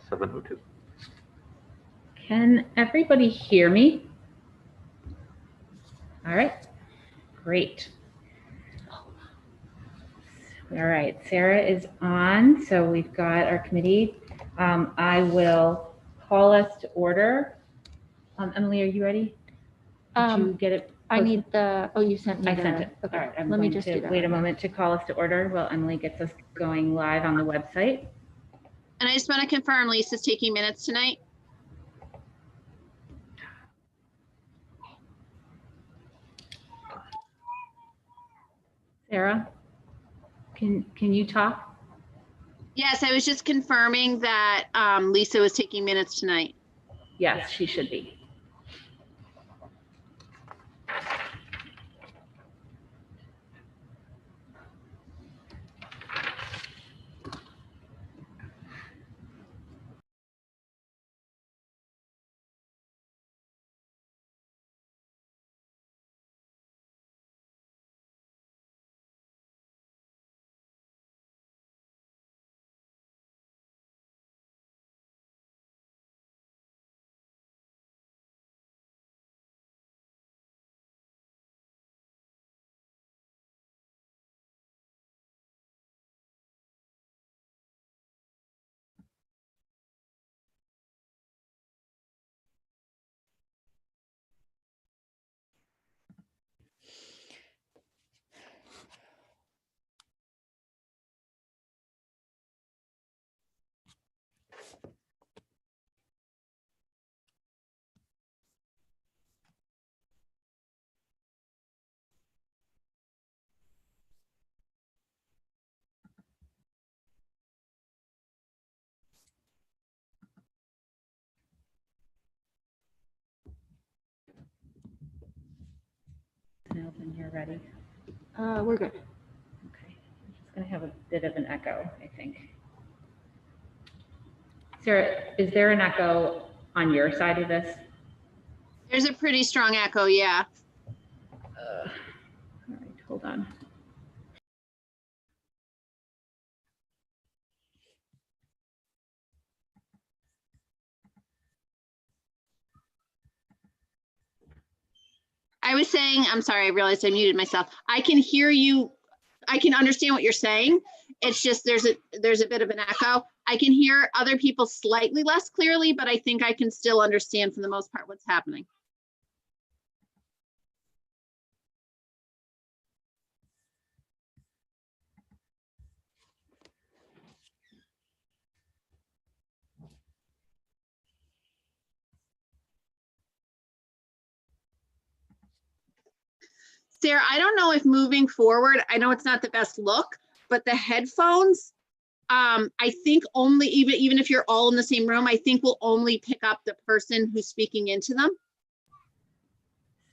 7:02. Can everybody hear me? All right, great. All right, Sarah is on, so we've got our committee. I will call us to order. Emily, are you ready? Did you get it? I need the, oh, you sent me I the, sent it. okay. All right, I'm Let me going just to do that wait a right now. moment to call us to order while Emily gets us going live on the website. And I just want to confirm Lisa's taking minutes tonight. Sarah, can you talk? Yes, I was just confirming that Lisa was taking minutes tonight. Yes, she should be. When you're ready. We're good. Okay, I'm just going to have a bit of an echo, I think. Sarah, is there an echo on your side of this? There's a pretty strong echo, yeah. All right, hold on. I was saying, I'm sorry, I realized I muted myself. I can hear you. I can understand what you're saying. It's just there's a bit of an echo. I can hear other people slightly less clearly, but I think I can still understand for the most part what's happening. Sarah, I don't know if moving forward, I know it's not the best look, but the headphones, I think only, even if you're all in the same room, I think will only pick up the person who's speaking into them.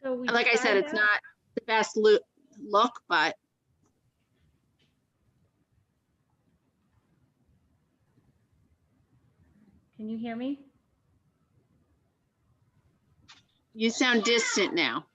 So Like I said, it's not the best look, but. Can you hear me? You sound distant now.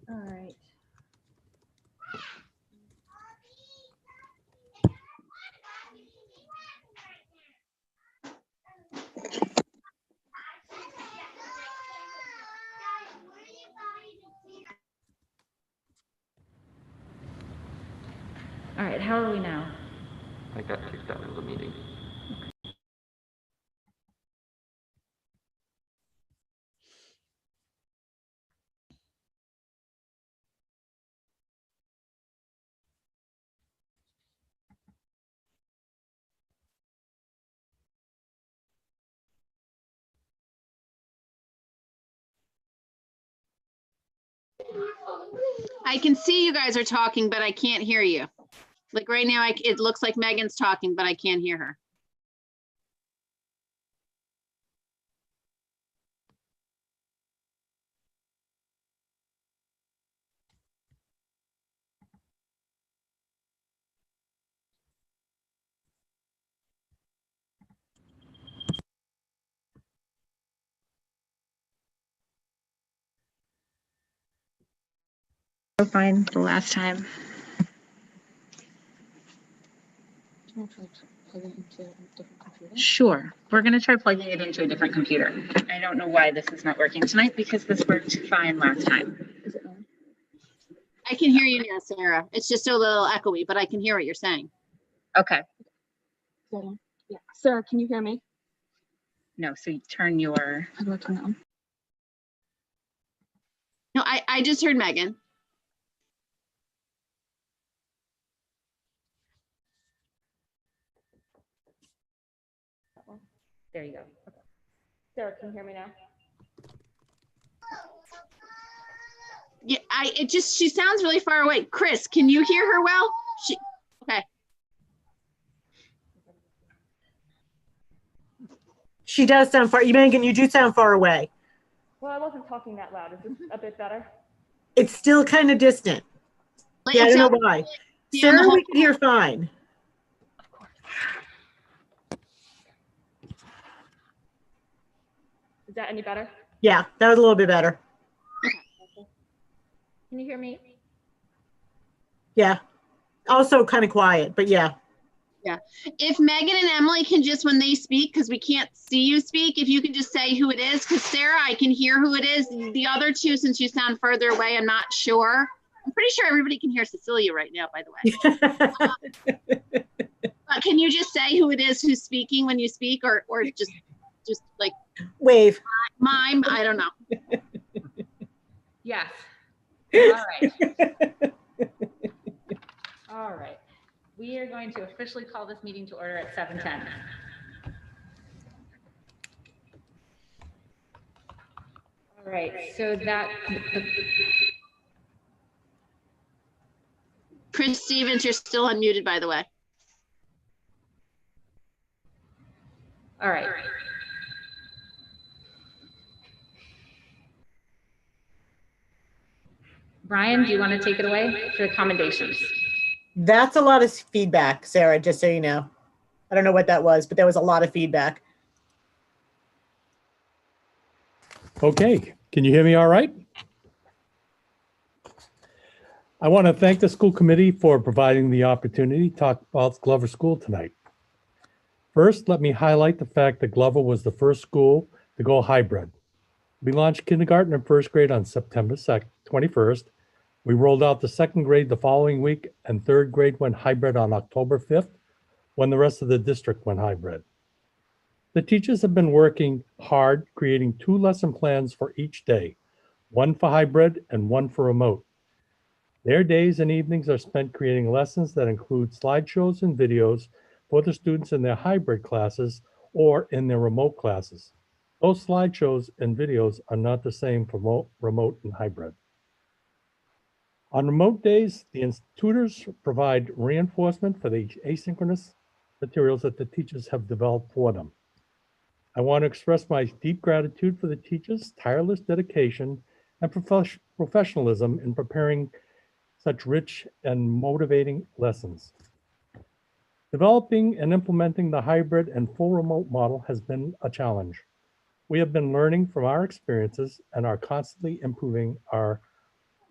All right. All right, how are we now? I got kicked out of the meeting. I can see you guys are talking, but I can't hear you. Like right now, it looks like Megan's talking, but I can't hear her. Fine the last time. Sure. We're going to try plugging it into a different computer. I don't know why this is not working tonight because this worked fine last time. I can hear you now, Sarah. It's just a little echoey, but I can hear what you're saying. Okay. Yeah. Sarah, can you hear me? No, so you turn your... How do I turn it on? No, I just heard Megan. There you go. Okay. Sarah, can you hear me now? Yeah, she sounds really far away. Chris, can you hear her well? Okay. She does sound far. Megan, you do sound far away. Well, I wasn't talking that loud. Is this a bit better? It's still kind of distant. Like, Yeah, I it don't know sounds why. down the Sarah, whole- we can hear fine. Of course. Is that any better? Yeah, that was a little bit better. Can you hear me? Yeah. Also kind of quiet, but yeah. If Megan and Emily can just, when they speak, because we can't see you speak, if you can just say who it is, because Sarah, I can hear who it is. The other two, since you sound further away, I'm not sure. I'm pretty sure everybody can hear Cecilia right now, by the way. Can you just say who it is who's speaking when you speak, or just like Wave. mime? I don't know. Yes. All right. All right. We are going to officially call this meeting to order at 7:10. All right, so that... Chris Stevens, you're still unmuted, by the way. All right. Brian, do you want to take it away for the commendations? That's a lot of feedback, Sarah, just so you know. I don't know what that was, but there was a lot of feedback. Okay, can you hear me all right? I want to thank the school committee for providing the opportunity to talk about Glover School tonight. First, let me highlight the fact that Glover was the first school to go hybrid. We launched kindergarten and first grade on September 21st. We rolled out the second grade the following week, and third grade went hybrid on October 5th, when the rest of the district went hybrid. The teachers have been working hard, creating 2 lesson plans for each day, one for hybrid and one for remote. Their days and evenings are spent creating lessons that include slideshows and videos for the students in their hybrid classes or in their remote classes. Those slideshows and videos are not the same for remote and hybrid. On remote days, the tutors provide reinforcement for the asynchronous materials that the teachers have developed for them. I want to express my deep gratitude for the teachers' tireless dedication and professionalism in preparing such rich and motivating lessons. Developing and implementing the hybrid and full remote model has been a challenge. We have been learning from our experiences and are constantly improving our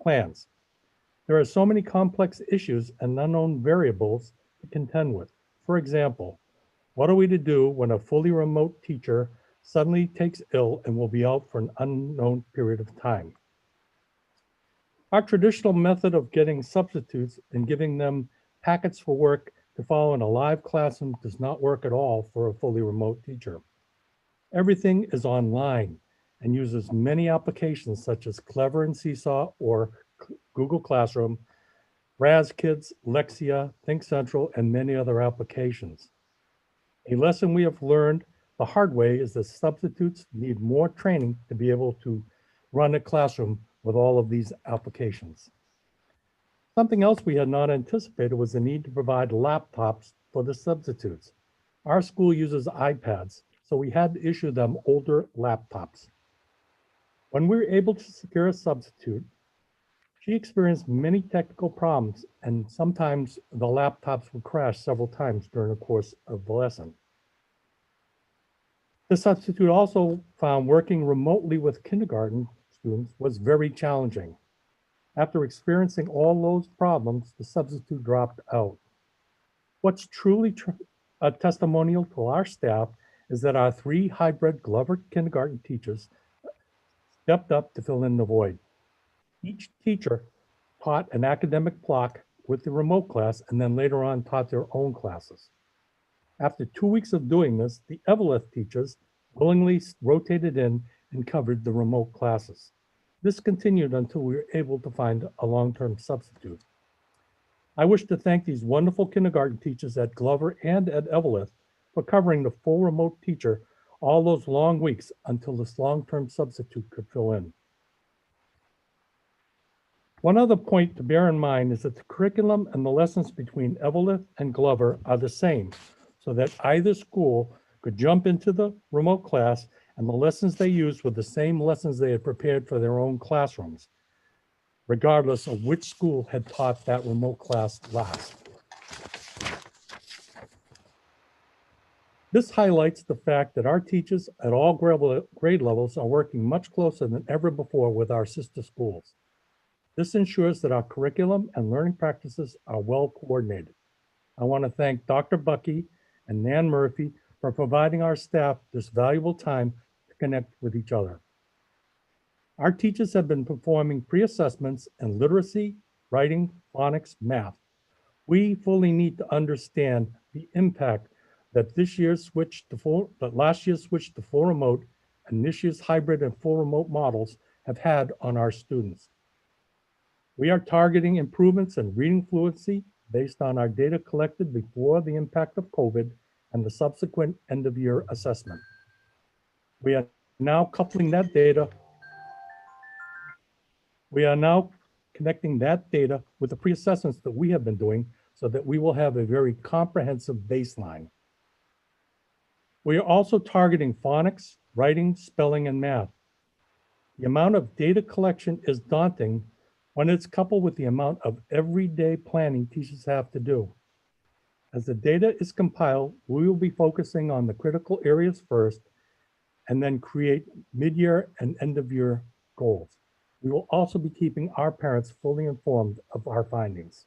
plans. There are so many complex issues and unknown variables to contend with. For example, what are we to do when a fully remote teacher suddenly takes ill and will be out for an unknown period of time? Our traditional method of getting substitutes and giving them packets for work to follow in a live classroom does not work at all for a fully remote teacher. Everything is online and uses many applications such as Clever and Seesaw or Google Classroom, RazKids, Lexia, Think Central, and many other applications. A lesson we have learned the hard way is that substitutes need more training to be able to run a classroom with all of these applications. Something else we had not anticipated was the need to provide laptops for the substitutes. Our school uses iPads, so we had to issue them older laptops. When we were able to secure a substitute, she experienced many technical problems, and sometimes the laptops would crash several times during the course of the lesson. The substitute also found working remotely with kindergarten students was very challenging. After experiencing all those problems, the substitute dropped out. What's truly a testimonial to our staff is that our 3 hybrid Glover kindergarten teachers stepped up to fill in the void. Each teacher taught an academic block with the remote class and then later on taught their own classes. After 2 weeks of doing this, the Eveleth teachers willingly rotated in and covered the remote classes. This continued until we were able to find a long-term substitute. I wish to thank these wonderful kindergarten teachers at Glover and at Eveleth for covering the full remote teacher all those long weeks until this long-term substitute could fill in. One other point to bear in mind is that the curriculum and the lessons between Eveleth and Glover are the same, so that either school could jump into the remote class and the lessons they used were the same lessons they had prepared for their own classrooms, regardless of which school had taught that remote class last. This highlights the fact that our teachers at all grade levels are working much closer than ever before with our sister schools. This ensures that our curriculum and learning practices are well coordinated. I want to thank Dr. Bucky and Nan Murphy for providing our staff this valuable time to connect with each other. Our teachers have been performing pre-assessments in literacy, writing, phonics, math. We fully need to understand the impact that last year's switch to full remote and this year's hybrid and full remote models have had on our students. We are targeting improvements in reading fluency based on our data collected before the impact of COVID and the subsequent end-of-year assessment. We are now coupling that data. We are now connecting that data with the pre-assessments that we have been doing so that we will have a very comprehensive baseline. We are also targeting phonics, writing, spelling, and math. The amount of data collection is daunting when it's coupled with the amount of everyday planning teachers have to do. As the data is compiled, we will be focusing on the critical areas first and then create mid-year and end-of-year goals. We will also be keeping our parents fully informed of our findings.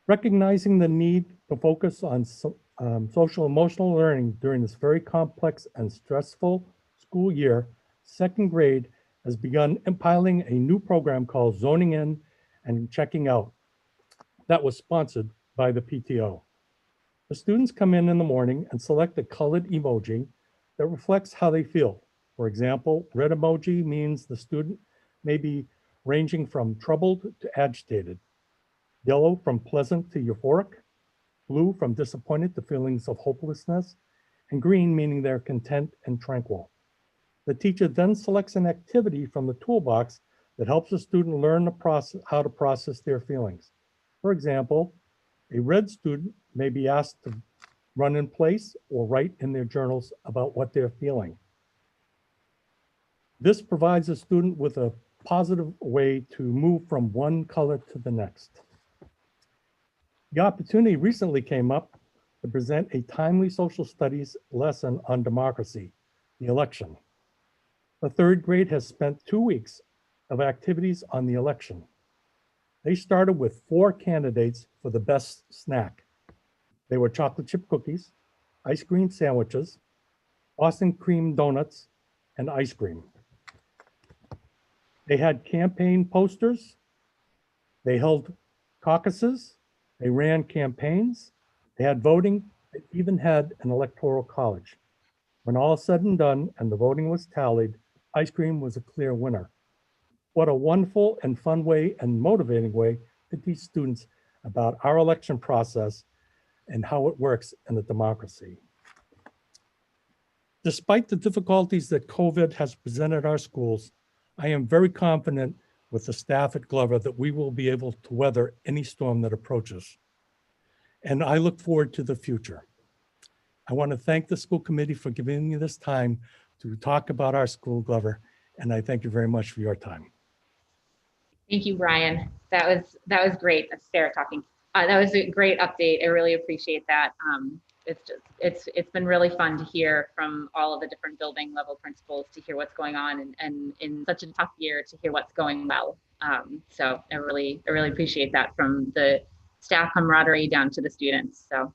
Recognizing the need to focus on social emotional learning during this very complex and stressful school year, second grade has begun piloting a new program called Zoning In and Checking Out that was sponsored by the PTO. The students come in the morning and select a colored emoji that reflects how they feel. For example, red emoji means the student may be ranging from troubled to agitated, yellow from pleasant to euphoric, blue from disappointed to feelings of hopelessness, and green meaning they're content and tranquil. The teacher then selects an activity from the toolbox that helps the student learn how to process their feelings. For example, a red student may be asked to run in place or write in their journals about what they're feeling. This provides a student with a positive way to move from one color to the next. The opportunity recently came up to present a timely social studies lesson on democracy, the election. The third grade has spent 2 weeks of activities on the election. They started with 4 candidates for the best snack. They were chocolate chip cookies, ice cream sandwiches, Boston cream donuts, and ice cream. They had campaign posters. They held caucuses, They ran campaigns, they had voting, they even had an electoral college. When all is said and done and the voting was tallied, ice cream was a clear winner. What a wonderful and fun way and motivating way to teach students about our election process and how it works in a democracy. Despite the difficulties that COVID has presented our schools, I am very confident with the staff at Glover that we will be able to weather any storm that approaches. And I look forward to the future. I want to thank the school committee for giving me this time to talk about our school, Glover, and I thank you very much for your time. Thank you, Brian. That was great. That's Sarah talking. That was a great update. I really appreciate that. It's been really fun to hear from all of the different building level principals to hear what's going on, and in such a tough year to hear what's going well. So I really appreciate that, from the staff camaraderie down to the students. So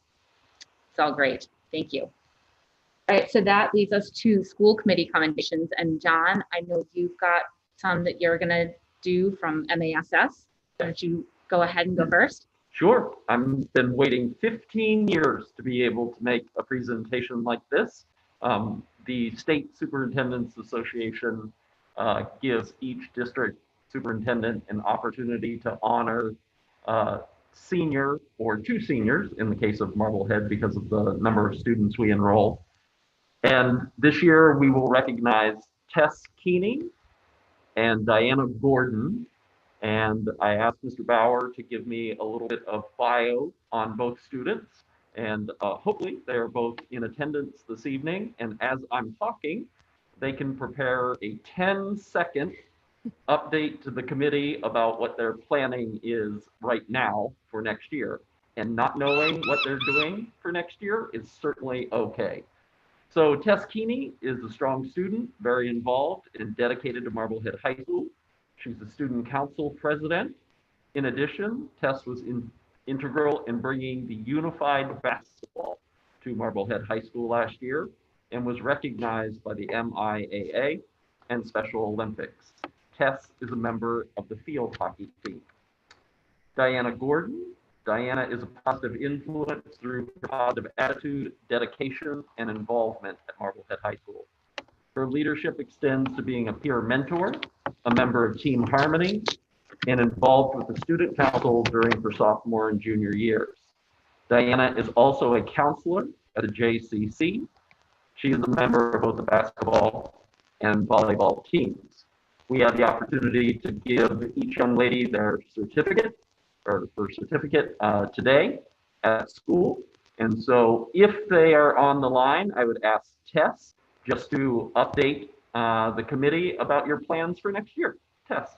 it's all great. Thank you. All right, so that leads us to school committee commendations. And John, I know you've got some that you're gonna do from MASS. Why don't you go ahead and go first? Sure. I've been waiting 15 years to be able to make a presentation like this. The State Superintendents Association gives each district superintendent an opportunity to honor senior or two seniors in the case of Marblehead because of the number of students we enroll. And this year we will recognize Tess Keeney and Diana Gordon. And I asked Mr. Bauer to give me a little bit of bio on both students. And hopefully they're both in attendance this evening. And as I'm talking, they can prepare a 10-second update to the committee about what their planning is right now for next year. And not knowing what they're doing for next year is certainly okay. So Tess Keeney is a strong student, very involved and dedicated to Marblehead High School. She's the student council president. In addition, Tess was integral in bringing the unified basketball to Marblehead High School last year and was recognized by the MIAA and Special Olympics. Tess is a member of the field hockey team. Diana Gordon. Diana is a positive influence through her positive attitude, dedication, and involvement at Marblehead High School. Her leadership extends to being a peer mentor, a member of Team Harmony, and involved with the student council during her sophomore and junior years. Diana is also a counselor at the JCC. She is a member of both the basketball and volleyball teams. We had the opportunity to give each young lady their certificate today at school. And so if they are on the line, I would ask Tess just to update the committee about your plans for next year. Tess.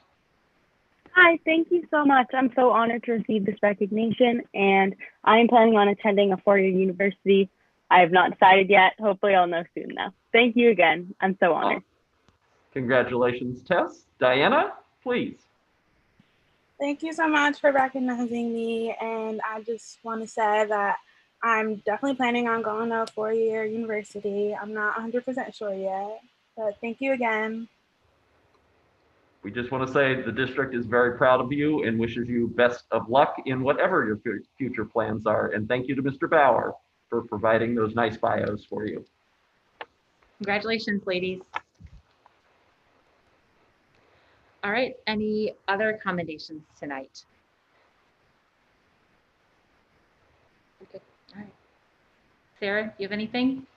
Hi, thank you so much. I'm so honored to receive this recognition, and I am planning on attending a four-year university. I have not decided yet. Hopefully I'll know soon though. Thank you again. I'm so honored. Congratulations, Tess. Diana, please. Thank you so much for recognizing me, and I just want to say that I'm definitely planning on going to a four-year university. I'm not 100% sure yet, but thank you again. We just want to say the district is very proud of you and wishes you best of luck in whatever your future plans are. And thank you to Mr. Bauer for providing those nice bios for you. Congratulations, ladies. All right, any other commendations tonight? Okay, all right. Sarah, do you have anything?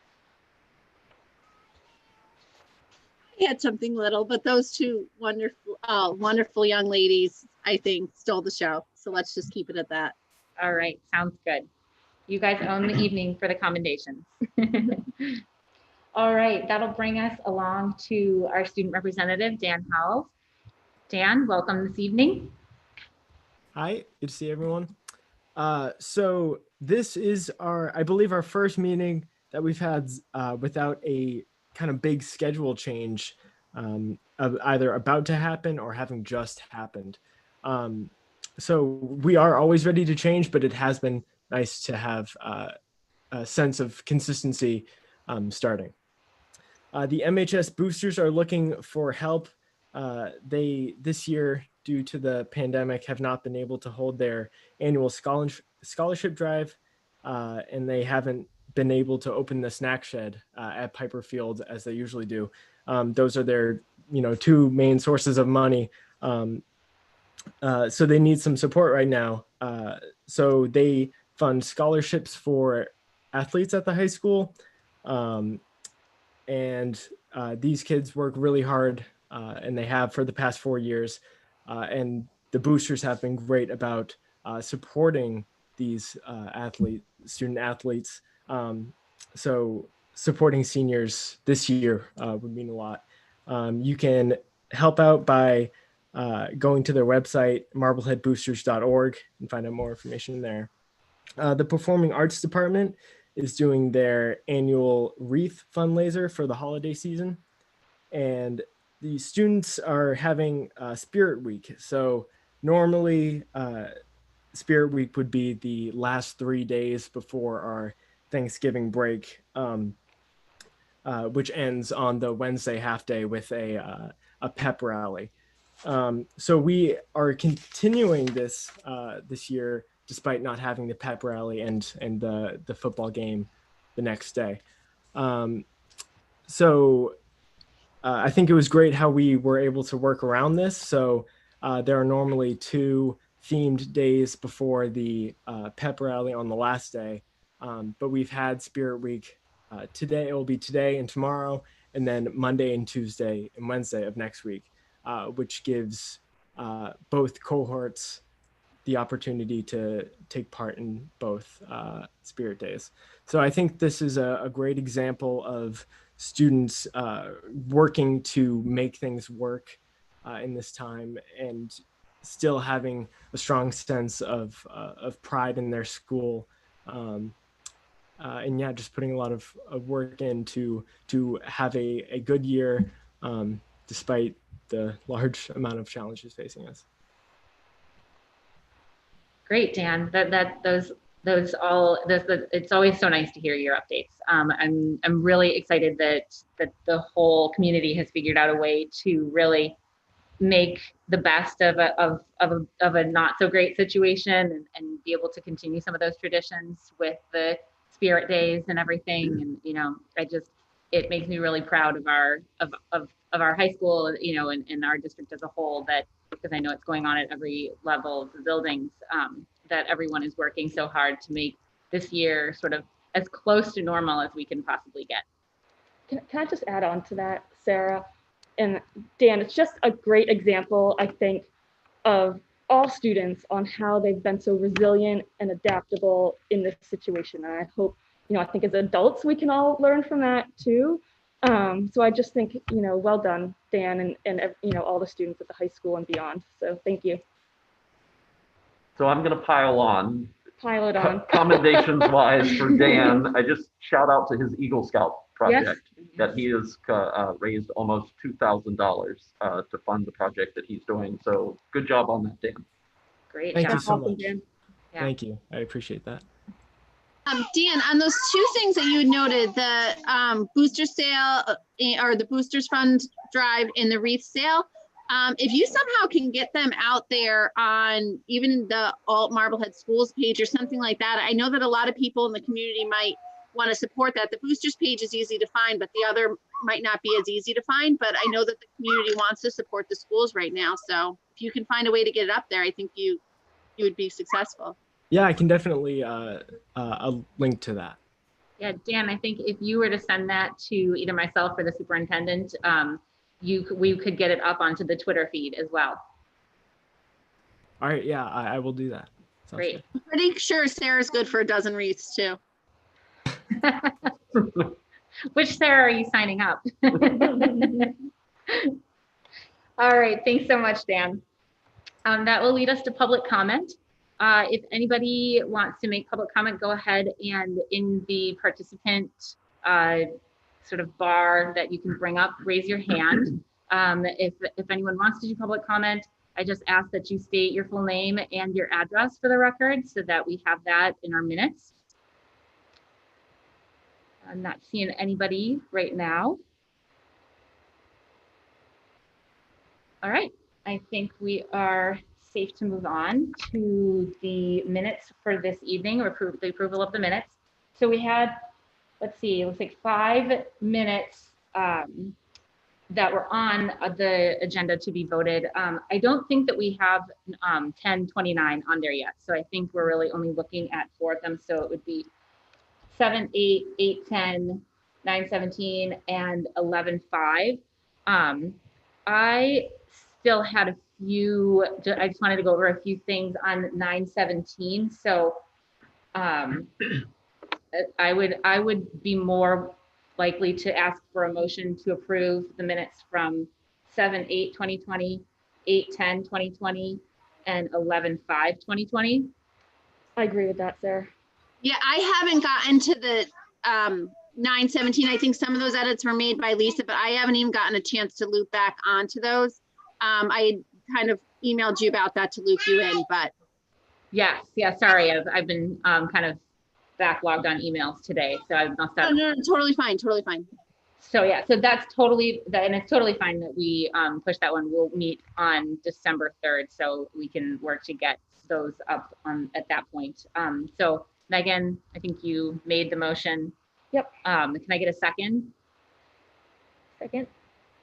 I had something little, but those two wonderful young ladies, I think, stole the show. So let's just keep it at that. All right, sounds good. You guys own the evening for the commendations. All right, that'll bring us along to our student representative, Dan Howells. Dan, welcome this evening. Hi, good to see everyone. So this is I believe our first meeting that we've had without a kind of big schedule change of either about to happen or having just happened. So we are always ready to change, but it has been nice to have a sense of consistency starting. The MHS boosters are looking for help. They this year due to the pandemic, have not been able to hold their annual scholarship drive, and they haven't been able to open the snack shed at Piper Field as they usually do. Those are their, two main sources of money. So they need some support right now. So they fund scholarships for athletes at the high school. And these kids work really hard, and they have for the past 4 years. And the boosters have been great about supporting these student athletes. So supporting seniors this year would mean a lot. You can help out by going to their website, marbleheadboosters.org, and find out more information there. The Performing Arts Department is doing their annual wreath fundraiser for the holiday season. And the students are having Spirit Week. So normally Spirit Week would be the last 3 days before our Thanksgiving break, which ends on the Wednesday half day with a pep rally. So we are continuing this this year, despite not having the pep rally and the football game the next day. I think it was great how we were able to work around this. So there are normally 2 themed days before the pep rally on the last day, but we've had Spirit Week today. It will be today and tomorrow, and then Monday and Tuesday and Wednesday of next week, which gives both cohorts the opportunity to take part in both Spirit Days. So I think this is a great example of students working to make things work in this time, and still having a strong sense of pride in their school. And yeah, just putting a lot of work in to have a good year, despite the large amount of challenges facing us. Great, Dan. It's always so nice to hear your updates. I'm really excited that the whole community has figured out a way to really make the best of a not so great situation, and be able to continue some of those traditions with the Spirit Days and everything. And it makes me really proud of our high school, and our district as a whole, that, because I know it's going on at every level of the buildings, that everyone is working so hard to make this year sort of as close to normal as we can possibly get. Can I just add on to that, Sarah? And Dan, it's just a great example, I think, of all students on how they've been so resilient and adaptable in this situation. And I hope, I think as adults, we can all learn from that too. So I just think, well done, Dan, and all the students at the high school and beyond. So thank you. So I'm going to pile on. Pile it on. Commendations wise for Dan, I just shout out to his Eagle Scout project that he has raised almost $2,000 to fund the project that he's doing. So good job on that, Dan. Great Thank job. you so much. Dan. Yeah. Thank you. I appreciate that. Dan, on those 2 things that you noted, the booster sale or the boosters fund drive and the wreath sale, if you somehow can get them out there on even the Alt Marblehead Schools page or something like that, I know that a lot of people in the community might want to support that. The boosters page is easy to find, but the other might not be as easy to find. But I know that the community wants to support the schools right now. So if you can find a way to get it up there, I think you would be successful. Yeah, I can definitely link to that. Yeah, Dan, I think if you were to send that to either myself or the superintendent, we could get it up onto the Twitter feed as well. All right, yeah, I will do that. Sounds Great. good. I'm pretty sure Sarah's good for a dozen wreaths too. Which Sarah are you signing up? All right, thanks so much, Dan. That will lead us to public comment. If anybody wants to make public comment, go ahead and in the participant sort of bar that you can bring up, raise your hand. If anyone wants to do public comment, I just ask that you state your full name and your address for the record so that we have that in our minutes. I'm not seeing anybody right now. All right, I think we are safe to move on to the minutes for this evening, or the approval of the minutes. So we had, let's see, it looks like 5 minutes that were on the agenda to be voted. I don't think that we have 1029 on there yet. So I think we're really only looking at 4 of them. So it would be 7, 8, 8, 10, 9, 17, and 11, 5. I still had a few, I just wanted to go over a few things on 9, 17. So I would be more likely to ask for a motion to approve the minutes from 7, 8, 2020, 8, 10, 2020, and 11, 5, 2020. I agree with that, Sarah. Yeah, I haven't gotten to the 917. I think some of those edits were made by Lisa, but I haven't even gotten a chance to loop back onto those. I kind of emailed you about that to loop you in, but. Yes, yeah, sorry, I've been kind of backlogged on emails today, so I must have. No, totally fine, totally fine. So yeah, so that's totally, and it's totally fine that we push that one. We'll meet on December 3rd, so we can work to get those up at that point. So Megan, I think you made the motion. Yep. Can I get a second? Second.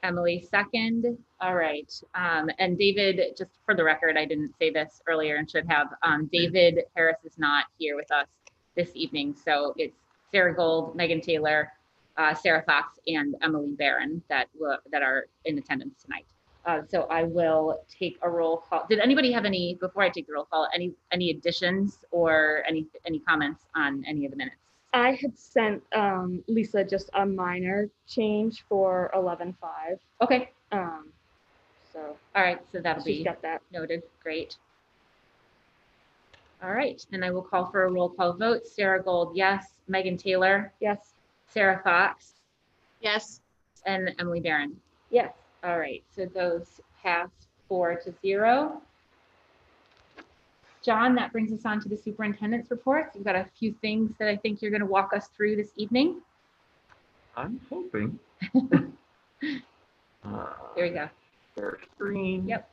Emily, second. All right. And David, just for the record, I didn't say this earlier and should have. David Harris is not here with us this evening. So it's Sarah Gold, Megan Taylor, Sarah Fox, and Emily Barron that are in attendance tonight. So I will take a roll call. Did anybody have any, before I take the roll call, any additions or any comments on any of the minutes? I had sent Lisa just a minor change for 11.5. Okay. So all right, so that'll she's be got that noted. Great. All right, then I will call for a roll call vote. Sarah Gold, yes. Megan Taylor, yes. Sarah Fox, Yes. and Emily Barron. Yes. All right, so those pass 4-0. John, that brings us on to the superintendent's reports. We've got a few things that I think you're going to walk us through this evening. I'm hoping. Here we go. Share screen. Yep.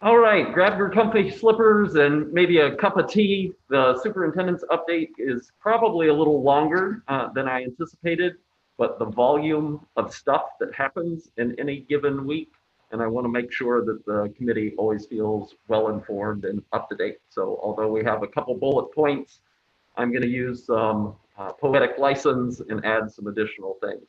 All right, grab your comfy slippers and maybe a cup of tea. The superintendent's update is probably a little longer than I anticipated, but the volume of stuff that happens in any given week, and I want to make sure that the committee always feels well informed and up to date. So although we have a couple bullet points, I'm going to use some poetic license and add some additional things.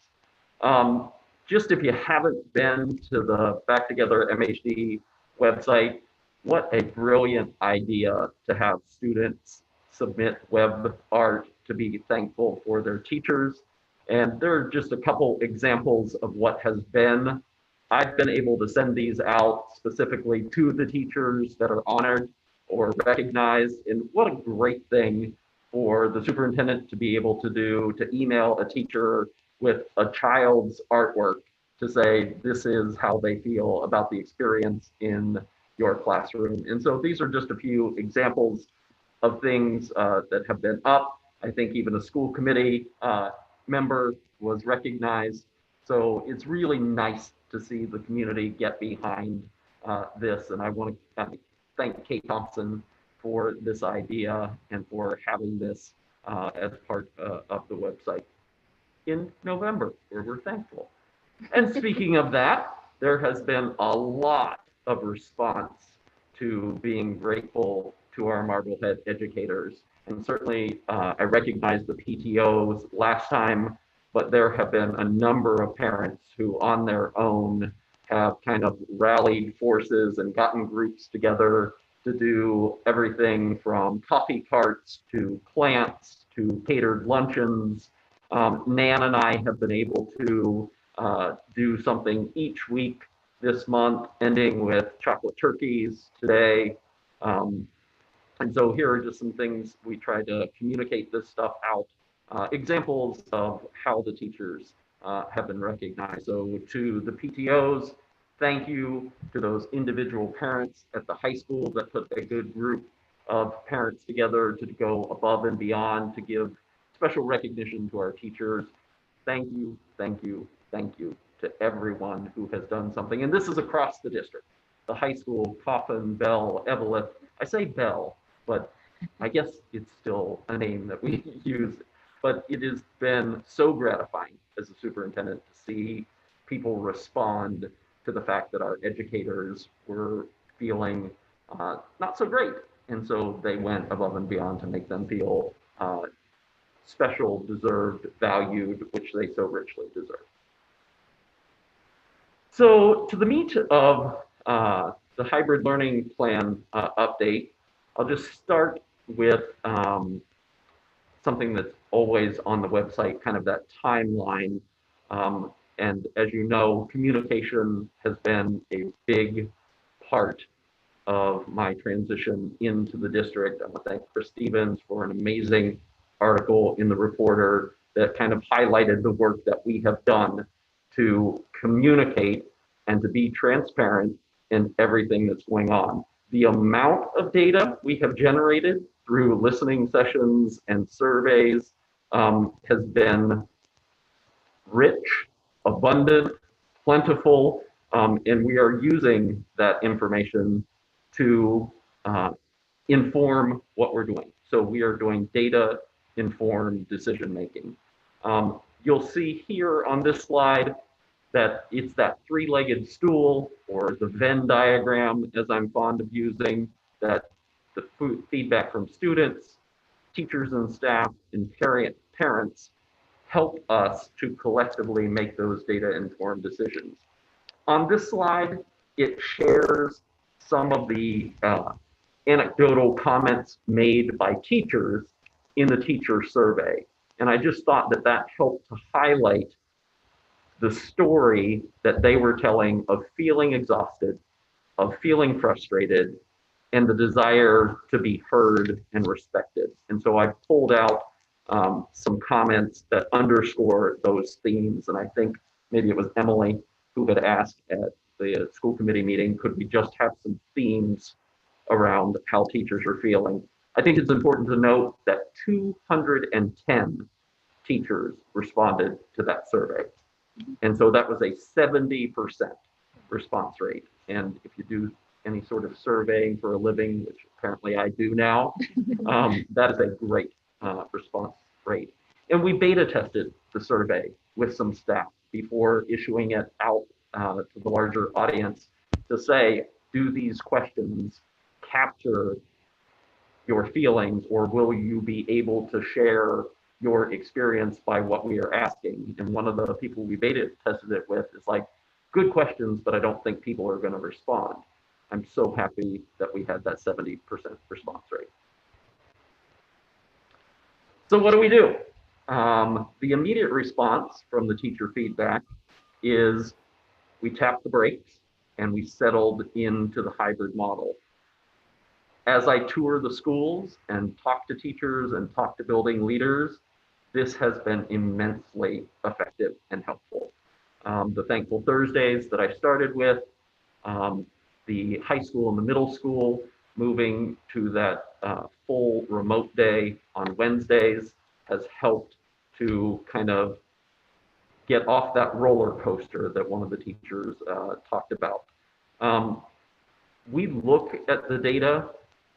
Just if you haven't been to the Back Together MHD website, what a brilliant idea to have students submit web art to be thankful for their teachers. And there are just a couple examples of what has been. I've been able to send these out specifically to the teachers that are honored or recognized. And what a great thing for the superintendent to be able to do, to email a teacher with a child's artwork to say, this is how they feel about the experience in your classroom. And so these are just a few examples of things that have been up. I think even a school committee member was recognized. So it's really nice to see the community get behind this. And I want to thank Kate Thompson for this idea and for having this as part of the website in November, where we're thankful. And speaking of that, there has been a lot of response to being grateful to our Marblehead educators. And certainly I recognize the PTOs last time, but there have been a number of parents who on their own have kind of rallied forces and gotten groups together to do everything from coffee carts to plants to catered luncheons. Nan and I have been able to do something each week this month, ending with chocolate turkeys today. And so here are just some things we try to communicate this stuff out. Examples of how the teachers have been recognized. So to the PTOs, thank you to those individual parents at the high school that put a good group of parents together to go above and beyond to give special recognition to our teachers. thank you, thank you, thank you to everyone who has done something. And this is across the district. The high school, Coffin, Bell, Eveleth. I say Bell, but I guess it's still a name that we use. But it has been so gratifying as a superintendent to see people respond to the fact that our educators were feeling not so great. And so they went above and beyond to make them feel special, deserved, valued, which they so richly deserve. So to the meat of the hybrid learning plan update, I'll just start with something that's always on the website, kind of that timeline. And as you know, communication has been a big part of my transition into the district. I want to thank Chris Stevens for an amazing article in the Reporter that kind of highlighted the work that we have done to communicate and to be transparent in everything that's going on. The amount of data we have generated through listening sessions and surveys has been rich, abundant, plentiful, and we are using that information to inform what we're doing. So we are doing data-informed decision-making. You'll see here on this slide that it's that three-legged stool, or the Venn diagram, as I'm fond of using, that the feedback from students, teachers and staff, and parents help us to collectively make those data-informed decisions. On this slide, it shares some of the anecdotal comments made by teachers in the teacher survey. And I just thought that that helped to highlight the story that they were telling of feeling exhausted, of feeling frustrated, and the desire to be heard and respected. And so I pulled out some comments that underscore those themes. And I think maybe it was Emily who had asked at the school committee meeting, could we just have some themes around how teachers are feeling? I think it's important to note that 210 teachers responded to that survey. And so that was a 70% response rate. And if you do any sort of surveying for a living, which apparently I do now, that is a great response rate. And we beta tested the survey with some staff before issuing it out to the larger audience to say, do these questions capture your feelings, or will you be able to share your experience by what we are asking? And one of the people we beta tested it with is like, good questions, but I don't think people are going to respond. I'm so happy that we had that 70% response rate. So what do we do? The immediate response from the teacher feedback is we tapped the brakes and we settled into the hybrid model. As I tour the schools and talk to teachers and talk to building leaders, this has been immensely effective and helpful. The Thankful Thursdays that I started with, the high school and the middle school moving to that full remote day on Wednesdays has helped to kind of get off that roller coaster that one of the teachers talked about. We look at the data.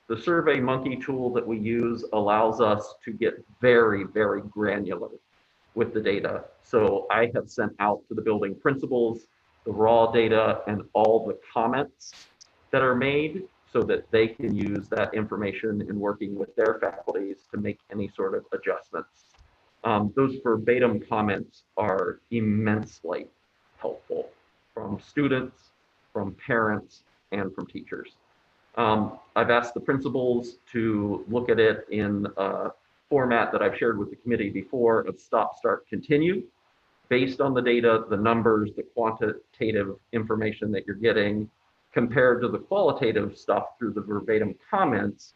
The SurveyMonkey tool that we use allows us to get very, very granular with the data. So I have sent out to the building principals the raw data and all the comments that are made so that they can use that information in working with their faculties to make any sort of adjustments. Those verbatim comments are immensely helpful from students, from parents, and from teachers. I've asked the principals to look at it in a format that I've shared with the committee before of stop, start, continue. Based on the data, the numbers, the quantitative information that you're getting, compared to the qualitative stuff through the verbatim comments,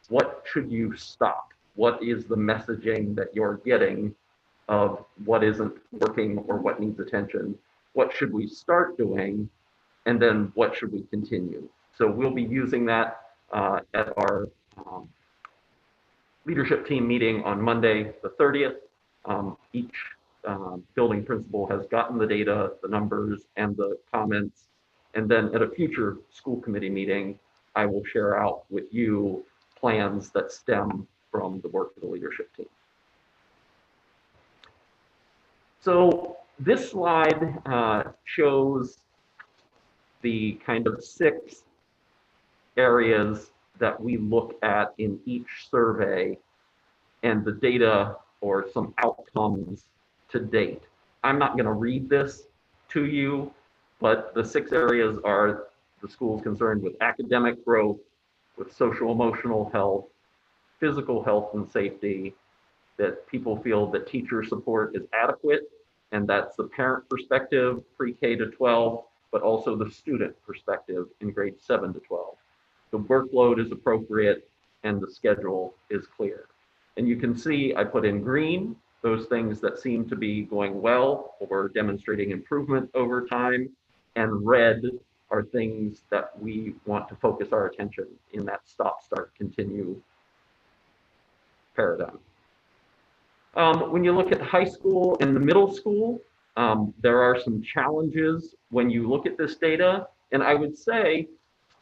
what should you stop? What is the messaging that you're getting of what isn't working or what needs attention? What should we start doing? And then what should we continue? So we'll be using that at our leadership team meeting on Monday, the 30th. Each building principal has gotten the data, the numbers, and the comments. And then at a future school committee meeting, I will share out with you plans that stem from the work of the leadership team. So this slide shows the kind of 6 areas that we look at in each survey and the data or some outcomes to date. I'm not going to read this to you, but the 6 areas are the schools concerned with academic growth, with social emotional health, physical health and safety, that people feel that teacher support is adequate, and that's the parent perspective, pre-K to 12, but also the student perspective in grades 7 to 12. The workload is appropriate and the schedule is clear. And you can see I put in green those things that seem to be going well or demonstrating improvement over time, and red are things that we want to focus our attention in that stop, start, continue paradigm. When you look at high school and the middle school, there are some challenges when you look at this data, and I would say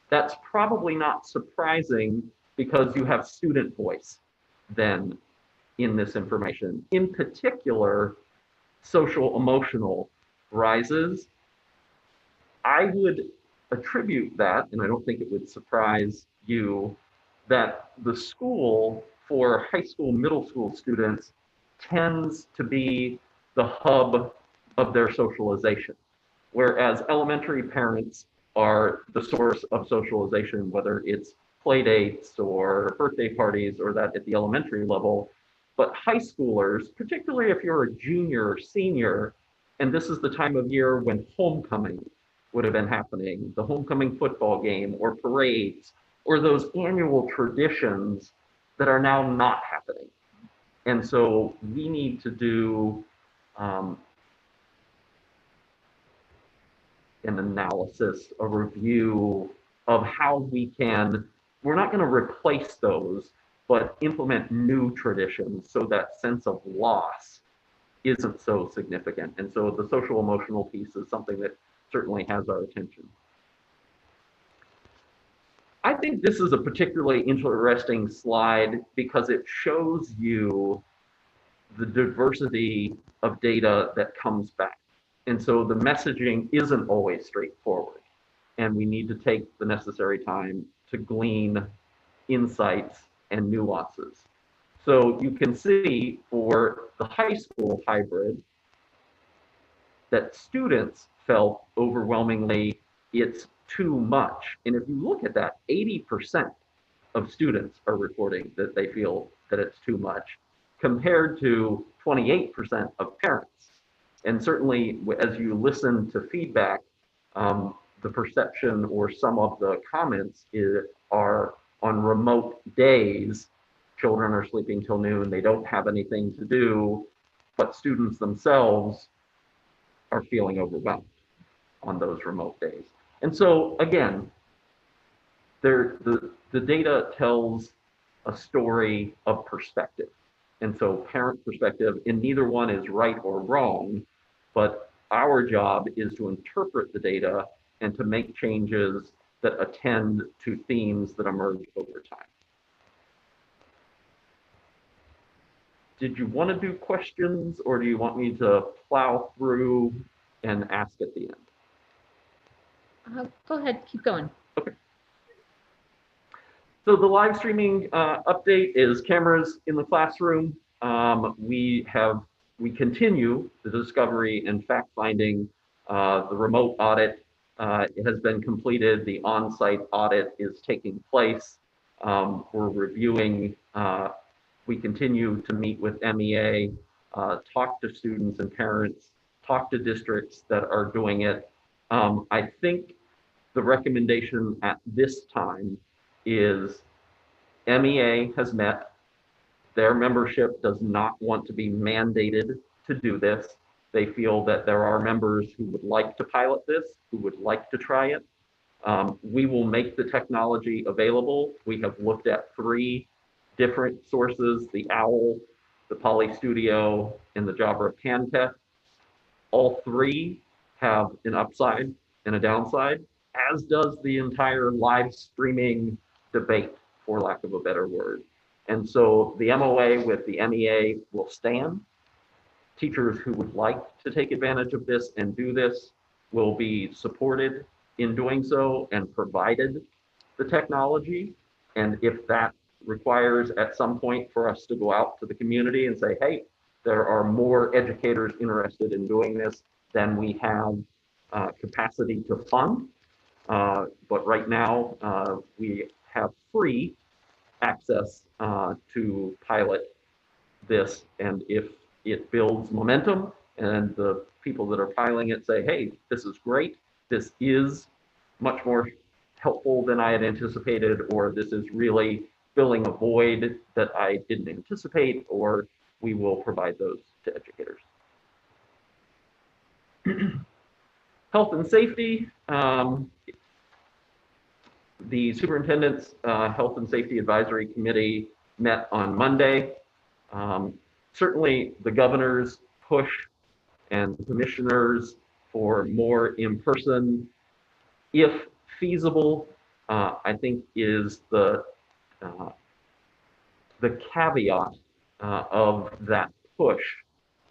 that's probably not surprising because you have student voice then in this information. In particular, social emotional rises. I would attribute that, and I don't think it would surprise you, that the school for high school, middle school students tends to be the hub of their socialization, whereas elementary parents are the source of socialization, whether it's play dates or birthday parties or that at the elementary level. But high schoolers, particularly if you're a junior or senior, and this is the time of year when homecoming would have been happening, the homecoming football game or parades, or those annual traditions that are now not happening. And so we need to do an analysis, a review of how we can, we're not going to replace those, but implement new traditions so that sense of loss isn't so significant. And so the social emotional piece is something that certainly has our attention. I think this is a particularly interesting slide because it shows you the diversity of data that comes back. And so the messaging isn't always straightforward, and we need to take the necessary time to glean insights and nuances. So you can see for the high school hybrid that students felt overwhelmingly it's too much. And if you look at that, 80% of students are reporting that they feel that it's too much, compared to 28% of parents. And certainly as you listen to feedback, the perception or some of the comments are on remote days, children are sleeping till noon, they don't have anything to do, but students themselves are feeling overwhelmed on those remote days. And so again, the data tells a story of perspective. And so parent perspective, and neither one is right or wrong, but our job is to interpret the data and to make changes that attend to themes that emerge over time. Did you want to do questions, or do you want me to plow through and ask at the end? Go ahead, keep going. Okay. So the live streaming update is cameras in the classroom. We continue the discovery and fact-finding. The remote audit has been completed. The on-site audit is taking place. We're reviewing. We continue to meet with MEA, talk to students and parents, talk to districts that are doing it. I think the recommendation at this time is MEA has met. Their membership does not want to be mandated to do this. They feel that there are members who would like to pilot this, who would like to try it. We will make the technology available. We have looked at 3 different sources, the OWL, the Poly Studio, and the Jabra Pan Test. All three have an upside and a downside, as does the entire live streaming debate, for lack of a better word. And so the MOA with the MEA will stand. Teachers who would like to take advantage of this and do this will be supported in doing so and provided the technology. And if that requires at some point for us to go out to the community and say, hey, there are more educators interested in doing this than we have capacity to fund. But right now, we have free access to pilot this. And if it builds momentum and the people that are piloting it say, hey, this is great, this is much more helpful than I had anticipated, or this is really filling a void that I didn't anticipate, or we will provide those to educators. Health and safety. The Superintendent's Health and Safety Advisory Committee met on Monday. Certainly the governor's push and the commissioners for more in-person, if feasible, I think is the caveat of that push,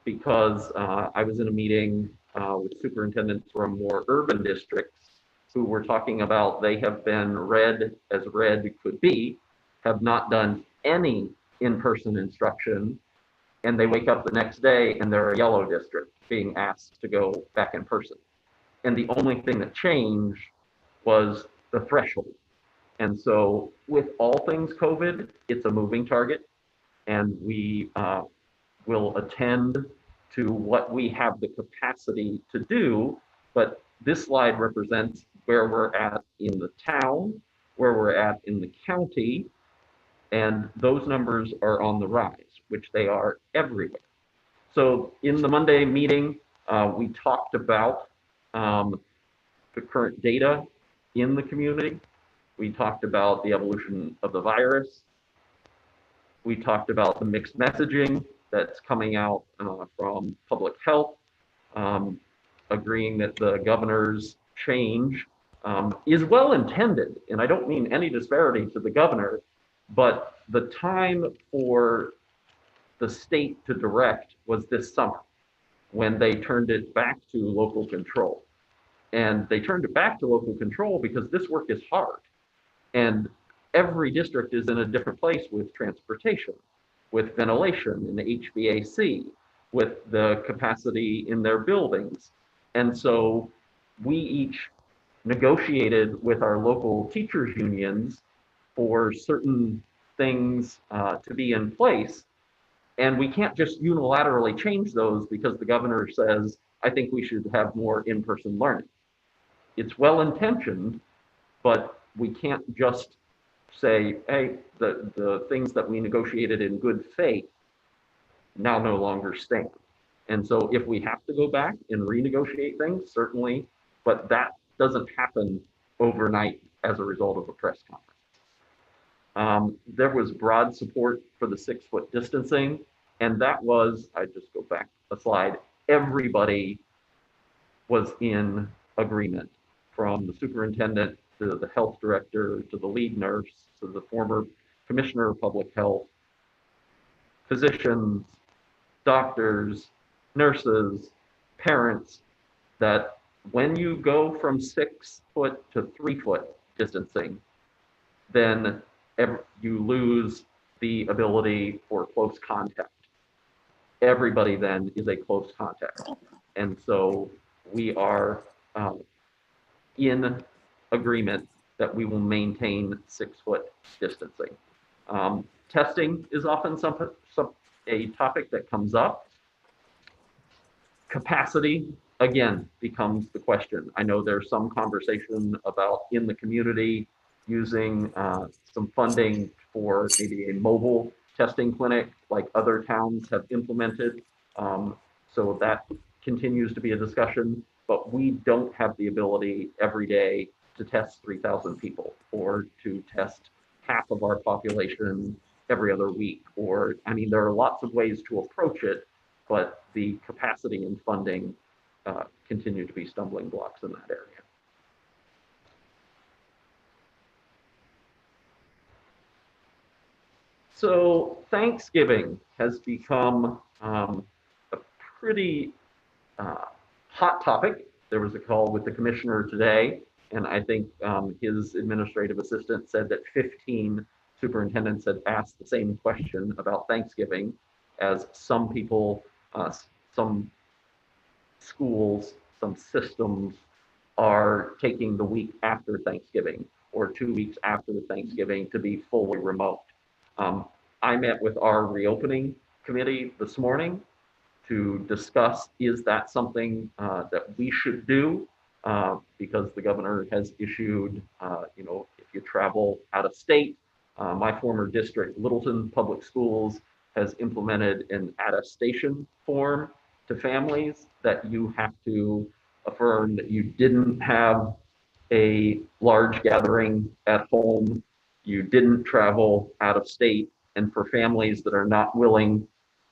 because I was in a meeting with superintendents from more urban districts who were talking about they have been red as red could be, have not done any in-person instruction, and they wake up the next day and they're a yellow district being asked to go back in person. And the only thing that changed was the threshold. And so with all things COVID, it's a moving target, and we will attend to what we have the capacity to do. But this slide represents where we're at in the town, where we're at in the county, and those numbers are on the rise, which they are everywhere. So in the Monday meeting, we talked about the current data in the community. We talked about the evolution of the virus. We talked about the mixed messaging that's coming out from public health, agreeing that the governor's change is well intended. And I don't mean any disparity to the governor, but the time for the state to direct was this summer when they turned it back to local control. And they turned it back to local control because this work is hard. And every district is in a different place with transportation, with ventilation and HVAC, with the capacity in their buildings. And so we each negotiated with our local teachers unions for certain things to be in place. And we can't just unilaterally change those because the governor says, I think we should have more in-person learning. It's well-intentioned, but we can't just say, hey, the things that we negotiated in good faith now no longer stand. And so if we have to go back and renegotiate things, certainly, but that doesn't happen overnight as a result of a press conference. There was broad support for the 6-foot distancing, and that was, I just go back a slide, everybody was in agreement, from the superintendent to the health director, to the lead nurse, to the former commissioner of public health, physicians, doctors, nurses, parents, that when you go from 6-foot to 3-foot distancing, then you lose the ability for close contact. Everybody then is a close contact. And so we are in agreement that we will maintain 6-foot distancing. Testing is often a topic that comes up. Capacity, again, becomes the question. I know there's some conversation about in the community using some funding for maybe a mobile testing clinic like other towns have implemented. So that continues to be a discussion, but we don't have the ability every day to test 3,000 people or to test half of our population every other week, or, I mean, there are lots of ways to approach it, but the capacity and funding continue to be stumbling blocks in that area. So Thanksgiving has become a pretty hot topic. There was a call with the commissioner today, and I think his administrative assistant said that 15 superintendents had asked the same question about Thanksgiving, as some people, some schools, some systems are taking the week after Thanksgiving or 2 weeks after Thanksgiving to be fully remote. I met with our reopening committee this morning to discuss, is that something that we should do? Because the governor has issued, if you travel out of state, my former district, Littleton Public Schools, has implemented an attestation form to families that you have to affirm that you didn't have a large gathering at home, you didn't travel out of state, and for families that are not willing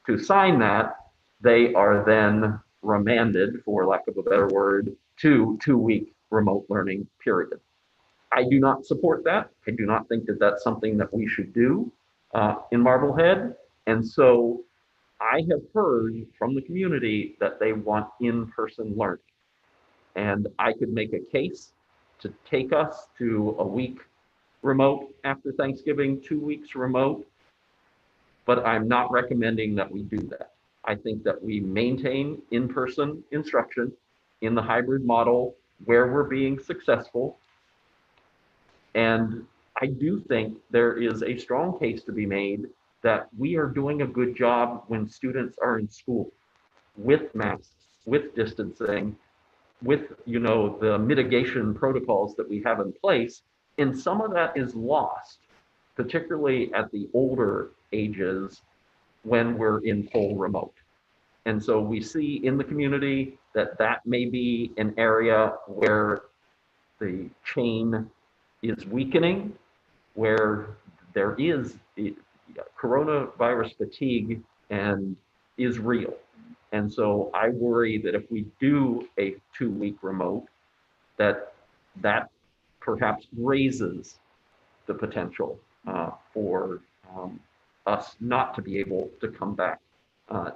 to sign that, they are then remanded, for lack of a better word, to 2-week remote learning period. I do not support that. I do not think that that's something that we should do in Marblehead. And so I have heard from the community that they want in-person learning. And I could make a case to take us to a week remote after Thanksgiving, 2 weeks remote, but I'm not recommending that we do that. I think that we maintain in-person instruction in the hybrid model where we're being successful. And I do think there is a strong case to be made that we are doing a good job when students are in school with masks, with distancing, with the mitigation protocols that we have in place. And some of that is lost, particularly at the older ages when we're in full remote. And so we see in the community that that may be an area where the chain is weakening, where there is coronavirus fatigue and is real. And so I worry that if we do a 2-week remote, that perhaps raises the potential for us not to be able to come back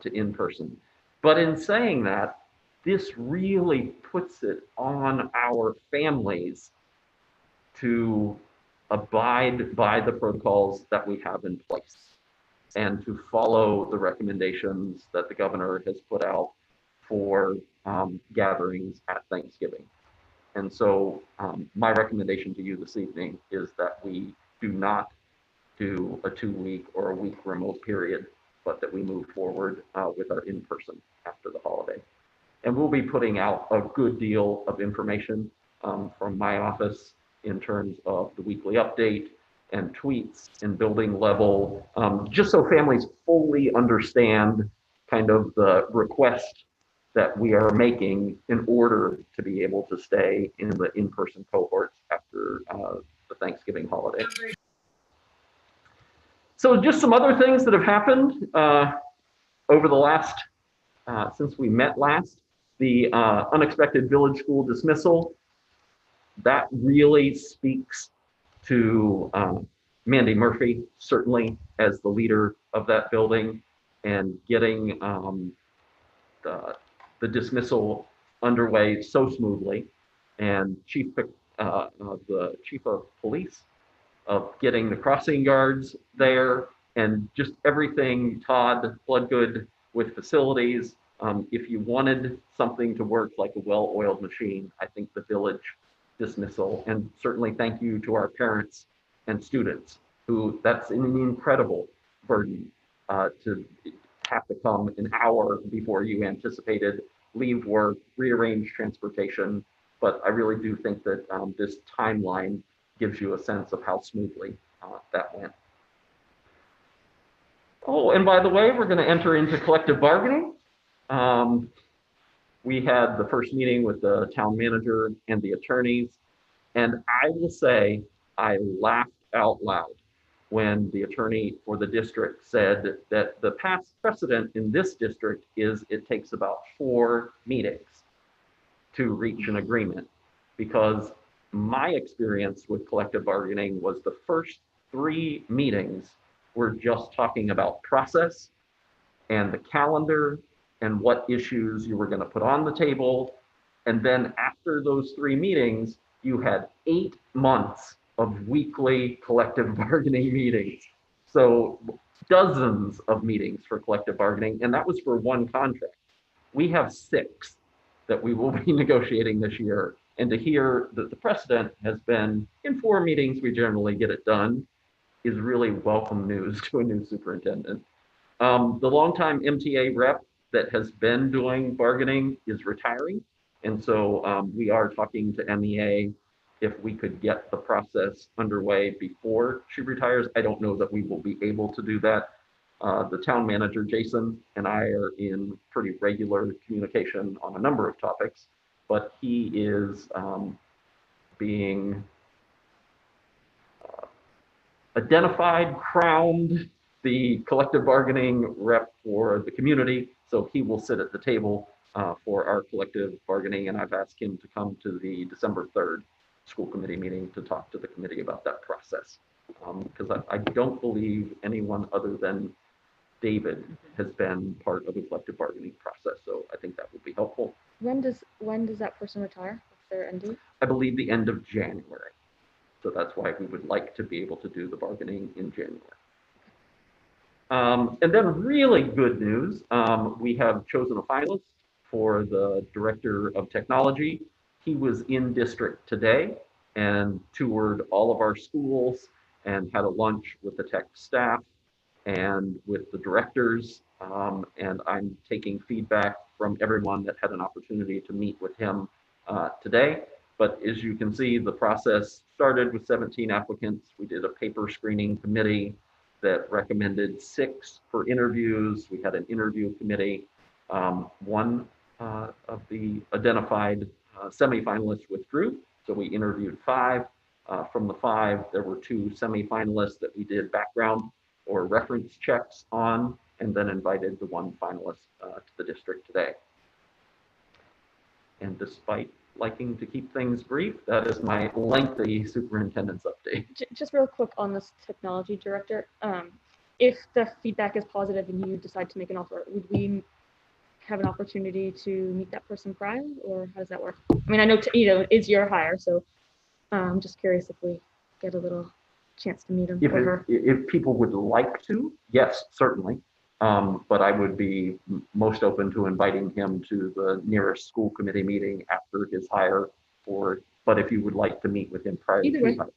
to in-person. But in saying that, this really puts it on our families to abide by the protocols that we have in place and to follow the recommendations that the governor has put out for gatherings at Thanksgiving. And so my recommendation to you this evening is that we do not do a 2-week or a week remote period, but that we move forward with our in-person after the holiday. And we'll be putting out a good deal of information from my office in terms of the weekly update and tweets and building level, just so families fully understand kind of the request that we are making in order to be able to stay in the in-person cohorts after the Thanksgiving holiday. So just some other things that have happened over the last, since we met last, the unexpected village school dismissal, that really speaks to Mandy Murphy, certainly as the leader of that building, and getting the dismissal underway so smoothly, and the chief of police of getting the crossing guards there, and just everything, Todd Bloodgood with facilities. If you wanted something to work like a well-oiled machine, I think the village dismissal, and certainly thank you to our parents and students who, that's an incredible burden to have to come an hour before you anticipated, leave work, rearrange transportation. But I really do think that this timeline gives you a sense of how smoothly that went. Oh, and by the way, we're going to enter into collective bargaining. We had the first meeting with the town manager and the attorneys, and I will say I laughed out loud when the attorney for the district said that the past precedent in this district is it takes about 4 meetings to reach an agreement, because my experience with collective bargaining was the first 3 meetings were just talking about process and the calendar and what issues you were going to put on the table. And then after those 3 meetings, you had 8 months of weekly collective bargaining meetings. So dozens of meetings for collective bargaining, and that was for 1 contract. We have 6 that we will be negotiating this year. And to hear that the precedent has been in 4 meetings, we generally get it done, is really welcome news to a new superintendent. The longtime MTA rep that has been doing bargaining is retiring. And so we are talking to MEA if we could get the process underway before she retires. I don't know that we will be able to do that. The town manager, Jason, and I are in pretty regular communication on a number of topics, but he is being identified, crowned the collective bargaining rep for the community. So he will sit at the table for our collective bargaining, and I've asked him to come to the December 3rd school committee meeting to talk to the committee about that process. Because I don't believe anyone other than David has been part of the collective bargaining process. So I think that would be helpful. When does that person retire? What's their end date? I believe the end of January. So that's why we would like to be able to do the bargaining in January. And then really good news, we have chosen a finalist for the director of technology. He was in district today and toured all of our schools and had a lunch with the tech staff and with the directors. And I'm taking feedback from everyone that had an opportunity to meet with him today. But as you can see, the process started with 17 applicants. We did a paper screening committee that recommended 6 for interviews. We had an interview committee. One of the identified semifinalists withdrew, so we interviewed 5. From the 5, there were 2 semifinalists that we did background or reference checks on, and then invited the 1 finalist to the district today. And despite liking to keep things brief, that is my lengthy superintendent's update. Just real quick on this technology director, if the feedback is positive and you decide to make an offer, would we have an opportunity to meet that person prior, or how does that work? I mean, I know it's your hire, so I'm just curious if we get a little chance to meet him or her. If people would like to, yes, certainly. But I would be most open to inviting him to the nearest school committee meeting after his hire, but if you would like to meet with him prior Either to way. his hire.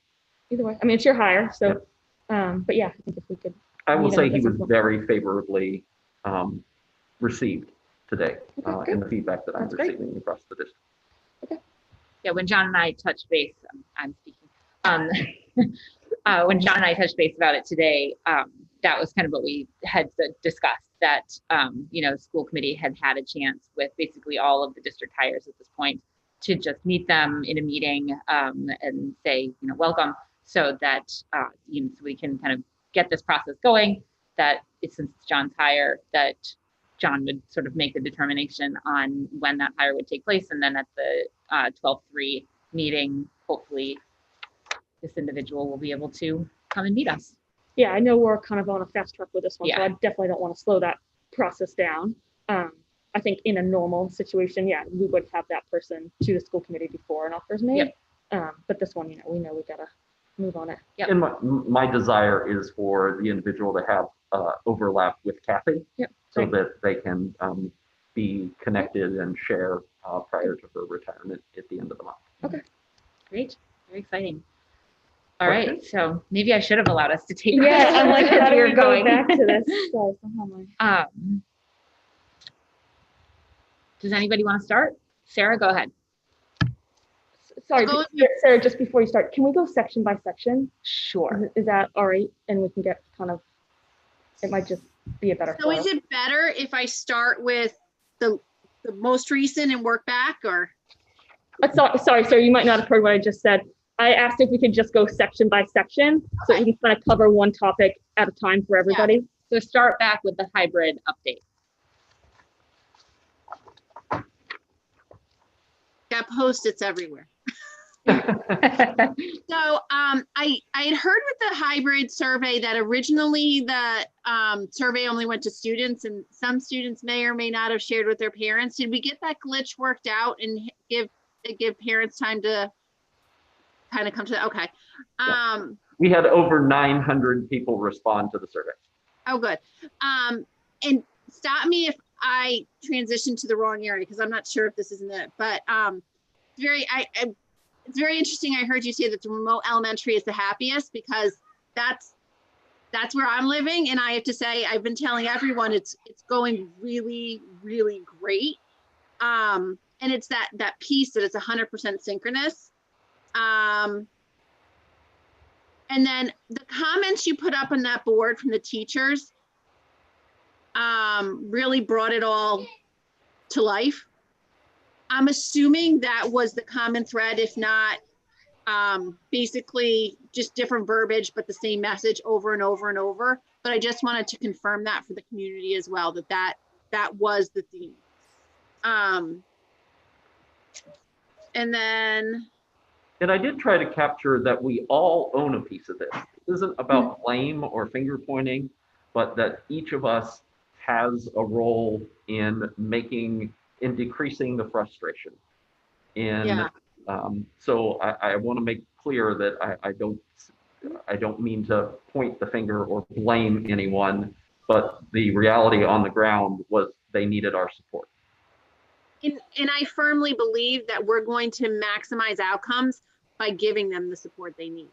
Either way, I mean, it's your hire, so, but yeah, I think if we could. I will meet him, say he that's was helpful. very favorably received today Okay, in the feedback that I'm That's great. receiving across the district. Yeah, when John and I touched base, I'm speaking. When John and I touched base about it today, that was kind of what we had discussed, that, school committee had had a chance with basically all of the district hires at this point to just meet them in a meeting and say, welcome, so that, so we can kind of get this process going, that since it's John's hire, that John would sort of make the determination on when that hire would take place. And then at the 12/3 meeting, hopefully this individual will be able to come and meet us. Yeah, I know we're kind of on a fast track with this one, so Yeah. I definitely don't want to slow that process down. I think in a normal situation, yeah, we would have that person to the school committee before an offer is made. Yep. But this one, we know we gotta move on it. Yep. And my desire is for the individual to have overlap with Kathy, Yep. so Right. that they can be connected and share prior to her retirement at the end of the month. Okay. Great, very exciting. All Okay. right, so maybe I should have allowed us to take. Yeah, I'm like, questions how as do we we were go going. back to this? Sorry, somehow my- Does anybody want to start? Sarah, go ahead. Sorry, Go Sarah, just before you start, can we go section by section? Sure. Is that all right? And we can get kind of, it might just be a better So flow. is it better if I start with the most recent and work back, or? Sorry, you might not have heard what I just said. I asked if we could just go section by section, so we can kind of cover one topic at a time for everybody. So start back with the hybrid update. Got Post-its everywhere. So I had heard with the hybrid survey that originally the survey only went to students, and some students may or may not have shared with their parents. Did we get that glitch worked out and give parents time to kind of come to that? Okay. We had over 900 people respond to the survey. Oh, good. And stop me if I transition to the wrong area, because I'm not sure if this isn't it, but it's very interesting. I heard you say that the remote elementary is the happiest, because that's where I'm living. And I have to say, I've been telling everyone it's going really, really great. And it's that piece that it's 100% synchronous. And then the comments you put up on that board from the teachers really brought it all to life. I'm assuming that was the common thread, if not basically just different verbiage, but the same message over and over and over. But I just wanted to confirm that for the community as well, that was the theme. And I did try to capture that we all own a piece of this. It isn't about blame or finger pointing, but that each of us has a role in decreasing the frustration. And so I want to make clear that I don't mean to point the finger or blame anyone, but the reality on the ground was they needed our support. And I firmly believe that we're going to maximize outcomes by giving them the support they need.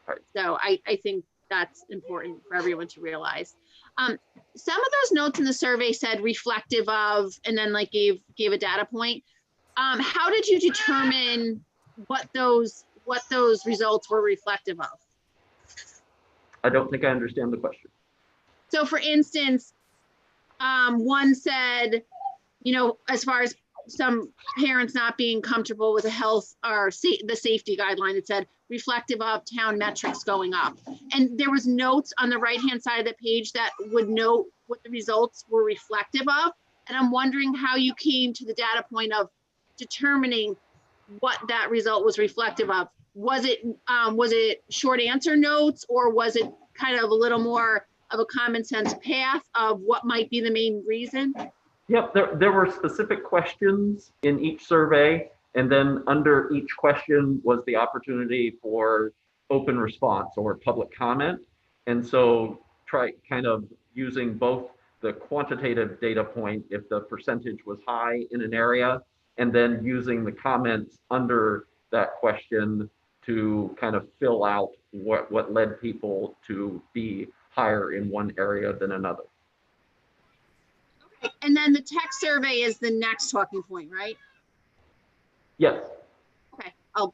Right. So I think that's important for everyone to realize. Some of those notes in the survey said reflective of, and then like gave a data point. How did you determine what those results were reflective of? I don't think I understand the question. So for instance, one said, as far as some parents not being comfortable with the health or the safety guideline, it said reflective of town metrics going up. And there was notes on the right-hand side of the page that would note what the results were reflective of. And I'm wondering how you came to the data point of determining what that result was reflective of. Was it short answer notes, or was it kind of a little more of a common sense path of what might be the main reason? Yep, there were specific questions in each survey, and then under each question was the opportunity for open response or public comment. And so try kind of using both the quantitative data point, if the percentage was high in an area, and then using the comments under that question to kind of fill out what led people to be higher in one area than another. Okay. And then the tech survey is the next talking point, right? Yes. Okay, I'll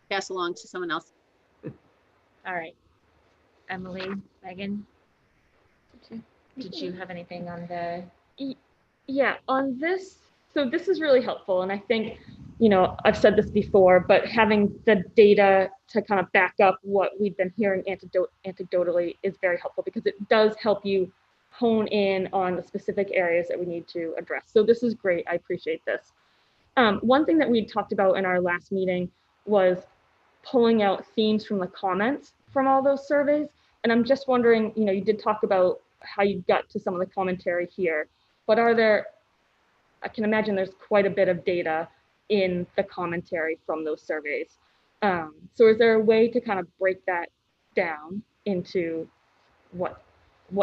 pass along to someone else. All right. Emily, Megan, did you have anything on the? Yeah, on this, so this is really helpful. And I think, I've said this before, but having the data to kind of back up what we've been hearing anecdotally is very helpful, because it does help you hone in on the specific areas that we need to address. So this is great. I appreciate this. One thing that we talked about in our last meeting was pulling out themes from the comments from all those surveys. And I'm just wondering, you did talk about how you got to some of the commentary here, but I can imagine there's quite a bit of data in the commentary from those surveys. So is there a way to kind of break that down into what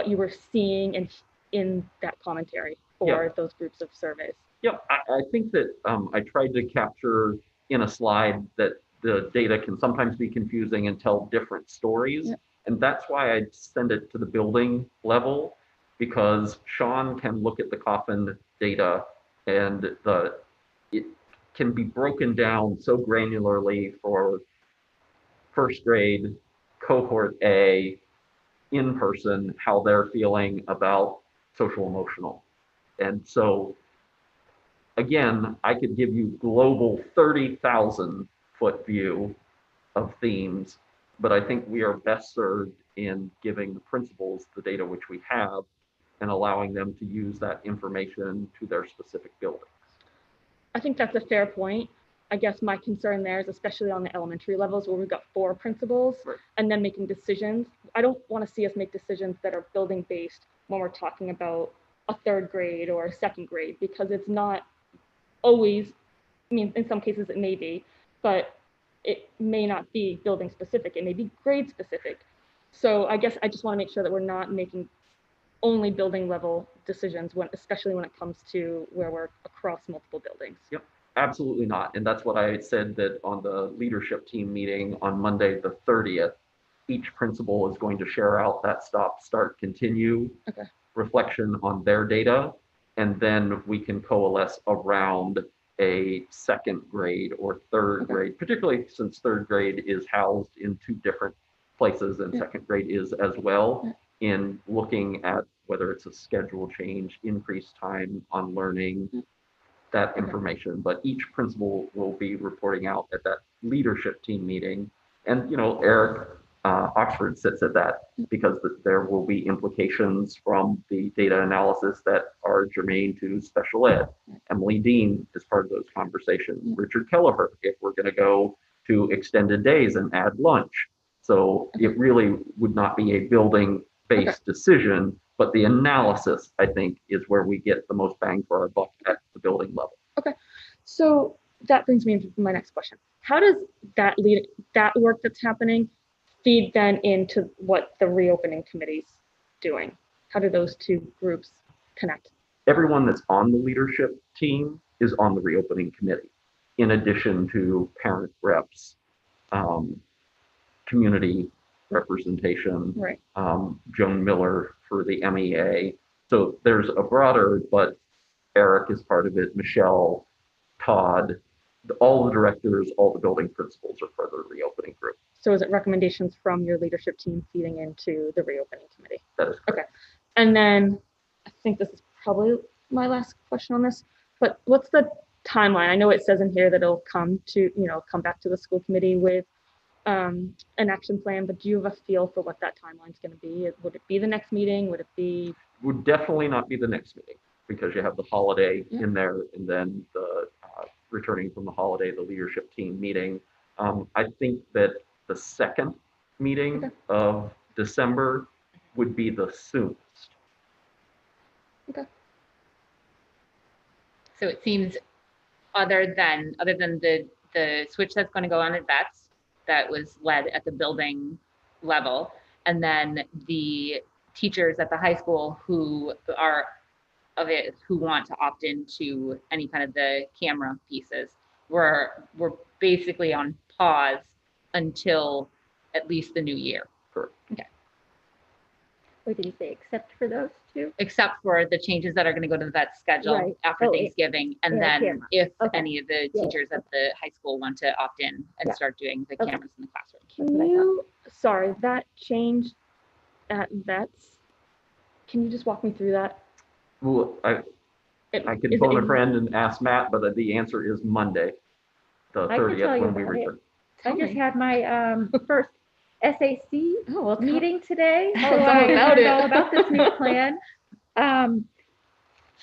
you were seeing in that commentary for those groups of surveys? Yep, I think that I tried to capture in a slide that the data can sometimes be confusing and tell different stories. Yep. And that's why I send it to the building level, because Sean can look at the coffin data and it can be broken down so granularly for first grade, cohort A, in person, how they're feeling about social emotional. And so again, I could give you global 30,000 foot view, of themes, but I think we are best served in giving the principals the data which we have and allowing them to use that information to their specific buildings. I think that's a fair point. I guess my concern there is especially on the elementary levels where we've got 4 principals Right. and then making decisions. I don't want to see us make decisions that are building based when we're talking about a 3rd grade or a 2nd grade, because it's not always, I mean, in some cases it may be, but it may not be building specific. It may be grade specific. So I guess I just want to make sure that we're not making only building level decisions, especially when it comes to where we're across multiple buildings. Yep, absolutely not. And that's what I said, that on the leadership team meeting on Monday, the 30th, each principal is going to share out that stop, start, continue reflection on their data. And then we can coalesce around a 2nd grade or 3rd grade, particularly since 3rd grade is housed in 2 different places and 2nd grade is as well, in looking at whether it's a schedule change, increased time on learning, that information. But each principal will be reporting out at that leadership team meeting. And, you know, Eric Oxford sits at that because there will be implications from the data analysis that are germane to special ed. Emily Dean is part of those conversations. Richard Kelleher, if we're going to go to extended days and add lunch. So it really would not be a building-based decision, but the analysis, I think, is where we get the most bang for our buck at the building level. Okay, so that brings me to my next question. How does that work that's happening feed then into what the reopening committee's doing? How do those 2 groups connect? Everyone that's on the leadership team is on the reopening committee, in addition to parent reps, community representation, right. Joan Miller for the MEA. So there's a broader, but Eric is part of it, Michelle, Todd, all the directors, all the building principals are part of the reopening group. So is it recommendations from your leadership team feeding into the reopening committee? That is correct. Okay. And then I think this is probably my last question on this, but what's the timeline? I know it says in here that it'll come back to the school committee with an action plan, but do you have a feel for what that timeline is going to be? Would it be the next meeting? Would it be? Would definitely not be the next meeting, because you have the holiday in there, and then the returning from the holiday, the leadership team meeting. I think that the 2nd meeting of December would be the soonest. Okay. So it seems other than the switch that's going to go on at VETS that was led at the building level, and then the teachers at the high school who want to opt into any kind of the camera pieces, we're basically on pause until at least the new year. Correct. Okay. What did you say, except for those 2? Except for the changes that are going to go to the vet schedule after Thanksgiving, and then camera. if any of the teachers at the high school want to opt in and start doing the cameras in the classroom. Sorry, that changed at VETS. Can you just walk me through that? Well, I can phone a friend and ask Matt, but the answer is Monday, the 30th, when we return. I just had my first SAC meeting today. Oh, I learned all about this new plan. Let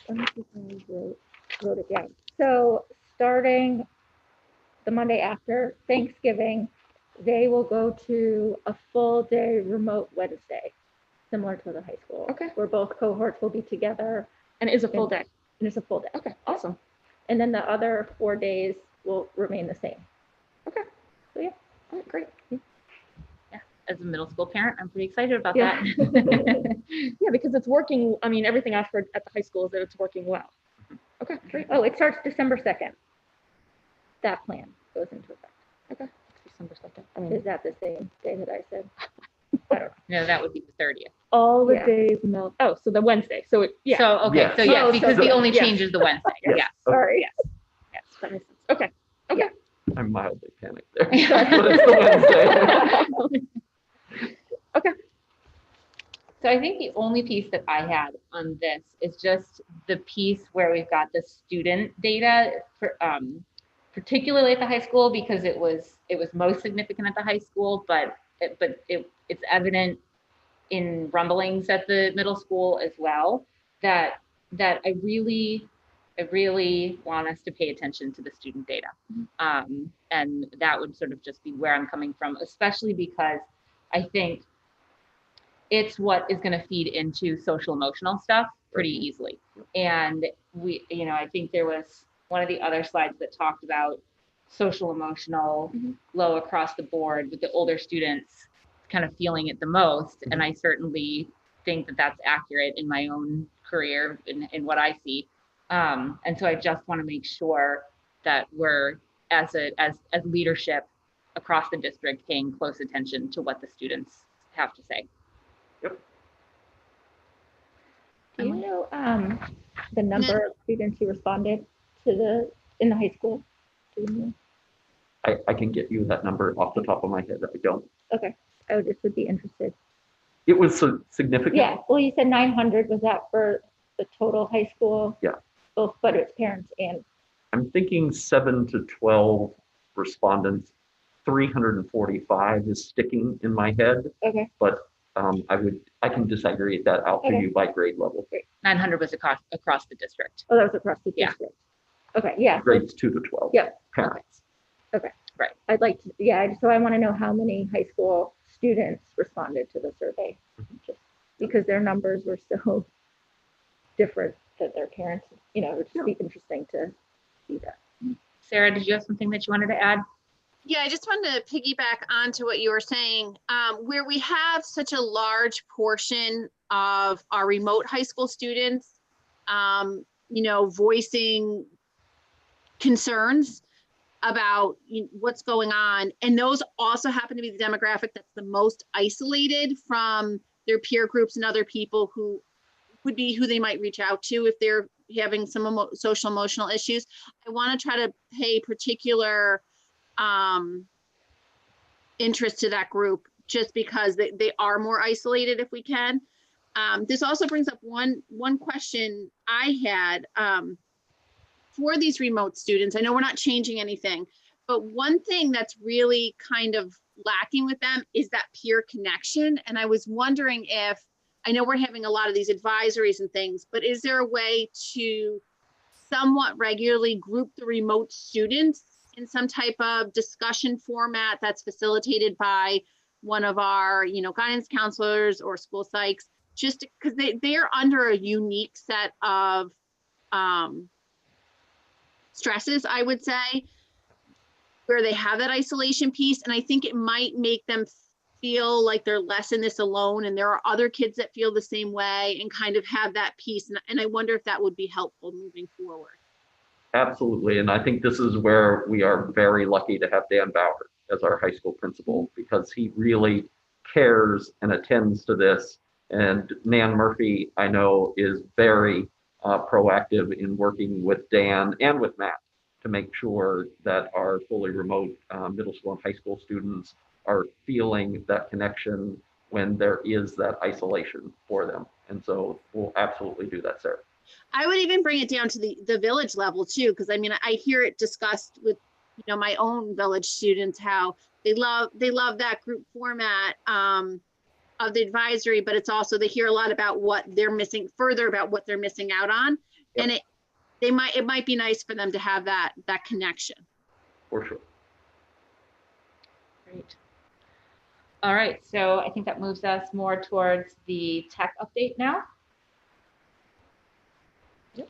me see if I wrote it down. So starting the Monday after Thanksgiving, they will go to a full day remote Wednesday, similar to the high school. Okay. Where both cohorts will be together. And it is a full day. And it's a full day. Okay, awesome. And then the other 4 days will remain the same. Okay. So yeah. All right, great. Yeah, as a middle school parent, I'm pretty excited about Yeah. that. Yeah, because it's working. I mean, everything I've heard at the high school is that it's working well. Okay, great. Oh, it starts December 2nd. That plan goes into effect. Okay. December 2nd. I mean, Is that the same day that I said? No, that would be the 30th. all the Yeah. days melt. Oh, so the Wednesday. So it, yeah. So, okay, Yes. so yes, Oh, because so the only yes. change is the Wednesday. Yes. Yes. Sorry. Yes, that makes sense. Okay. Okay. I'm mildly panicked there, but it's the Wednesday. Okay. So I think the only piece that I had on this is just the piece where we've got the student data for particularly at the high school because it was most significant at the high school, but it's evident in rumblings at the middle school as well that I really want us to pay attention to the student data. And that would sort of just be where I'm coming from, especially because I think it's what is going to feed into social emotional stuff pretty easily. And I think there was one of the other slides that talked about social emotional low across the board with the older students kind of feeling it the most. And I certainly think that that's accurate in my own career in what I see. And so I just want to make sure that we're as leadership across the district paying close attention to what the students have to say. Yep. Do you know the number of students who responded in the high school? Do you know? I can get you that number off the top of my head. I don't. Okay, I just would be interested. It was significant. Yeah, well, you said 900. Was that for the total high school? Yeah. Both, but it's parents and. I'm thinking 7 to 12 respondents. 345 is sticking in my head. Okay. But I can disaggregate that out for you by grade level. Great. 900 was across the district. Oh, that was across the Yeah. district. Okay, yeah. Grades 2 to 12. Yep. Parents. Okay. Right. I'd like to, so I want to know how many high school students responded to the survey, just because their numbers were so different than their parents. It would just be interesting to see that. Sarah, did you have something that you wanted to add? Yeah, I just wanted to piggyback onto what you were saying, where we have such a large portion of our remote high school students, voicing concerns about what's going on. And those also happen to be the demographic that's the most isolated from their peer groups and other people who would be who they might reach out to if they're having some social emotional issues. I want to try to pay particular interest to that group just because they are more isolated if we can. This also brings up one question I had for these remote students. I know we're not changing anything, but one thing that's really kind of lacking with them is that peer connection. And I was wondering if, I know we're having a lot of these advisories and things, but is there a way to somewhat regularly group the remote students in some type of discussion format that's facilitated by one of our, guidance counselors or school psychs, just because they're under a unique set of stresses, I would say, where they have that isolation piece. And I think it might make them feel like they're less in this alone. And there are other kids that feel the same way and kind of have that piece. And I wonder if that would be helpful moving forward. Absolutely. And I think this is where we are very lucky to have Dan Bauer as our high school principal, because he really cares and attends to this. And Nan Murphy, I know, is very proactive in working with Dan and with Matt to make sure that our fully remote middle school and high school students are feeling that connection when there is that isolation for them. And so we'll absolutely do that, Sarah. I would even bring it down to the village level too, because I mean, I hear it discussed with my own village students, how they love that group format of the advisory, but it's also, they hear a lot about what they're missing, further about what they're missing out on. Yep. And it might be nice for them to have that connection. For sure. Great. All right, so I think that moves us more towards the tech update now. Yep.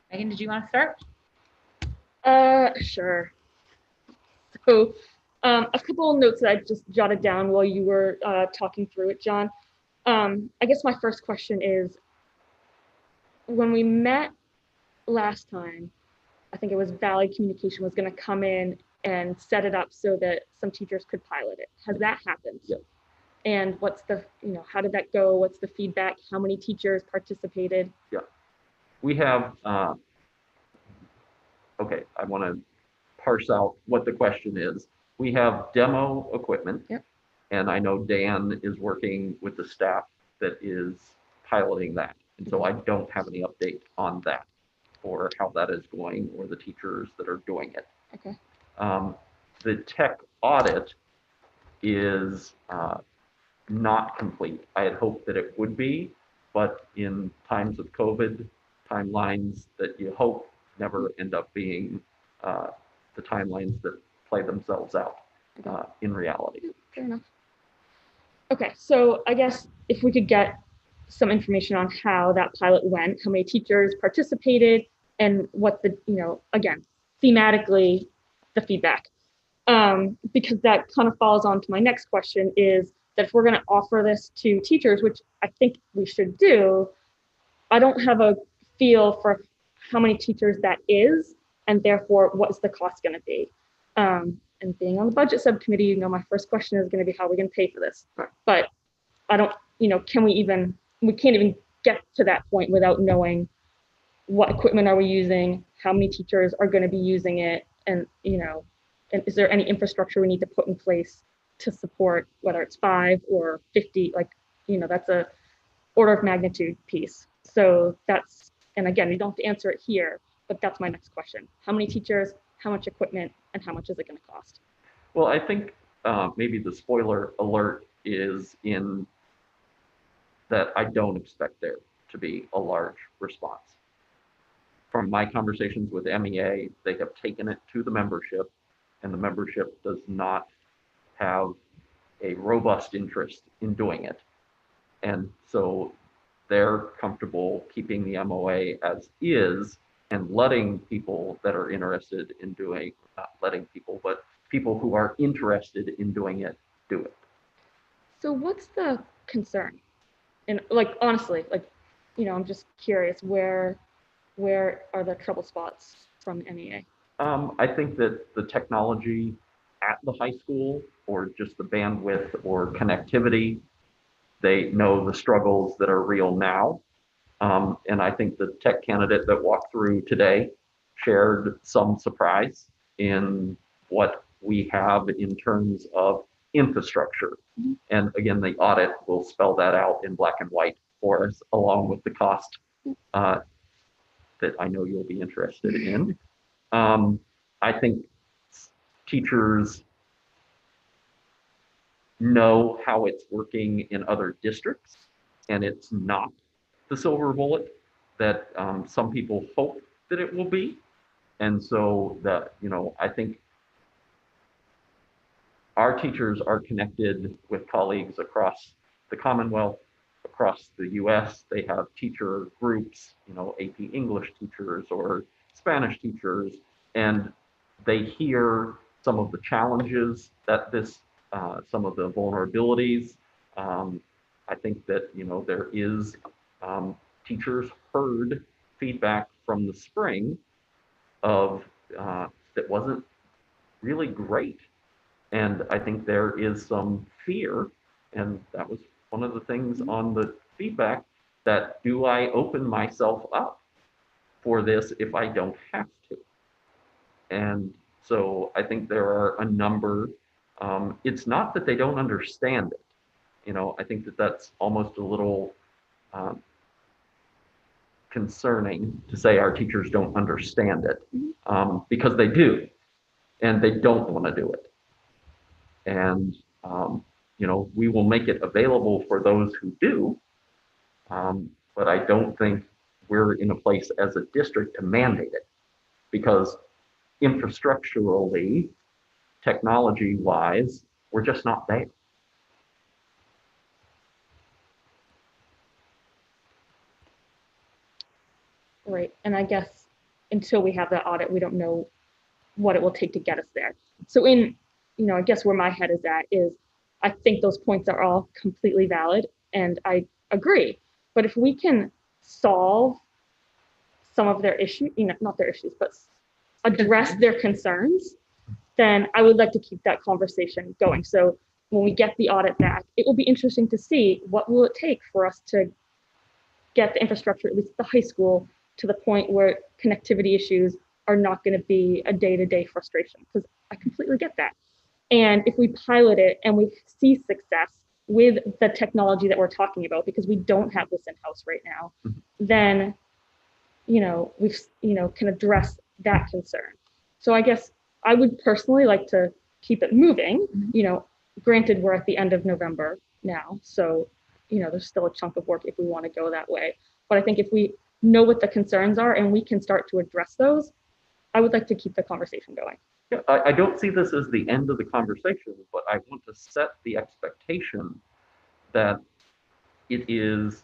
Megan, did you want to start? Sure. So a couple of notes that I just jotted down while you were talking through it, John. I guess my first question is, when we met last time, I think it was Valley Communication was going to come in and set it up so that some teachers could pilot it. Has that happened? Yep. And what's the, how did that go? What's the feedback? How many teachers participated? Yeah, we have, okay, I want to parse out what the question is. We have demo equipment. Yep. And I know Dan is working with the staff that is piloting that. And so I don't have any update on that. for how that is going or the teachers that are doing it. Okay. The tech audit is not complete. I had hoped that it would be, but in times of COVID, timelines that you hope never end up being the timelines that play themselves out in reality. Fair enough. Okay, so I guess if we could get some information on how that pilot went, how many teachers participated, and what the, again, thematically, the feedback. Because that kind of falls on to my next question is that if we're going to offer this to teachers, which I think we should do, I don't have a feel for how many teachers that is, and therefore what's the cost going to be. And being on the budget subcommittee, my first question is going to be how are we going to pay for this? But I don't, we can't even get to that point without knowing what equipment are we using, how many teachers are going to be using it, and and is there any infrastructure we need to put in place to support whether it's 5 or 50, that's a order of magnitude piece. So that's, and again, you don't have to answer it here, but that's my next question. How many teachers, how much equipment, and how much is it going to cost? Well, I think maybe the spoiler alert is in that I don't expect there to be a large response. From my conversations with MEA, they have taken it to the membership, and the membership does not have a robust interest in doing it. And so they're comfortable keeping the MOA as is and letting people that are interested in doing, not letting people, but people who are interested in doing it, do it. So what's the concern? And honestly, I'm just curious, where are the trouble spots from MEA? I think that the technology at the high school, or just the bandwidth or connectivity, they know the struggles that are real now. And I think the tech candidate that walked through today shared some surprise in what we have in terms of infrastructure. Mm-hmm. And again, the audit will spell that out in black and white for us, along with the cost that I know you'll be interested in. I think teachers know how it's working in other districts, and it's not the silver bullet that some people hope that it will be. And so that, I think our teachers are connected with colleagues across the Commonwealth, across the US. They have teacher groups, AP English teachers or Spanish teachers, and they hear some of the challenges that this, some of the vulnerabilities. I think that, there is teachers heard feedback from the spring of that wasn't really great. And I think there is some fear, and that was one of the things on the feedback, that do I open myself up for this if I don't have to? And so I think there are a number, it's not that they don't understand it. I think that that's almost a little concerning to say our teachers don't understand it, because they do, and they don't want to do it. And, we will make it available for those who do, but I don't think we're in a place as a district to mandate it, because infrastructurally, technology-wise, we're just not there. Right, and I guess until we have that audit, we don't know what it will take to get us there. So I guess where my head is at is, I think those points are all completely valid, and I agree. But if we can solve some of their issues, not their issues, but address their concerns, then I would like to keep that conversation going. So when we get the audit back, it will be interesting to see what will it take for us to get the infrastructure, at least at the high school, to the point where connectivity issues are not going to be a day-to-day frustration, because I completely get that. And if we pilot it and we see success with the technology that we're talking about, because we don't have this in-house right now, then can address that concern. So I guess I would personally like to keep it moving. Granted, we're at the end of November now, so there's still a chunk of work if we want to go that way. But I think if we know what the concerns are and we can start to address those, I would like to keep the conversation going. Yeah, I don't see this as the end of the conversation, but I want to set the expectation that it is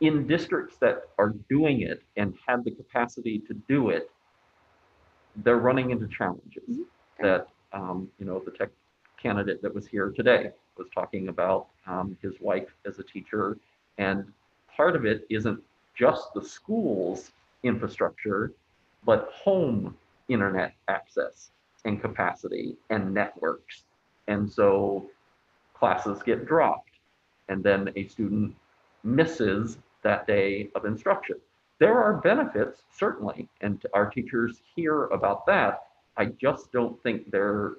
in districts that are doing it and have the capacity to do it, they're running into challenges that, the tech candidate that was here today was talking about his wife as a teacher. And part of it isn't just the school's infrastructure, but home internet access and capacity and networks. And so classes get dropped, and then a student misses that day of instruction. There are benefits, certainly, and our teachers hear about that. I just don't think they're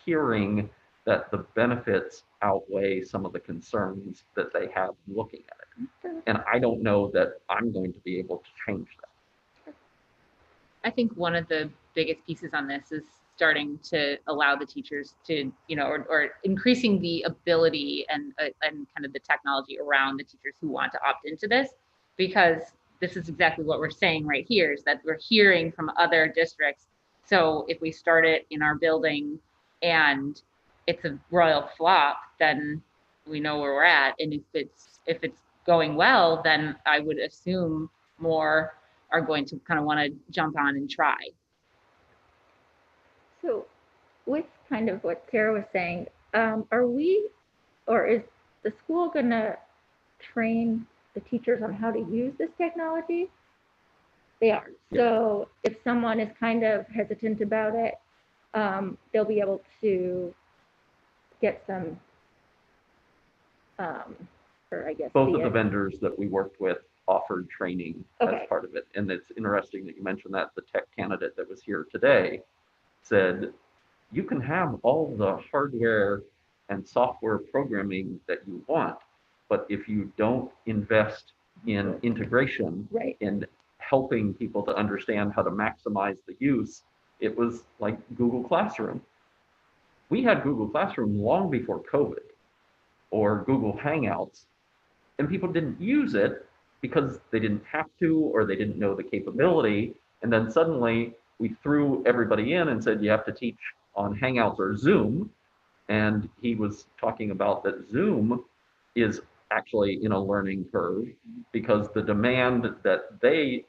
hearing that the benefits outweigh some of the concerns that they have looking at it. And I don't know that I'm going to be able to change that. I think one of the biggest pieces on this is starting to allow the teachers to, or increasing the ability and kind of the technology around the teachers who want to opt into this, because this is exactly what we're saying right here, is that we're hearing from other districts. So if we start it in our building and it's a royal flop, then we know where we're at. And if it's going well, then I would assume more are going to kind of want to jump on and try. So with kind of what Sarah was saying, are we, or is the school going to train the teachers on how to use this technology? They are. Yeah. So if someone is kind of hesitant about it, they'll be able to get some, or I guess. Both of the vendors that we worked with offered training as part of it. And it's interesting that you mentioned that. The tech candidate that was here today said, you can have all the hardware and software programming that you want, but if you don't invest in integration and helping people to understand how to maximize the use, it was like Google Classroom. We had Google Classroom long before COVID or Google Hangouts, and people didn't use it because they didn't have to or they didn't know the capability. And then suddenly we threw everybody in and said, you have to teach on Hangouts or Zoom. And he was talking about that Zoom is actually in a learning curve because the demand that they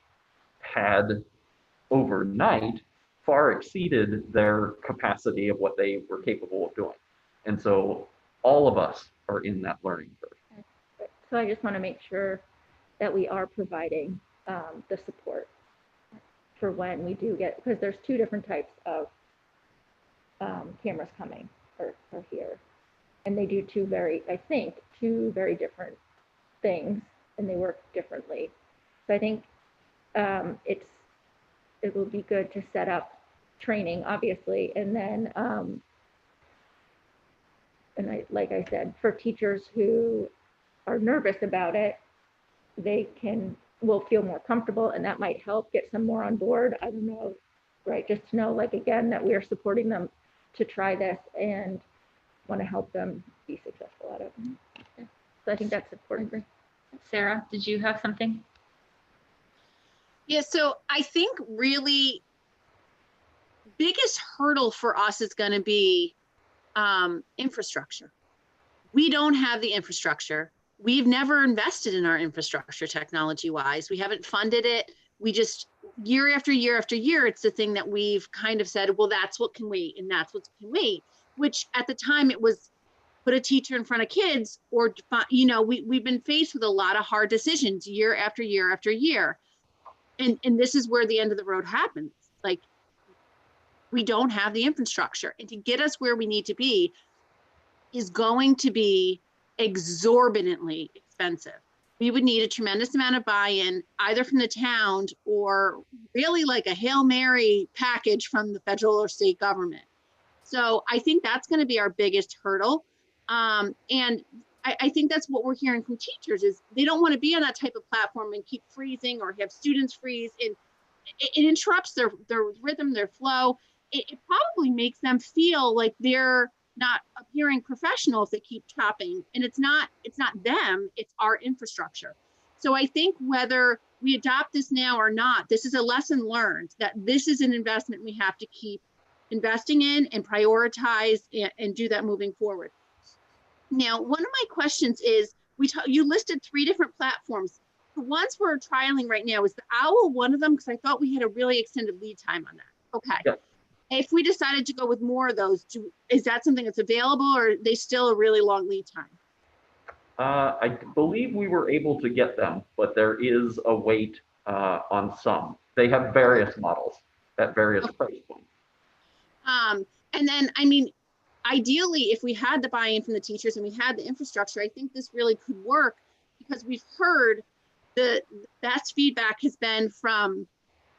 had overnight far exceeded their capacity of what they were capable of doing. And so all of us are in that learning curve. So I just want to make sure that we are providing the support for when we do get, because there's two different types of cameras coming or here. And they do two very different things, and they work differently. So I think it will be good to set up training, obviously, and then like I said, for teachers who are nervous about it, will feel more comfortable, and that might help get some more on board. I don't know, right? Just to know, like, again, that we are supporting them to try this and want to help them be successful at it. Okay. So I think that's important. Sarah, did you have something? Yeah, so I think really biggest hurdle for us is going to be infrastructure. We don't have the infrastructure. We've never invested in our infrastructure technology-wise. We haven't funded it. We just, year after year after year, it's the thing that we've kind of said, well, that's what can wait, and that's what can wait, which at the time it was put a teacher in front of kids, or, we've been faced with a lot of hard decisions year after year after year. And this is where the end of the road happens. Like, we don't have the infrastructure, and to get us where we need to be is going to be exorbitantly expensive. We would need a tremendous amount of buy-in, either from the town or really like a Hail Mary package from the federal or state government. So I think that's going to be our biggest hurdle. And I think that's what we're hearing from teachers is they don't want to be on that type of platform and keep freezing or have students freeze. And it interrupts their rhythm, their flow. It probably makes them feel like they're not appearing professional if they keep chopping. And it's not them, it's our infrastructure. So I think whether we adopt this now or not, this is a lesson learned that this is an investment we have to keep investing in and prioritize and do that moving forward. Now, one of my questions is, you listed 3 different platforms. The ones we're trialing right now, is the OWL one of them? Because I thought we had a really extended lead time on that. Okay. Yep. If we decided to go with more of those, is that something that's available, or are they still a really long lead time? I believe we were able to get them, but there is a wait on some. They have various models at various price points. And then, I mean, ideally, if we had the buy-in from the teachers and we had the infrastructure, I think this really could work, because we've heard the best feedback has been from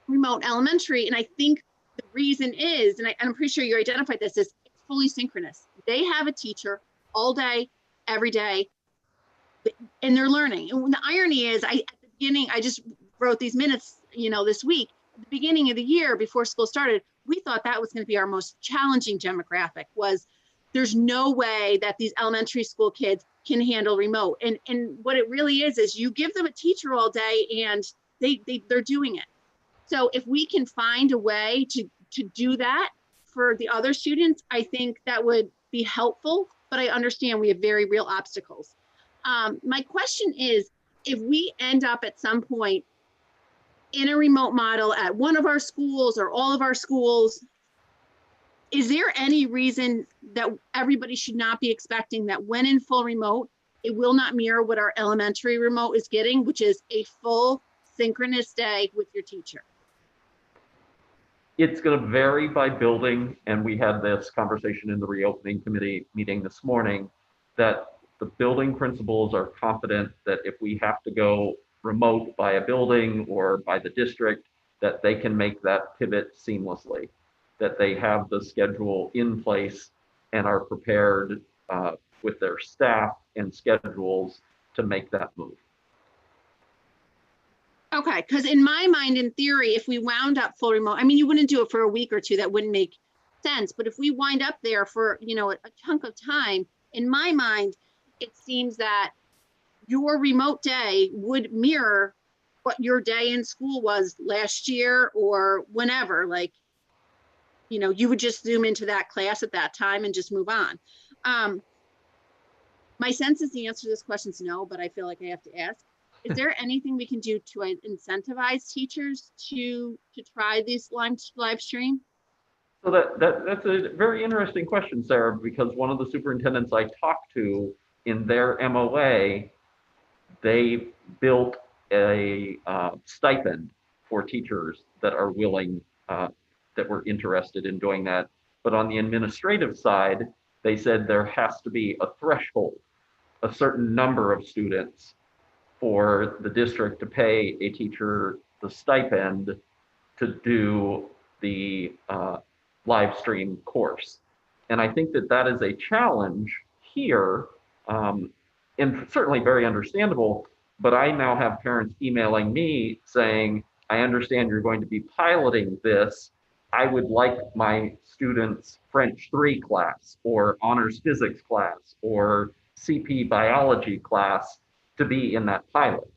remote elementary. And I think the reason is, and I'm pretty sure you identified this, is it's fully synchronous. They have a teacher all day, every day, and they're learning. And the irony is, at the beginning, I just wrote these minutes, this week, at the beginning of the year before school started, we thought that was going to be our most challenging demographic. Was there's no way that these elementary school kids can handle remote. And what it really is you give them a teacher all day and they're doing it. So if we can find a way to do that for the other students, I think that would be helpful, but I understand we have very real obstacles. My question is, if we end up at some point in a remote model at one of our schools or all of our schools, is there any reason that everybody should not be expecting that when in full remote, it will not mirror what our elementary remote is getting, which is a full synchronous day with your teacher? It's going to vary by building, and we had this conversation in the reopening committee meeting this morning, that the building principals are confident that if we have to go remote by a building or by the district, that they can make that pivot seamlessly, that they have the schedule in place and are prepared with their staff and schedules to make that move. Okay, because in my mind, in theory, if we wound up full remote, I mean, you wouldn't do it for a week or two, that wouldn't make sense. But if we wind up there for, a chunk of time, in my mind, it seems that your remote day would mirror what your day in school was last year or whenever. Like, you would just zoom into that class at that time and just move on. My sense is the answer to this question is no, but I feel like I have to ask. Is there anything we can do to incentivize teachers to try this live stream? So that's a very interesting question, Sarah, because one of the superintendents I talked to in their MOA, they built a stipend for teachers that are willing, that were interested in doing that. But on the administrative side, they said there has to be a threshold, a certain number of students for the district to pay a teacher the stipend to do the live stream course. And I think that is a challenge here, and certainly very understandable, but I now have parents emailing me saying, I understand you're going to be piloting this. I would like my students' French 3 class or honors physics class or CP biology class to be in that pilot.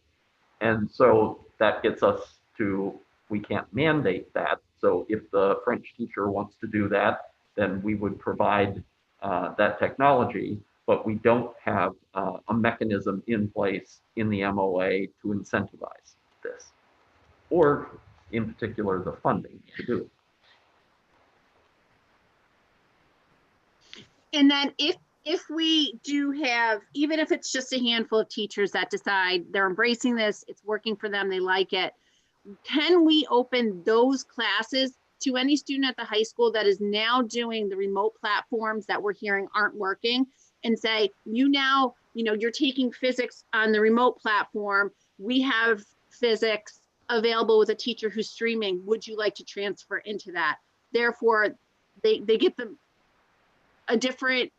And so that gets us to, we can't mandate that. So if the French teacher wants to do that, then we would provide that technology, but we don't have a mechanism in place in the MOA to incentivize this, or in particular, the funding to do it. And then if we do have, even if it's just a handful of teachers that decide they're embracing this, it's working for them, they like it, can we open those classes to any student at the high school that is now doing the remote platforms that we're hearing aren't working, and say, you're taking physics on the remote platform, we have physics available with a teacher who's streaming, would you like to transfer into that? Therefore, they get them a different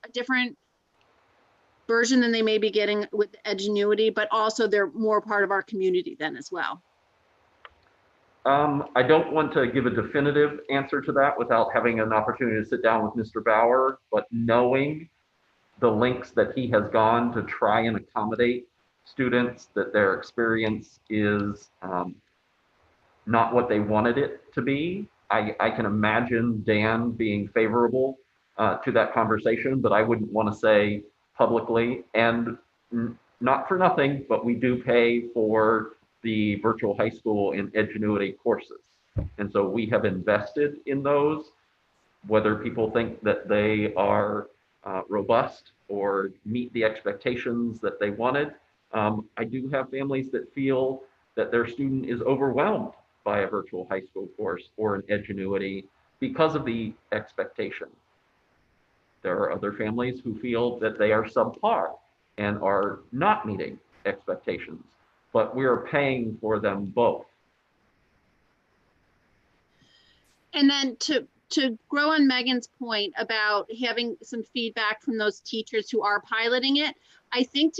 version than they may be getting with Edgenuity, but also they're more part of our community then as well. I don't want to give a definitive answer to that without having an opportunity to sit down with Mr. Bauer, but knowing the lengths that he has gone to try and accommodate students, that their experience is not what they wanted it to be. I can imagine Dan being favorable to that conversation, but I wouldn't want to say publicly, and not for nothing, but we do pay for the virtual high school and Edgenuity courses. And so we have invested in those, whether people think that they are robust or meet the expectations that they wanted. I do have families that feel that their student is overwhelmed by a virtual high school course or an Edgenuity because of the expectation. There are other families who feel that they are subpar and are not meeting expectations, but we are paying for them both. And then to grow on Megan's point about having some feedback from those teachers who are piloting it, I think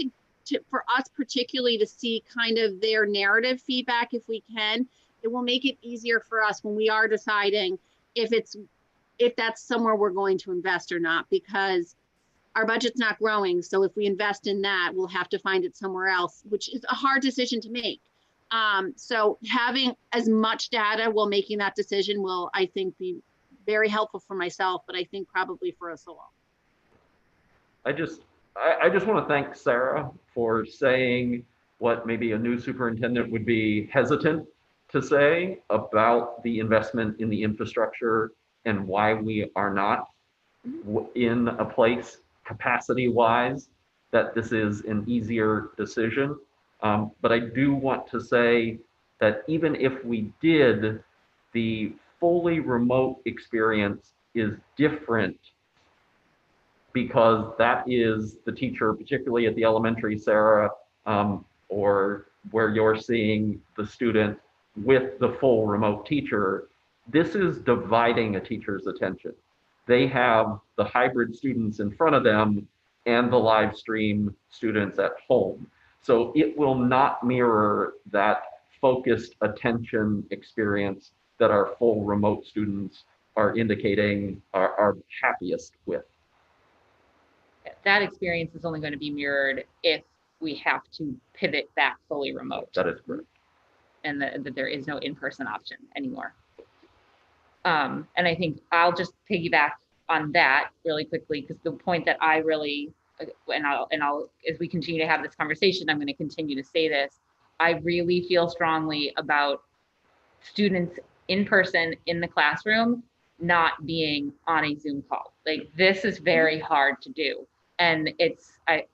for us particularly to see kind of their narrative feedback, if we can, it will make it easier for us when we are deciding if that's somewhere we're going to invest or not, because our budget's not growing. So if we invest in that, we'll have to find it somewhere else, which is a hard decision to make. So having as much data while making that decision will, I think, be very helpful for myself, but I think probably for us all. I just want to thank Sarah for saying what maybe a new superintendent would be hesitant to say about the investment in the infrastructure and why we are not in a place capacity-wise that this is an easier decision. But I do want to say that even if we did, the fully remote experience is different because that is the teacher, particularly at the elementary, Sarah, or where you're seeing the student with the full remote teacher. This is dividing a teacher's attention. They have the hybrid students in front of them and the live stream students at home. So it will not mirror that focused attention experience that our full remote students are indicating are happiest with. That experience is only going to be mirrored if we have to pivot back fully remote. That is correct. And that there is no in-person option anymore. And I think I'll just piggyback on that really quickly, because the point that I really, and I'll, as we continue to have this conversation, I'm going to continue to say this. I really feel strongly about students in person in the classroom not being on a Zoom call. Like, this is very hard to do. And it's, I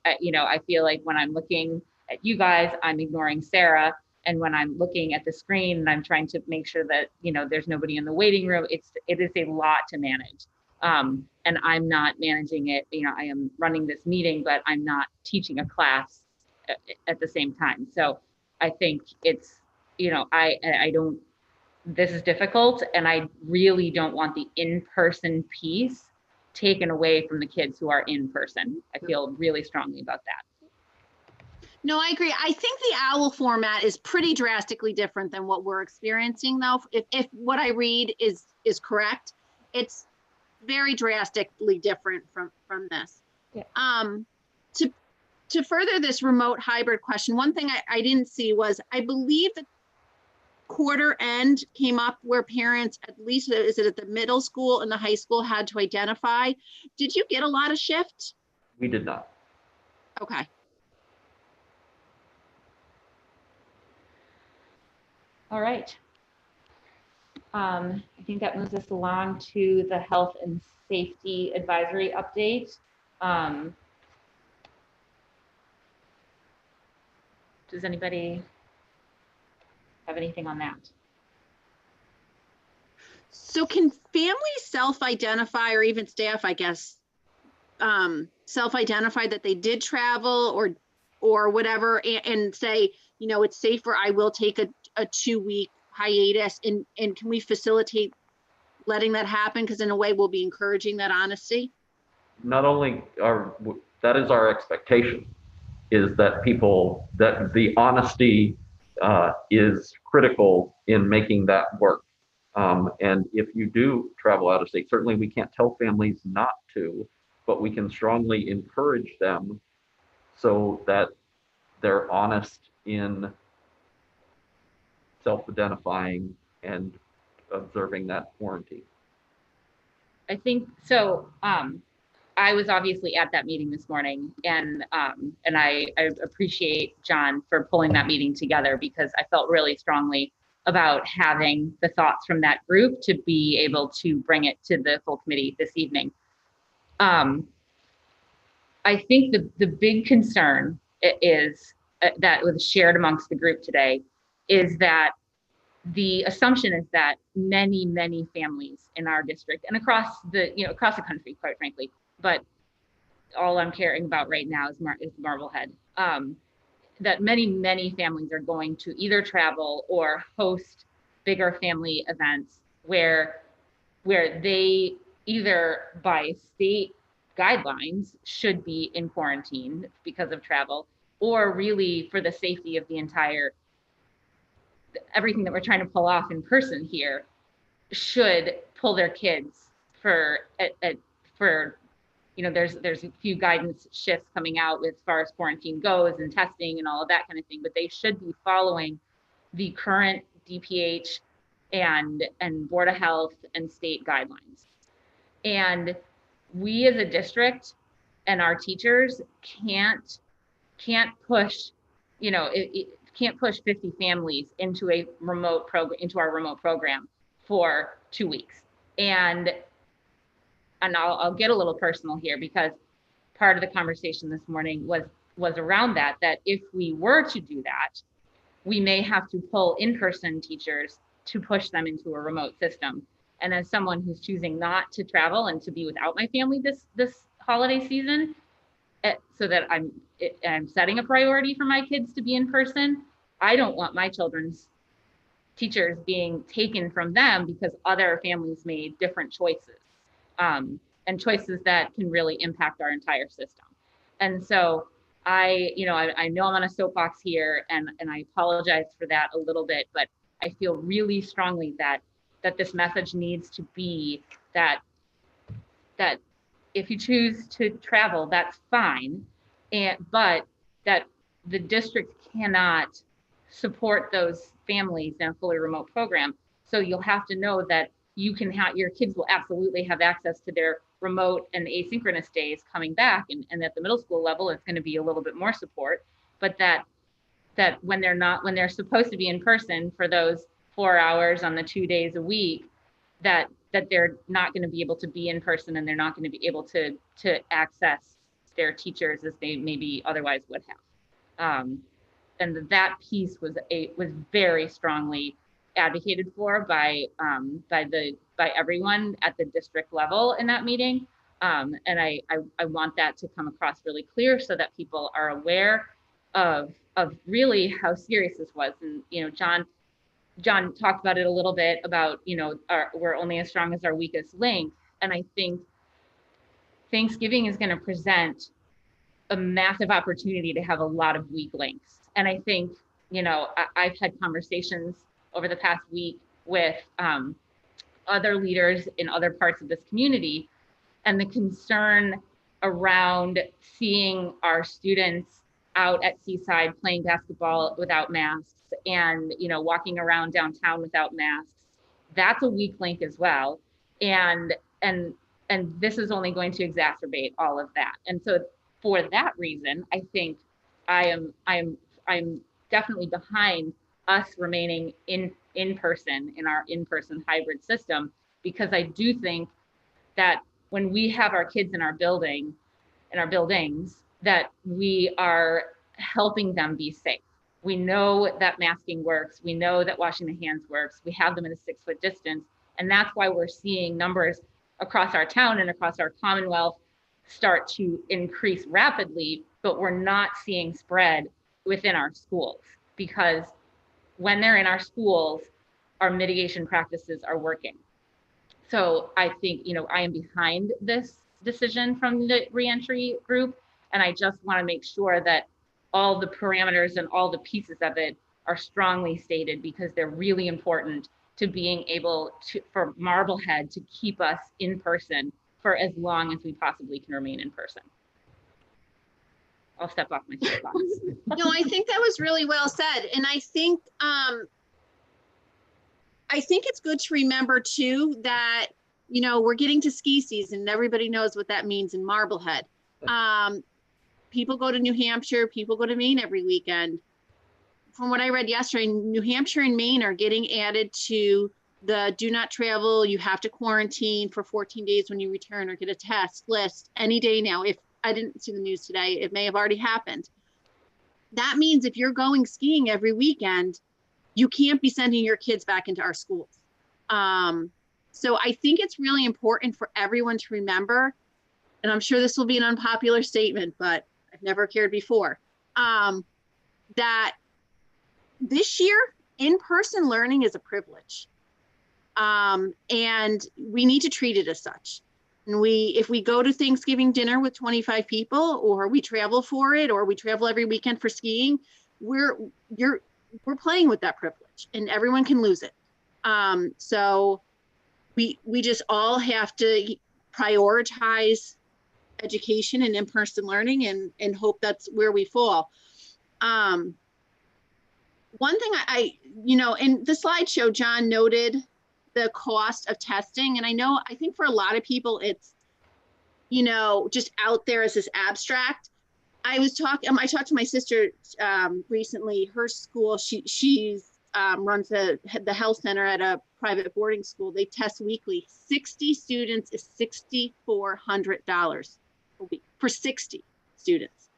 feel like when I'm looking at you guys, I'm ignoring Sarah. And when I'm looking at the screen and I'm trying to make sure that, there's nobody in the waiting room, it is a lot to manage. And I'm not managing it. I am running this meeting, but I'm not teaching a class at the same time. So I think it's, I don't, this is difficult, and I really don't want the in-person piece taken away from the kids who are in person. I feel really strongly about that. No, I agree. I think the OWL format is pretty drastically different than what we're experiencing, though. If what I read is correct, it's very drastically different from this. Yeah. To further this remote hybrid question, one thing I didn't see was, I believe that quarter end came up where parents, at least is it at the middle school and the high school, had to identify. Did you get a lot of shift? We did not. Okay. All right. I think that moves us along to the health and safety advisory update. Does anybody have anything on that? So can families self-identify, or even staff, I guess, self-identify that they did travel or whatever, and say, it's safer, I will take a 2-week hiatus, and can we facilitate letting that happen? Because in a way we'll be encouraging that honesty. Not only that is our expectation, is that that the honesty is critical in making that work. And if you do travel out of state, certainly we can't tell families not to, but we can strongly encourage them so that they're honest in self-identifying and observing that quarantine. I think so. I was obviously at that meeting this morning, and I appreciate John for pulling that meeting together, because I felt really strongly about having the thoughts from that group to be able to bring it to the full committee this evening. I think the big concern is that was shared amongst the group today, is that the assumption is that many families in our district and across the country, quite frankly, but all I'm caring about right now is Marblehead, that many families are going to either travel or host bigger family events where they either by state guidelines should be in quarantine because of travel, or really for the safety of the entire, everything that we're trying to pull off in person here, should pull their kids for there's a few guidance shifts coming out as far as quarantine goes and testing and all of that kind of thing, but they should be following the current DPH and Board of Health and state guidelines. And we as a district and our teachers can't push, can't push 50 families into a remote program, into our remote program for 2 weeks. And I'll get a little personal here, because part of the conversation this morning was around that if we were to do that, we may have to pull in-person teachers to push them into a remote system. And as someone who's choosing not to travel and to be without my family this holiday season, so that I'm setting a priority for my kids to be in person, I don't want my children's teachers being taken from them because other families made different choices, and choices that can really impact our entire system. And so I know I'm on a soapbox here, and I apologize for that a little bit, but I feel really strongly that this message needs to be that if you choose to travel, that's fine, but that the district cannot support those families in a fully remote program. So you'll have to know that you can have, your kids will absolutely have access to their remote and asynchronous days coming back, and at the middle school level, it's going to be a little bit more support, but that when they're supposed to be in person for those 4 hours on the 2 days a week, that they're not going to be able to be in person, and they're not going to be able to access their teachers as they maybe otherwise would have. And that piece was very strongly advocated for by everyone at the district level in that meeting. And I want that to come across really clear, so that people are aware of really how serious this was. And John talked about it a little bit about, we're only as strong as our weakest link. And I think Thanksgiving is going to present a massive opportunity to have a lot of weak links. And I think, I've had conversations over the past week with other leaders in other parts of this community, and the concern around seeing our students out at Seaside playing basketball without masks, and walking around downtown without masks. That's a weak link as well, and this is only going to exacerbate all of that. And so for that reason, I think I'm definitely behind us remaining in person, in our in-person hybrid system, because I do think that when we have our kids in our buildings, that we are helping them be safe. We know that masking works. We know that washing the hands works. We have them at a 6-foot distance. And that's why we're seeing numbers across our town and across our Commonwealth start to increase rapidly, but we're not seeing spread within our schools, because when they're in our schools, our mitigation practices are working. So I think, I am behind this decision from the reentry group, And I just want to make sure that all the parameters and all the pieces of it are strongly stated, because they're really important to being able to, for Marblehead to keep us in person for as long as we possibly can remain in person. I'll step off my soapbox. No, I think that was really well said. And I think it's good to remember too that, you know, we're getting to ski season and everybody knows what that means in Marblehead. People go to New Hampshire, people go to Maine every weekend. From what I read yesterday, New Hampshire and Maine are getting added to the do not travel, you have to quarantine for 14 days when you return or get a test list any day now. If I didn't see the news today, it may have already happened. That means if you're going skiing every weekend, you can't be sending your kids back into our schools. So I think it's really important for everyone to remember, and I'm sure this will be an unpopular statement, but I've never cared before, that this year, in-person learning is a privilege. And we need to treat it as such. And if we go to Thanksgiving dinner with 25 people, or we travel for it, or we travel every weekend for skiing, we're playing with that privilege, and everyone can lose it. So we just all have to prioritize education and in-person learning, and hope that's where we fall. One thing I you know, in the slideshow, John noted the cost of testing. And I think for a lot of people, it's, you know, just out there as this abstract. I talked to my sister recently. Her school, she's runs the health center at a private boarding school. They test weekly. 60 students is $6,400 a week for 60 students.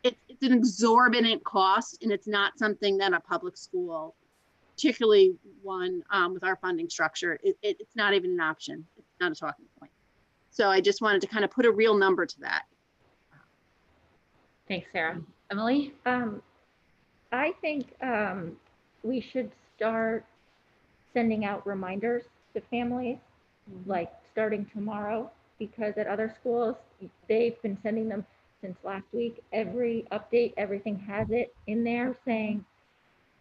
It's an exorbitant cost, and it's not something that a public school, particularly one with our funding structure, it's not even an option. It's not a talking point. So I just wanted to kind of put a real number to that. Thanks, Sarah. Emily? I think we should start sending out reminders to families, like starting tomorrow, because at other schools, they've been sending them since last week. Every update, everything has it in there saying,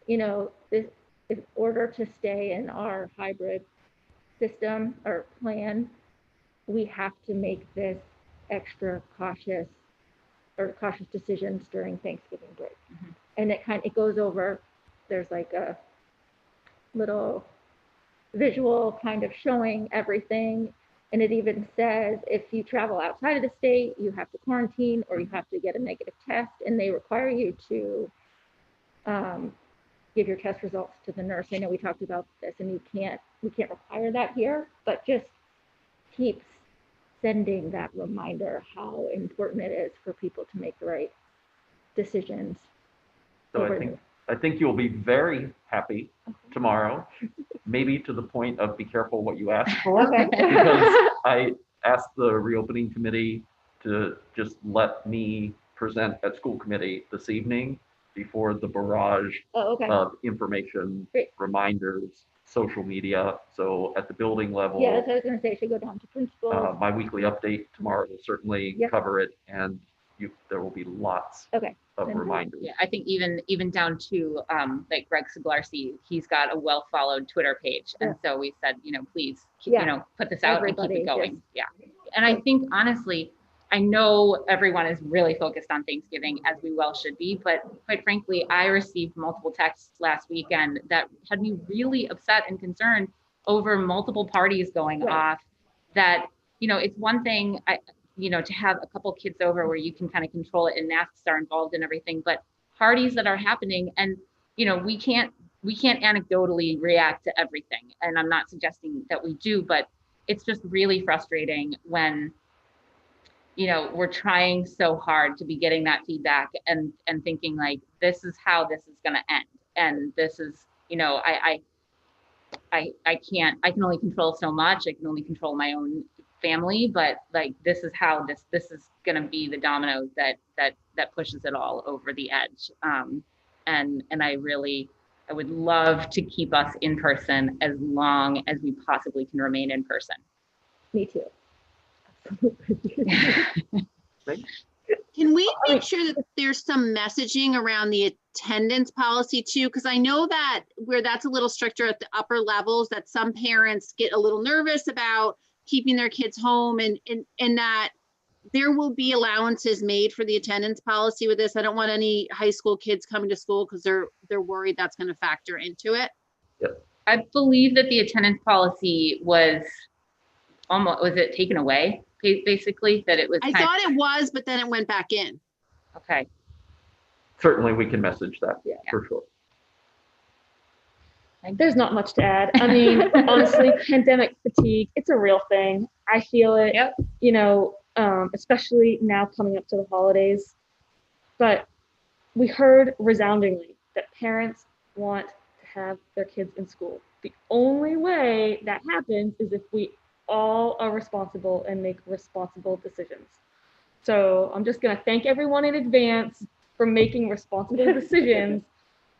you know, this, in order to stay in our hybrid system or plan, we have to make this extra cautious decisions during Thanksgiving break. And it goes over, there's like a little visual kind of showing everything. And it even says, if you travel outside of the state, you have to quarantine or you have to get a negative test, and they require you to give your test results to the nurse. I know we talked about this, and we can't require that here, but just keep sending that reminder how important it is for people to make the right decisions. So I think you'll be very happy tomorrow, maybe to the point of be careful what you ask for, Okay. because I asked the reopening committee to just let me present at school committee this evening before the barrage of information, Great. Reminders, social media. So at the building level, Yeah, that's what I was going to say. Should go down to principal. my weekly update tomorrow will certainly cover it, and there will be lots of reminders. Yeah, I think even down to like Greg Siglarsi, he's got a well followed Twitter page, and so we said, you know, please, you know, put this out and keep it going. Yeah, and I think honestly, I know everyone is really focused on Thanksgiving, as we well should be, but quite frankly, I received multiple texts last weekend that had me really upset and concerned over multiple parties going off. That, you know, it's one thing, you know, to have a couple kids over where you can kind of control it and masks are involved and everything, but parties that are happening, and, you know, we can't anecdotally react to everything. And I'm not suggesting that we do, but it's just really frustrating when, you know, we're trying so hard to be getting that feedback and thinking like, this is how this is going to end. And this is, you know, I can only control so much. I can only control my own family, but like, this is how this is going to be the dominoes that pushes it all over the edge. And I would love to keep us in person as long as we possibly can remain in person. Me too. Can we make sure that there's some messaging around the attendance policy too? Because I know that where that's a little stricter at the upper levels, that some parents get a little nervous about keeping their kids home, and that there will be allowances made for the attendance policy with this. I don't want any high school kids coming to school because they're worried that's going to factor into it. I believe that the attendance policy was it taken away, basically, that it was? I thought it was, but then it went back in. Okay. Certainly we can message that, Yeah. for sure. There's not much to add. I mean, honestly, pandemic fatigue, it's a real thing. I feel it, Yep. you know, especially now coming up to the holidays. But we heard resoundingly that parents want to have their kids in school. The only way that happens is if we all are responsible and make responsible decisions. So I'm just going to thank everyone in advance for making responsible decisions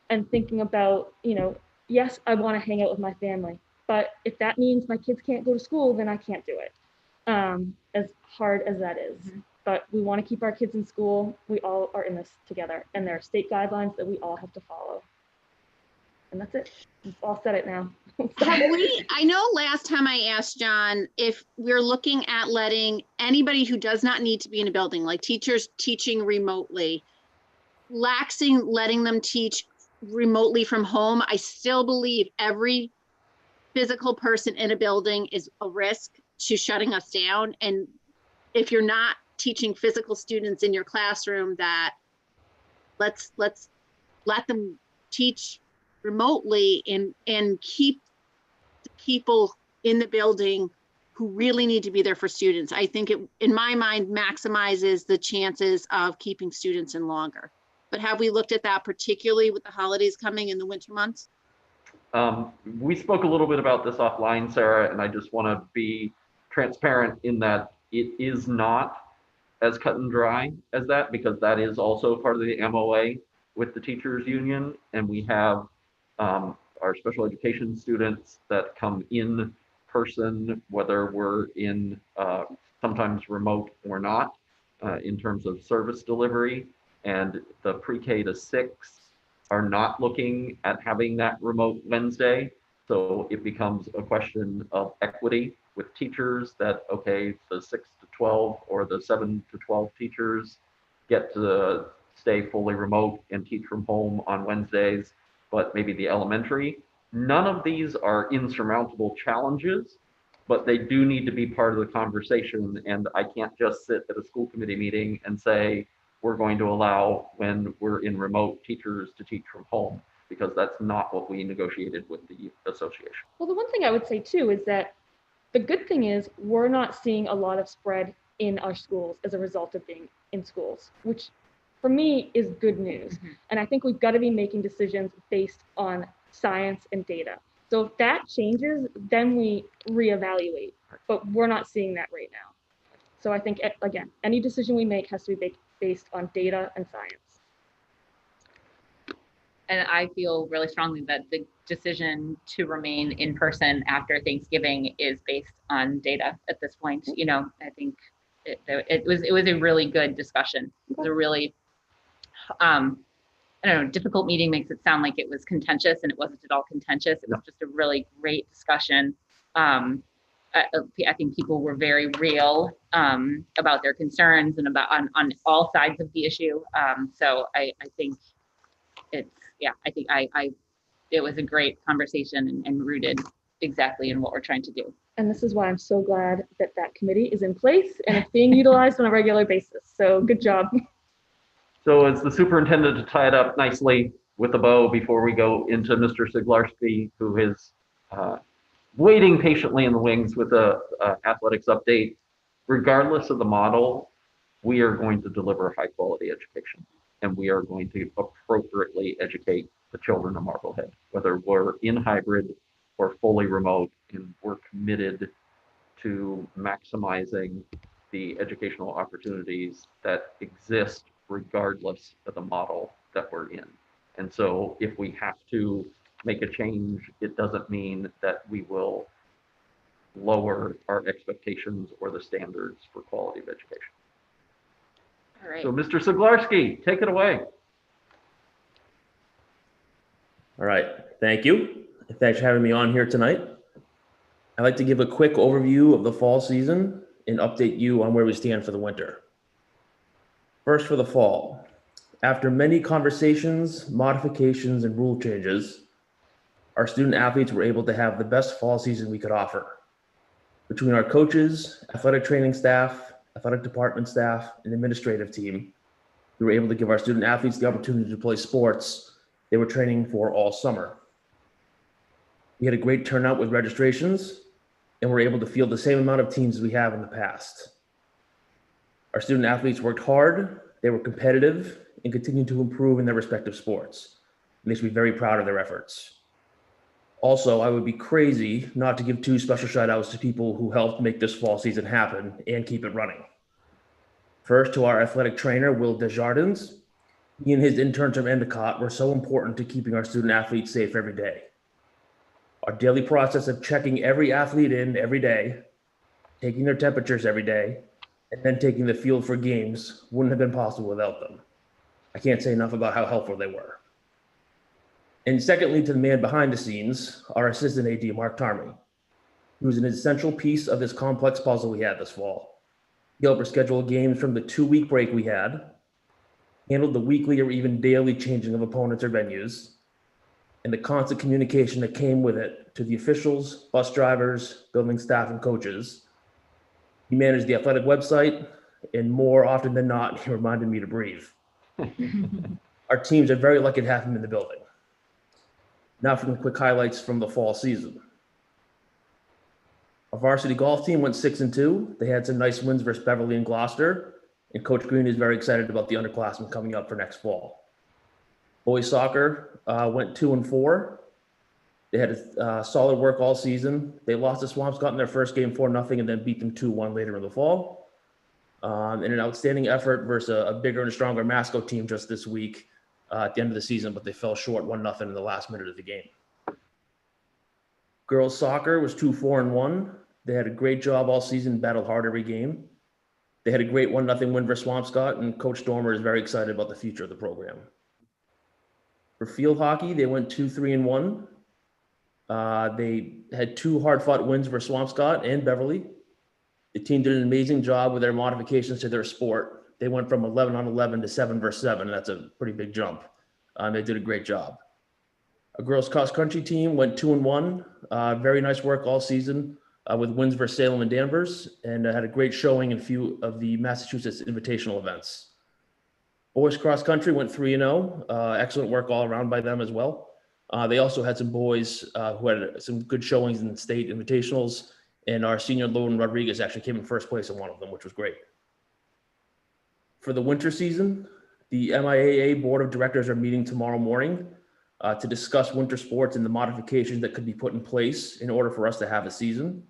and thinking about, you know, yes, I want to hang out with my family, but if that means my kids can't go to school, then I can't do it. As hard as that is. Mm-hmm. But we want to keep our kids in school. We all are in this together, and there are state guidelines that we all have to follow. And that's it. We've all said it now. I know last time I asked John if we're looking at letting anybody who does not need to be in a building, like teachers teaching remotely, letting them teach remotely from home. I still believe every physical person in a building is a risk to shutting us down. And if you're not teaching physical students in your classroom, that let's let them teach remotely and keep the people in the building who really need to be there for students. I think it, in my mind, maximizes the chances of keeping students in longer. But have we looked at that, particularly with the holidays coming in the winter months? We spoke a little bit about this offline, Sarah, and I just want to be transparent in that it is not as cut and dry as that, because that is also part of the MOA with the teachers union. And we have our special education students that come in person, whether we're in sometimes remote or not, in terms of service delivery. And the pre-K to 6 are not looking at having that remote Wednesday. So it becomes a question of equity with teachers that, okay, the 6 to 12 or the 7 to 12 teachers get to stay fully remote and teach from home on Wednesdays, but maybe the elementary. None of these are insurmountable challenges, but they do need to be part of the conversation. And I can't just sit at a school committee meeting and say, we're going to allow, when we're in remote, teachers to teach from home, because that's not what we negotiated with the association. Well, the one thing I would say too is that the good thing is we're not seeing a lot of spread in our schools as a result of being in schools, which for me is good news. Mm-hmm. And I think we've got to be making decisions based on science and data. So if that changes, then we reevaluate, but we're not seeing that right now. So I think, again, any decision we make has to be based on data and science. And I feel really strongly that the decision to remain in person after Thanksgiving is based on data at this point. You know, I think it was a really good discussion. It was a really, I don't know, difficult meeting makes it sound like it was contentious, and it wasn't at all contentious. It was just a really great discussion. I think people were very real about their concerns and about on all sides of the issue. So I think it's, yeah, I think it was a great conversation and rooted exactly in what we're trying to do. And this is why I'm so glad that that committee is in place and it's being utilized on a regular basis. So good job. So as the superintendent, to tie it up nicely with a bow before we go into Mr. Siglarski, who is waiting patiently in the wings with a athletics update, regardless of the model, we are going to deliver high quality education, and we are going to appropriately educate the children of Marblehead, whether we're in hybrid or fully remote, and we're committed to maximizing the educational opportunities that exist regardless of the model that we're in. And so if we have to make a change, it doesn't mean that we will lower our expectations or the standards for quality of education. All right. So Mr. Siglarski, take it away. All right, thank you. Thanks for having me on here tonight. I'd like to give a quick overview of the fall season and update you on where we stand for the winter. First, for the fall. After many conversations, modifications, and rule changes, our student athletes were able to have the best fall season we could offer. Between our coaches, athletic training staff, athletic department staff, and administrative team, we were able to give our student athletes the opportunity to play sports they were training for all summer. We had a great turnout with registrations and were able to field the same amount of teams as we have in the past. Our student athletes worked hard, they were competitive, and continued to improve in their respective sports. It makes me very proud of their efforts. Also, I would be crazy not to give two special shout outs to people who helped make this fall season happen and keep it running. First, to our athletic trainer, Will Desjardins. He and his intern from Endicott were so important to keeping our student athletes safe every day. Our daily process of checking every athlete in every day, taking their temperatures every day, and then taking the field for games wouldn't have been possible without them. I can't say enough about how helpful they were. And secondly, to the man behind the scenes, our assistant AD, Mark Tarmy, who was an essential piece of this complex puzzle we had this fall. He helped us schedule games from the 2-week break we had, handled the weekly or even daily changing of opponents or venues, and the constant communication that came with it to the officials, bus drivers, building staff, and coaches. He managed the athletic website, and more often than not, he reminded me to breathe. Our teams are very lucky to have him in the building. Now for some quick highlights from the fall season. Our varsity golf team went 6-2. They had some nice wins versus Beverly and Gloucester, and Coach Green is very excited about the underclassmen coming up for next fall. Boys soccer went 2-4. They had a solid work all season. They lost to Swampscott in their first game 4-0 and then beat them 2-1 later in the fall. And an outstanding effort versus a bigger and stronger Masco team just this week at the end of the season, but they fell short 1-0 in the last minute of the game. Girls soccer was 2-4-1. They had a great job all season, battled hard every game. They had a great 1-0 win versus Swampscott, and Coach Stormer is very excited about the future of the program. For field hockey, they went 2-3-1. They had 2 hard-fought wins versus Swampscott and Beverly. The team did an amazing job with their modifications to their sport. They went from 11-on-11 to 7-versus-7, and that's a pretty big jump. They did a great job. A girls cross-country team went 2-1. Very nice work all season with wins versus Salem and Danvers, and had a great showing in a few of the Massachusetts Invitational events. Boys cross-country went 3-0. Excellent work all around by them as well. They also had some boys who had some good showings in state invitationals, and our senior Logan Rodriguez actually came in first place in one of them, which was great. For the winter season, the MIAA Board of Directors are meeting tomorrow morning to discuss winter sports and the modifications that could be put in place in order for us to have a season.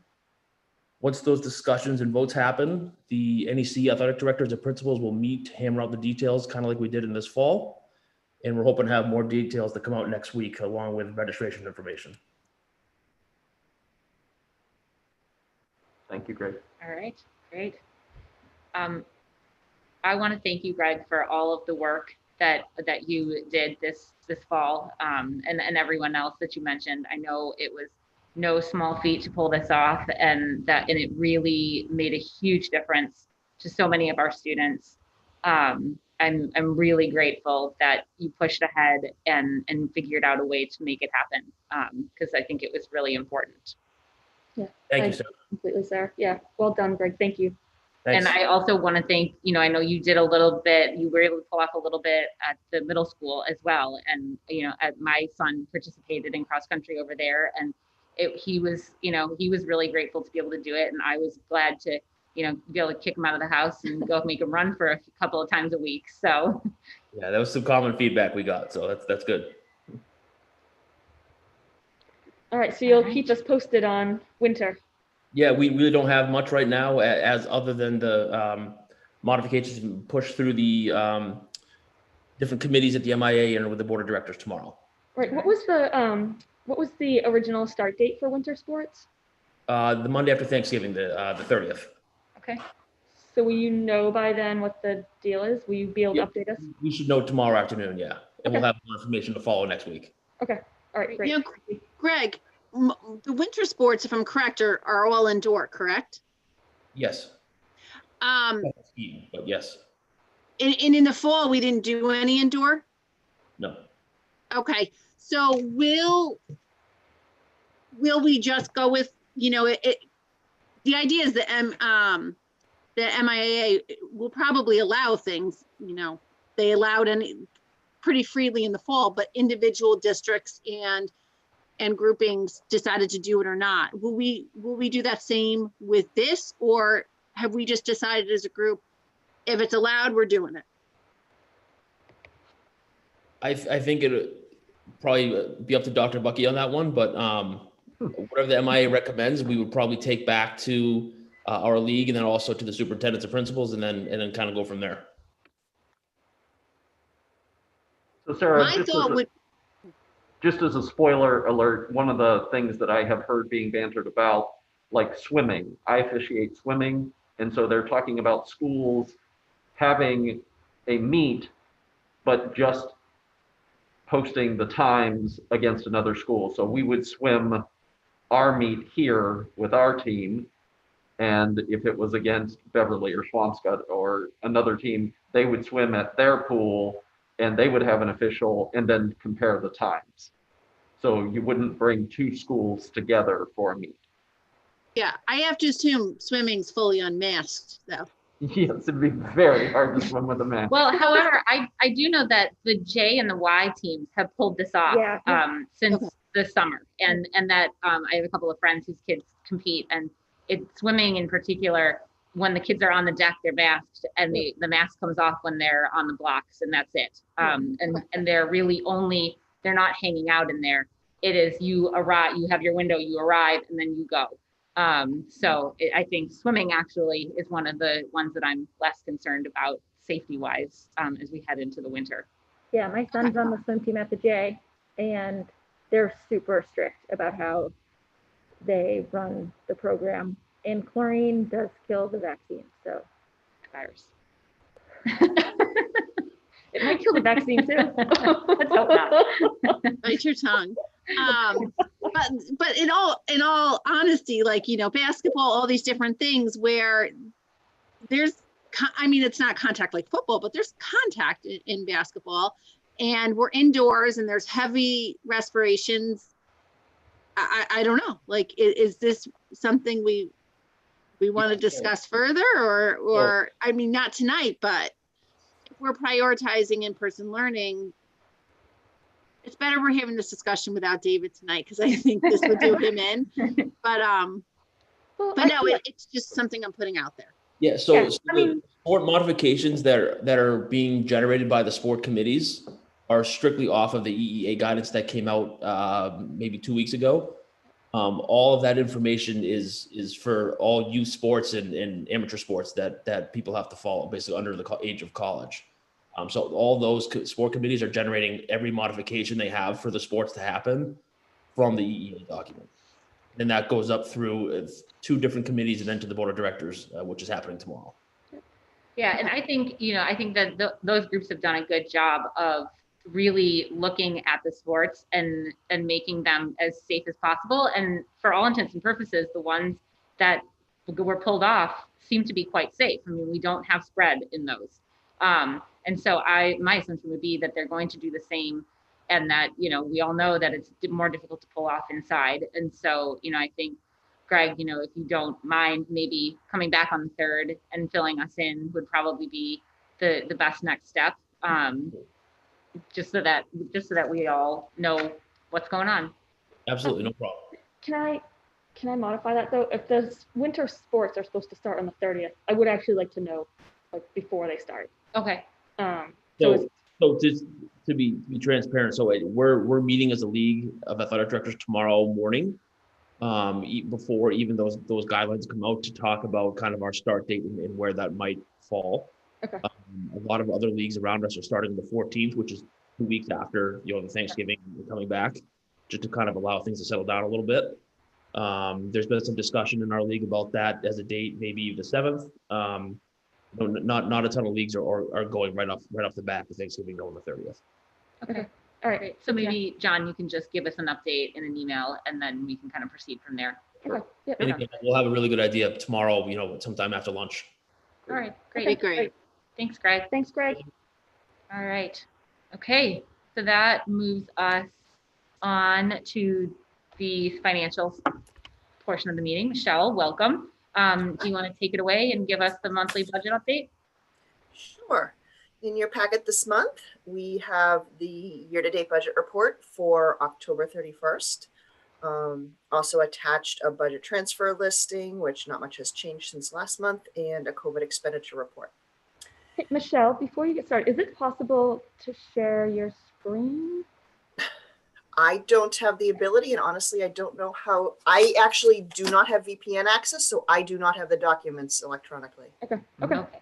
Once those discussions and votes happen, the NEC athletic directors and principals will meet to hammer out the details, kind of like we did in this fall. And we're hoping to have more details that come out next week along with registration information. Thank you, Greg. All right, great. I want to thank you, Greg, for all of the work that you did this fall, and everyone else that you mentioned. I know it was no small feat to pull this off, and it really made a huge difference to so many of our students. I'm really grateful that you pushed ahead and figured out a way to make it happen, because I think it was really important. Yeah. Thank you, Sarah. Completely, Sarah. Yeah. Well done, Greg. Thank you. Thanks. And I also want to thank, I know you did a little bit, you were able to pull off a little bit at the middle school as well. And, my son participated in cross country over there, and he was really grateful to be able to do it. And I was glad to, be able to kick him out of the house and go make him run for a couple of times a week. So. Yeah, that was some common feedback we got. So that's good. All right. So you'll keep us posted on winter. Yeah, we really don't have much right now as other than the modifications pushed through the different committees at the MIA and with the board of directors tomorrow. Right. What was the original start date for winter sports? The Monday after Thanksgiving, the 30th. Okay. So will you know by then what the deal is? Will you be able to update us? We should know tomorrow afternoon, yeah. And we'll Okay. have more information to follow next week. Okay, all right, great. You know, Greg, the winter sports, if I'm correct, are all indoor, correct? Yes. But yes. And in the fall, we didn't do any indoor? No. Okay, so will we just go with, you know, the idea is that the MIAA will probably allow things, you know, they allowed pretty freely in the fall, but individual districts and groupings decided to do it or not. Will we do that same with this, or have we just decided as a group, if it's allowed, we're doing it? I think it'll probably be up to Dr. Bucky on that one, but whatever the MIA recommends, we would probably take back to our league and then also to the superintendents and principals, and then kind of go from there. So Sarah, My thought would, just as a spoiler alert, one of the things that I have heard being bantered about, like swimming, I officiate swimming. And so they're talking about schools having a meet, but just posting the times against another school. So we would swim our meet here with our team. And if it was against Beverly or Swampscott or another team, they would swim at their pool and they would have an official and then compare the times. So you wouldn't bring two schools together for a meet. yeah, I have to assume swimming's fully unmasked though. Yes, it'd be very hard to swim with a mask. Well, however, I do know that the J and the Y teams have pulled this off since the summer, and that I have a couple of friends whose kids compete, and swimming in particular. When the kids are on the deck, they're masked, and the mask comes off when they're on the blocks, and that's it. And they're really only, they're not hanging out in there. It is you arrive, you have your window, you arrive, and then you go. I think swimming actually is one of the ones that I'm less concerned about safety wise as we head into the winter. Yeah, my son's on the swim team at the J, and they're super strict about how they run the program. And chlorine does kill the vaccine, so virus. It might kill the vaccine too. Let's hope not. Bite your tongue. But in all honesty, like, you know, basketball, all these different things where there's, I mean, it's not contact like football, but there's contact in basketball, and we're indoors and there's heavy respirations. I don't know, like, is this something we want to discuss further, or I mean, not tonight, but if we're prioritizing in-person learning, it's better we're having this discussion without David tonight, because I think this would do him in. But no, it's just something I'm putting out there. Yeah. So the sport modifications that are being generated by the sport committees are strictly off of the EEA guidance that came out maybe 2 weeks ago. All of that information is for all youth sports and amateur sports that people have to follow, basically under the age of college. So all those sport committees are generating every modification they have for the sports to happen from the EEA document. And that goes up through 2 different committees and then to the board of directors, which is happening tomorrow. Yeah, and I think that those groups have done a good job of really looking at the sports and making them as safe as possible. And for all intents and purposes, the ones that were pulled off seem to be quite safe. I mean, we don't have spread in those. And so my assumption would be that they're going to do the same, and that, we all know that it's more difficult to pull off inside. And so, I think, Greg, if you don't mind, maybe coming back on the 3rd and filling us in would probably be the best next step. Just so that we all know what's going on. Absolutely, no problem. Can I modify that though? If the winter sports are supposed to start on the 30th, I would actually like to know, like, before they start. Okay. So to be transparent, so we're meeting as a league of athletic directors tomorrow morning, before even those guidelines come out, to talk about kind of our start date and where that might fall. Okay. A lot of other leagues around us are starting the 14th, which is 2 weeks after the Thanksgiving and coming back, just to kind of allow things to settle down a little bit. There's been some discussion in our league about that as a date, maybe the 7th. No, not a ton of leagues are going right off the bat with Thanksgiving going the 30th. Okay. All right. Great. So maybe, John, you can just give us an update in an email and then we can kind of proceed from there. Okay. Yep. And again, we'll have a really good idea tomorrow, sometime after lunch. All right, great. Okay, great. Thanks, Greg. Thanks, Greg. All right. Okay, so that moves us on to the financial portion of the meeting. Michelle, welcome. Do you want to take it away and give us the monthly budget update? Sure. In your packet this month, we have the year-to-date budget report for October 31st. Also attached a budget transfer listing, which not much has changed since last month, and a COVID expenditure report. Hey, Michelle, before you get started, is it possible to share your screen? I don't have the ability, and honestly, I don't know how. I actually do not have VPN access, so I do not have the documents electronically. Okay. Okay. Okay.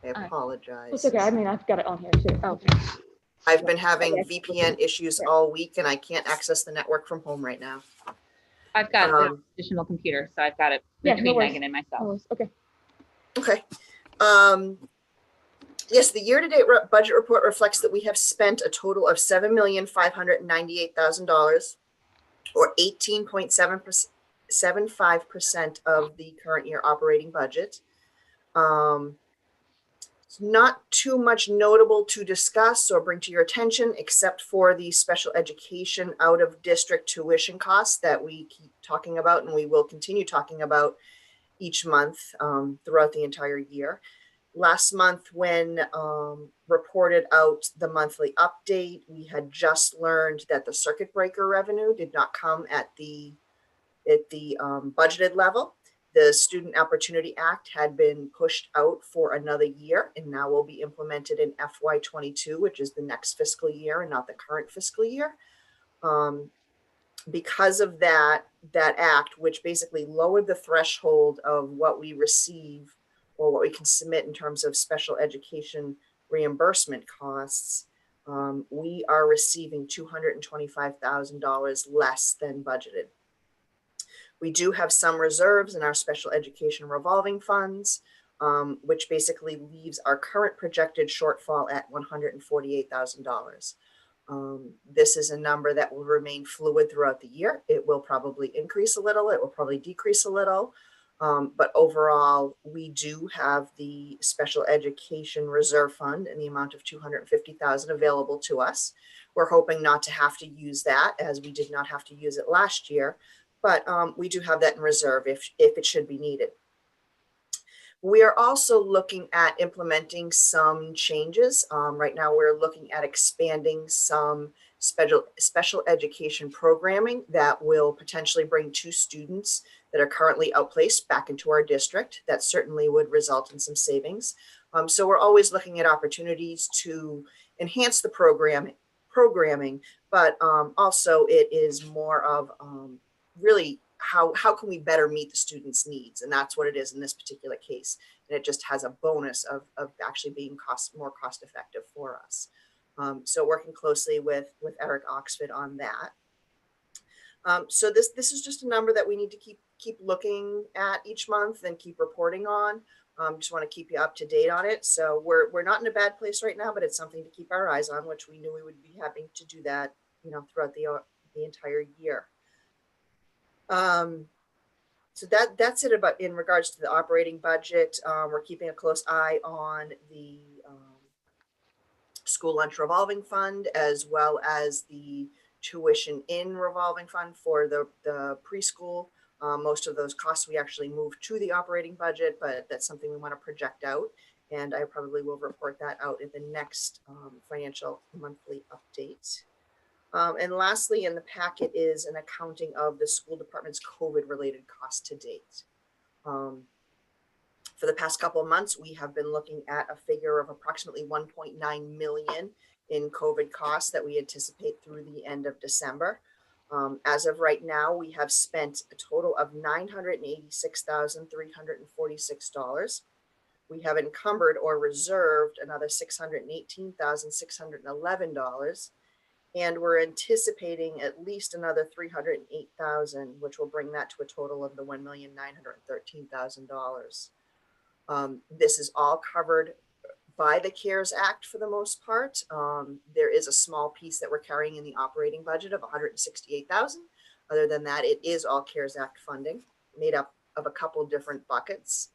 I apologize. It's okay. I mean, I've got it on here too. Okay. I've been having VPN issues all week, and I can't access the network from home right now. I've got an additional computer, so I've got it between Megan and myself. Okay. Okay. Yes, the year-to-date budget report reflects that we have spent a total of $7,598,000, or 18.75% of the current year operating budget. It's not too much notable to discuss or bring to your attention, except for the special education out of district tuition costs that we keep talking about, and we will continue talking about each month throughout the entire year. Last month, when reported out the monthly update, we had just learned that the circuit breaker revenue did not come at the budgeted level. The Student Opportunity Act had been pushed out for another year and now will be implemented in FY22, which is the next fiscal year and not the current fiscal year. Because of that act, which basically lowered the threshold of what we receive or what we can submit in terms of special education reimbursement costs, we are receiving $225,000 less than budgeted. We do have some reserves in our special education revolving funds, which basically leaves our current projected shortfall at $148,000. This is a number that will remain fluid throughout the year. It will probably increase a little, it will probably decrease a little. But overall, we do have the special education reserve fund in the amount of $250,000 available to us. We're hoping not to have to use that, as we did not have to use it last year, but we do have that in reserve if it should be needed. We are also looking at implementing some changes. Right now, we're looking at expanding some special education programming that will potentially bring 2 students that are currently outplaced back into our district. That certainly would result in some savings. So we're always looking at opportunities to enhance the programming, but also it is more of really how can we better meet the students' needs? And that's what it is in this particular case. And it just has a bonus of actually being more cost effective for us. So working closely with Eric Oxford on that. So this is just a number that we need to keep looking at each month and keep reporting on. Just want to keep you up to date on it. So we're not in a bad place right now, but it's something to keep our eyes on, which we knew we would be having to do that, throughout the entire year. So that's it about in regards to the operating budget. We're keeping a close eye on the school lunch revolving fund, as well as the tuition in revolving fund for the preschool. Most of those costs we actually move to the operating budget, but that's something we want to project out. And I probably will report that out in the next financial monthly update. And lastly, in the packet is an accounting of the school department's COVID-related costs to date. For the past couple of months, we have been looking at a figure of approximately 1.9 million in COVID costs that we anticipate through the end of December. As of right now, we have spent a total of $986,346. We have encumbered or reserved another $618,611. And we're anticipating at least another $308,000, which will bring that to a total of the $1,913,000. This is all covered by the CARES Act for the most part. There is a small piece that we're carrying in the operating budget of $168,000. Other than that, it is all CARES Act funding made up of a couple different buckets.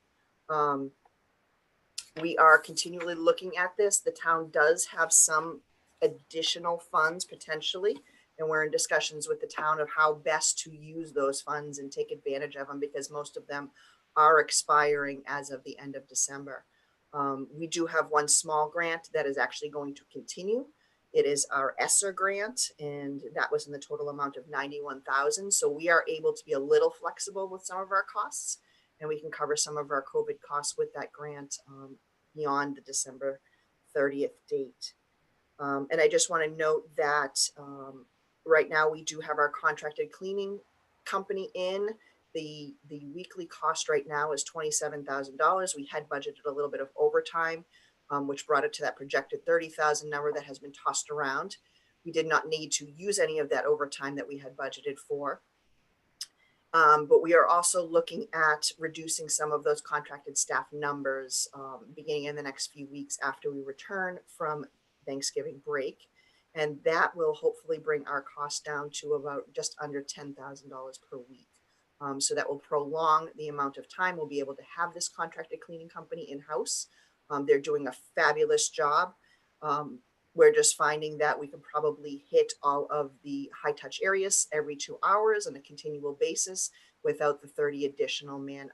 We are continually looking at this. The town does have some additional funds potentially, and we're in discussions with the town of how best to use those funds and take advantage of them, because most of them are expiring as of the end of December. We do have one small grant that is actually going to continue. It is our ESSER grant, and that was in the total amount of $91,000. So we are able to be a little flexible with some of our costs, and we can cover some of our COVID costs with that grant beyond the December 30th date. And I just want to note that right now we do have our contracted cleaning company in. The weekly cost right now is $27,000. We had budgeted a little bit of overtime, which brought it to that projected 30,000 number that has been tossed around. We did not need to use any of that overtime that we had budgeted for. But we are also looking at reducing some of those contracted staff numbers beginning in the next few weeks after we return from Thanksgiving break. And that will hopefully bring our costs down to about just under $10,000 per week. So that will prolong the amount of time we'll be able to have this contracted cleaning company in-house. They're doing a fabulous job. We're just finding that we can probably hit all of the high touch areas every 2 hours on a continual basis without the 30 additional man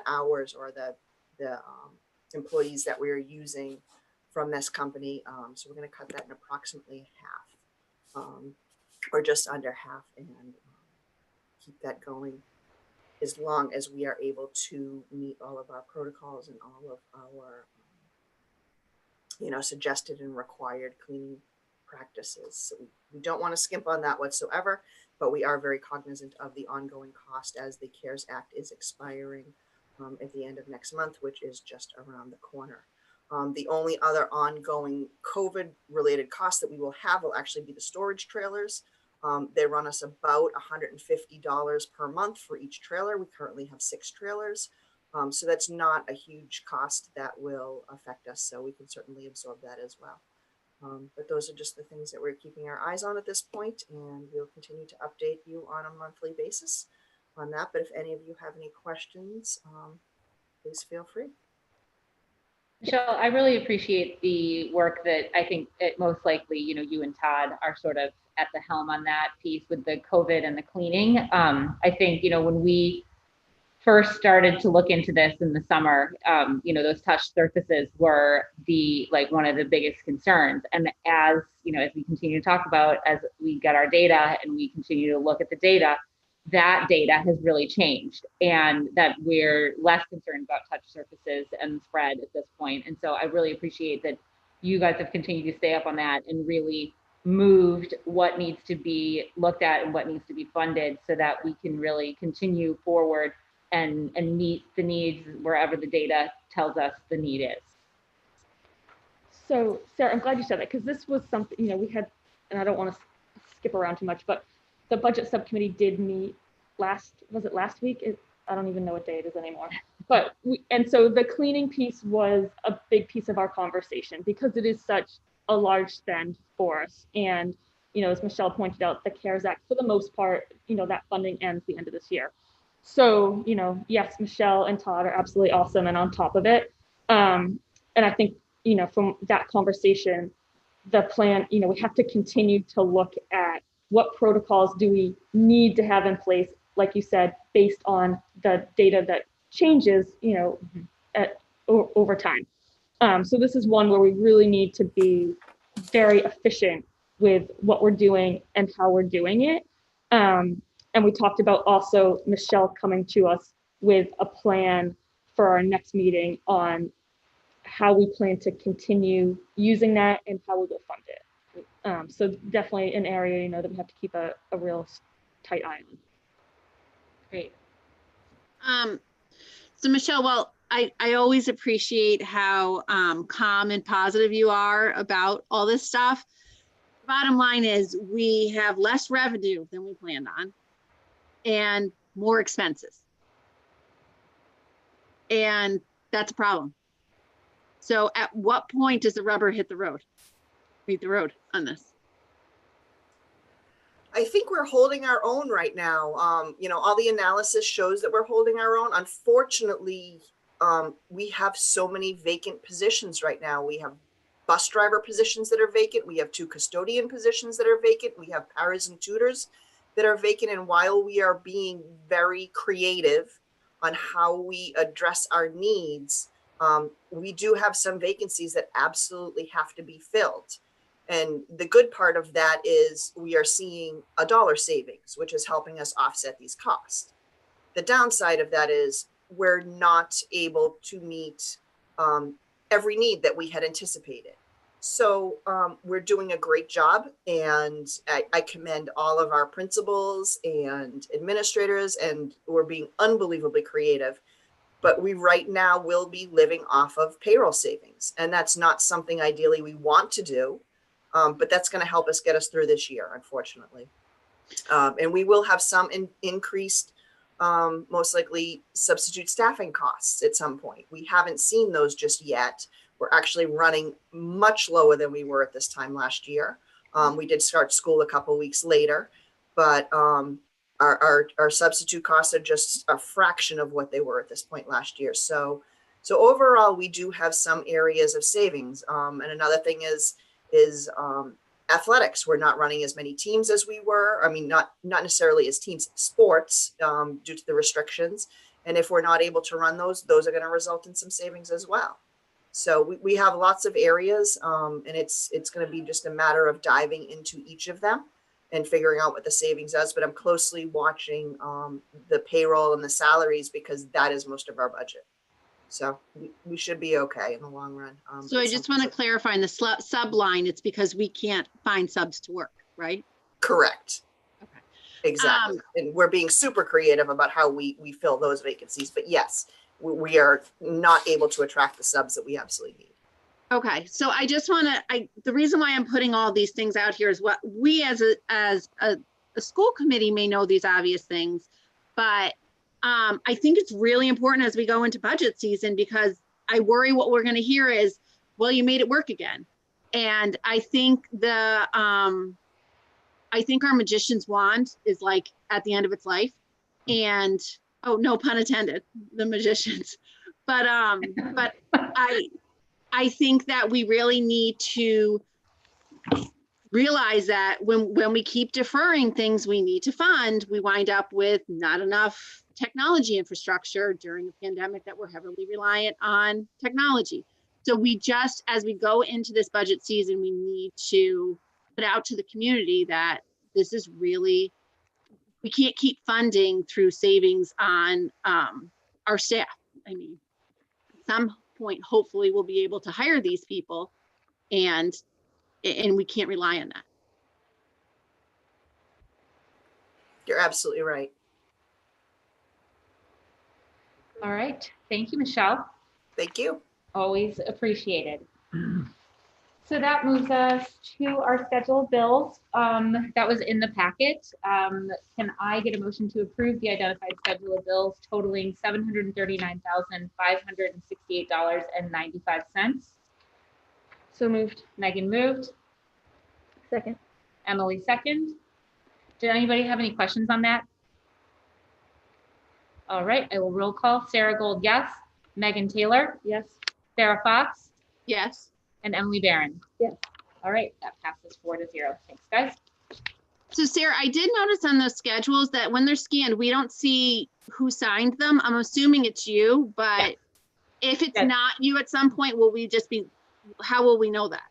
hours or the employees that we're using from this company. So we're going to cut that in approximately half or just under half, and keep that going as long as we are able to meet all of our protocols and all of our suggested and required cleaning practices. So we don't want to skimp on that whatsoever, but we are very cognizant of the ongoing cost as the CARES Act is expiring at the end of next month, which is just around the corner. The only other ongoing COVID related costs that we will have will actually be the storage trailers. They run us about $150 per month for each trailer. We currently have 6 trailers. So that's not a huge cost that will affect us. So we can certainly absorb that as well. But those are just the things that we're keeping our eyes on at this point, and we'll continue to update you on a monthly basis on that. But if any of you have any questions, please feel free. Michelle, I really appreciate the work that I think it most likely, you and Todd are sort of at the helm on that piece with the COVID and the cleaning. I think, when we first started to look into this in the summer, those touch surfaces were one of the biggest concerns. And as we continue to talk about, as we get our data and we continue to look at the data, that data has really changed, and that we're less concerned about touch surfaces and spread at this point. And so I really appreciate that you guys have continued to stay up on that and really moved what needs to be looked at and what needs to be funded so that we can really continue forward and meet the needs wherever the data tells us the need is. So Sarah, I'm glad you said that, because this was something, we had, and I don't want to skip around too much, but the budget subcommittee did meet last week? I don't even know what day it is anymore. But so the cleaning piece was a big piece of our conversation because it is such a large spend for us. And, as Michelle pointed out, the CARES Act, for the most part, that funding ends the end of this year. So, yes, Michelle and Todd are absolutely awesome and on top of it. And I think, from that conversation, the plan, we have to continue to look at what protocols do we need to have in place, like you said, based on the data that changes, over time. So this is one where we really need to be very efficient with what we're doing and how we're doing it. And we talked about also Michelle coming to us with a plan for our next meeting on how we plan to continue using that and how we will fund it. So definitely an area, that we have to keep a real tight eye on. Great. So Michelle, well, I always appreciate how calm and positive you are about all this stuff. Bottom line is we have less revenue than we planned on and more expenses. And That's a problem. So at what point does the rubber hit the road? Meet the road on this? I think we're holding our own right now. All the analysis shows that we're holding our own. Unfortunately, we have so many vacant positions right now. We have bus driver positions that are vacant. We have 2 custodian positions that are vacant. We have paras and tutors that are vacant. And while we are being very creative on how we address our needs, we do have some vacancies that absolutely have to be filled. And the good part of that is we are seeing a dollar savings, which is helping us offset these costs. The downside of that is we're not able to meet every need that we had anticipated. So we're doing a great job, and I commend all of our principals and administrators, and we're being unbelievably creative. But we right now will be living off of payroll savings, and that's not something ideally we want to do. But that's going to help us get us through this year, unfortunately. And we will have some increased, most likely substitute staffing costs at some point. We haven't seen those just yet. We're actually running much lower than we were at this time last year. We did start school a couple weeks later, but our substitute costs are just a fraction of what they were at this point last year. So overall, we do have some areas of savings. And another thing is athletics. We're not running as many teams as we were. I mean, not necessarily as teams, sports, due to the restrictions. And if we're not able to run those are going to result in some savings as well. So we have lots of areas, and it's going to be just a matter of diving into each of them and figuring out what the savings is. But I'm closely watching the payroll and the salaries, because that is most of our budget. So we should be okay in the long run. So I just want to clarify in the sub line, it's because we can't find subs to work, right? Correct. Okay. Exactly. And we're being super creative about how we fill those vacancies. But yes, we are not able to attract the subs that we absolutely need. Okay, so I just want to, the reason why I'm putting all these things out here is what we as a school committee may know these obvious things, but I think it's really important as we go into budget season, because I worry what we're going to hear is, well, you made it work again. And I think our magician's wand is like at the end of its life, and oh, no pun intended, the magicians. But I think that we really need to realize that when we keep deferring things we need to fund, we wind up with not enough technology infrastructure during a pandemic that we're heavily reliant on technology. So we just, as we go into this budget season, we need to put out to the community that this is really, we can't keep funding through savings on our staff. I mean, at some point, hopefully we'll be able to hire these people, and we can't rely on that. You're absolutely right. All right. Thank you, Michelle. Thank you. Always appreciated. So that moves us to our scheduled bills. That was in the packet. Can I get a motion to approve the identified schedule of bills totaling $739,568.95? So moved. Megan moved. Second. Emily second. Did anybody have any questions on that? All right, I will roll call. Sarah Gold, yes. Megan Taylor? Yes. Sarah Fox? Yes. And Emily Barron? Yes. All right, that passes 4-0. Thanks, guys. So Sarah, I did notice on the schedules that when they're scanned, we don't see who signed them. I'm assuming it's you, but if it's not you at some point, will we just be, how will we know that?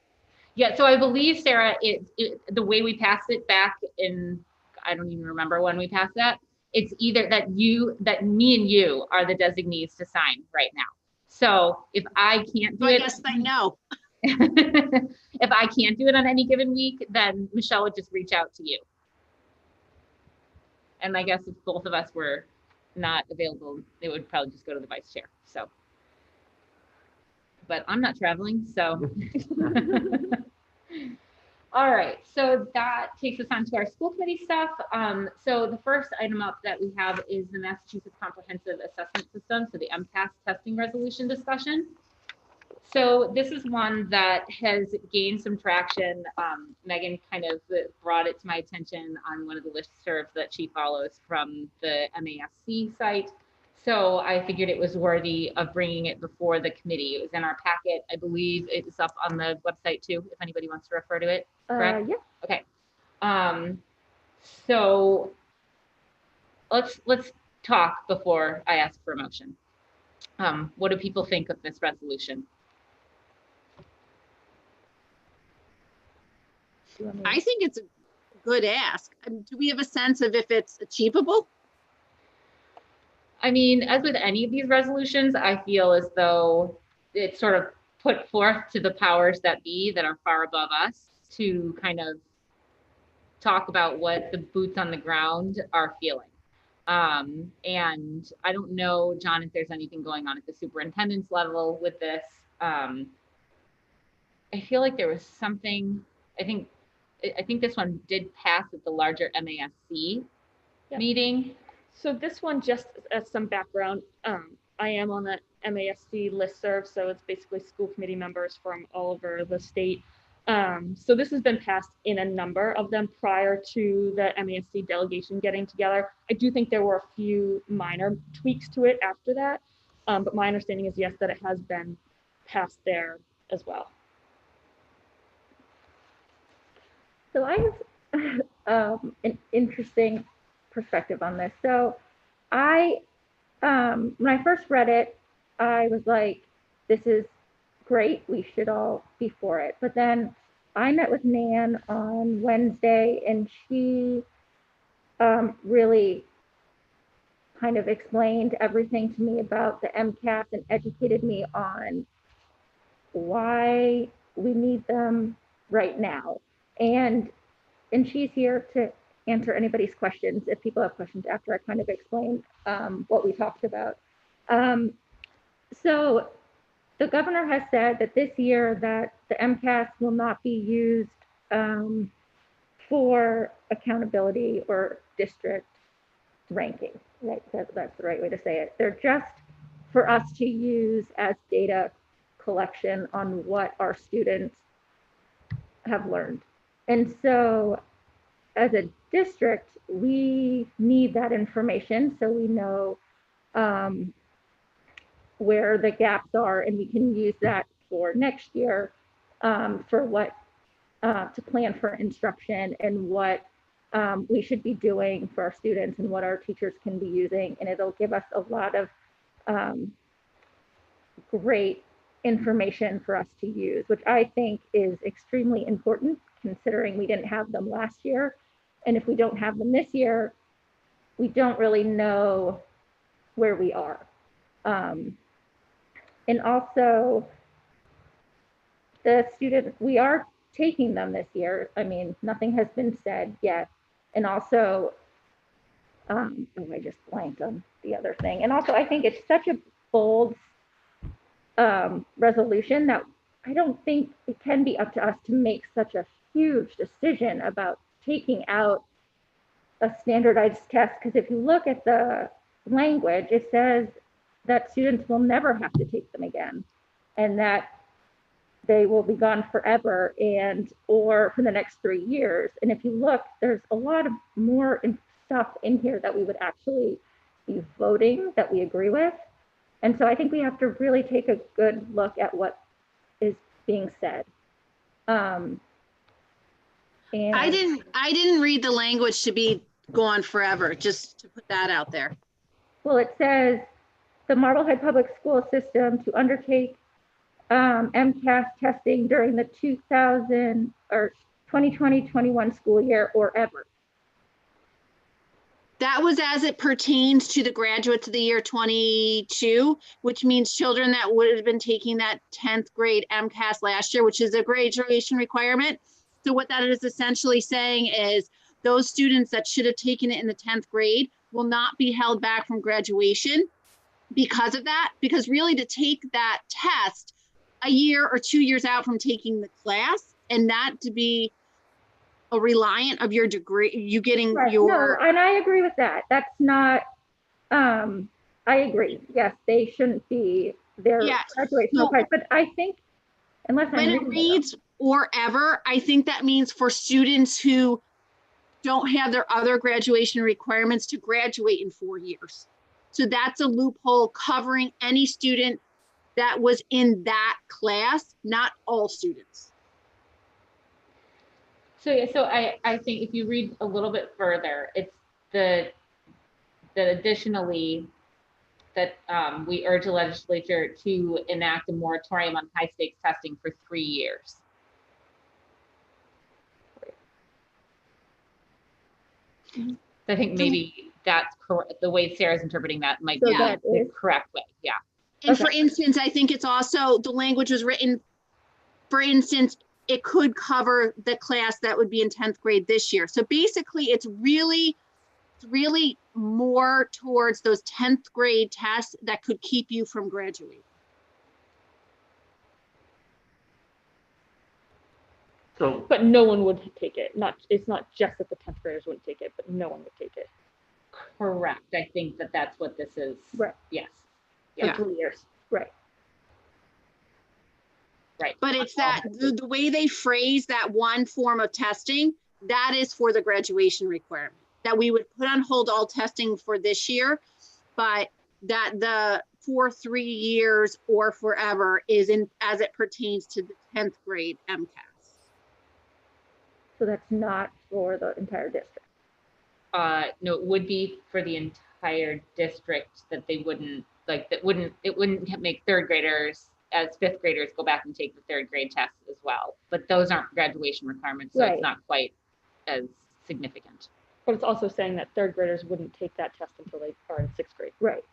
Yeah, so I believe, Sarah, the way we passed it back in, I don't even remember when we passed that, it's either that me and you are the designees to sign right now. So if I can't do it. I guess I know. If I can't do it on any given week, then Michelle would just reach out to you. And I guess if both of us were not available, they would probably just go to the vice chair. So, but I'm not traveling, so. All right, so that takes us on to our school committee stuff. So the first item up that we have is the Massachusetts Comprehensive Assessment System, so the MCAS testing resolution discussion. So this is one that has gained some traction. Megan kind of brought it to my attention on one of the listservs that she follows from the MASC site. So I figured it was worthy of bringing it before the committee. It was in our packet. I believe it's up on the website too, if anybody wants to refer to it. Correct? Yeah. Okay. So let's talk before I ask for a motion. What do people think of this resolution? I think it's a good ask. Do we have a sense of if it's achievable? I mean, as with any of these resolutions, I feel as though it's sort of put forth to the powers that be that are far above us to kind of talk about what the boots on the ground are feeling. And I don't know, John, if there's anything going on at the superintendent's level with this. I feel like there was something, I think this one did pass at the larger MASC meeting. So this one, just as some background, I am on the MASC listserv, so it's basically school committee members from all over the state. So this has been passed in a number of them prior to the MASC delegation getting together. I do think there were a few minor tweaks to it after that, but my understanding is yes, that it has been passed there as well. So I have an interesting perspective on this. So when I first read it, I was like, this is great. We should all be for it. But then I met with Nan on Wednesday, and she really kind of explained everything to me about the MCAS and educated me on why we need them right now. And she's here to answer anybody's questions if people have questions after I kind of explain what we talked about. So the governor has said that this year that the MCAS will not be used for accountability or district ranking, right? That's the right way to say it. They're just for us to use as data collection on what our students have learned. And so as a district, we need that information so we know where the gaps are, and we can use that for next year for what to plan for instruction and what we should be doing for our students and what our teachers can be using. And it'll give us a lot of great information for us to use, which I think is extremely important considering we didn't have them last year. And if we don't have them this year, we don't really know where we are. And also, the student, we are taking them this year. I mean, nothing has been said yet. And also, oh, I just blanked on the other thing. And also, I think it's such a bold resolution that I don't think it can be up to us to make such a huge decision about taking out a standardized test. Because if you look at the language, it says that students will never have to take them again, and that they will be gone forever or for the next 3 years. And if you look, there's a lot of more stuff in here that we would actually be voting that we agree with. And so I think we have to really take a good look at what is being said. And I didn't read the language to be gone forever, just to put that out there. Well, it says the Marblehead Public School System to undertake MCAS testing during the 2020-21 school year or ever. That was as it pertains to the graduates of the year 22, which means children that would have been taking that 10th grade MCAS last year, which is a graduation requirement. So what that is essentially saying is those students that should have taken it in the 10th grade will not be held back from graduation because of that. Because really, to take that test a year or 2 years out from taking the class, and that to be a reliant of your degree, you getting Right, your. no, and I agree with that. That's not, I agree. Yes, they shouldn't be their Yeah, graduation so- required, but I think unless When I'm it reading reads or ever, I think that means for students who don't have their other graduation requirements to graduate in 4 years. So that's a loophole covering any student that was in that class, not all students. So yeah, so I think if you read a little bit further, it's the additionally that we urge the legislature to enact a moratorium on high stakes testing for 3 years. I think maybe that's correct. The way Sarah's interpreting that might So be that the is- correct way. Yeah. And Okay. for instance, I think it's also, the language was written, for instance, it could cover the class that would be in 10th grade this year. So basically it's really more towards those 10th grade tests that could keep you from graduating. So But no one would take it. It's not just that the 10th graders wouldn't take it, but no one would take it. Correct. I think that that's what this is. Right. Yes. For Yeah. 3 years. Right. Right. But it's that the way they phrase that one form of testing, that is for the graduation requirement, that we would put on hold all testing for this year, but that the for 3 years or forever is in as it pertains to the 10th grade MCAS. So that's not for the entire district. No, it would be for the entire district that they wouldn't like, it wouldn't make third graders as fifth graders go back and take the third grade test as well. But those aren't graduation requirements, so Right. it's not quite as significant. But it's also saying that third graders wouldn't take that test until they are in 6th grade. Right.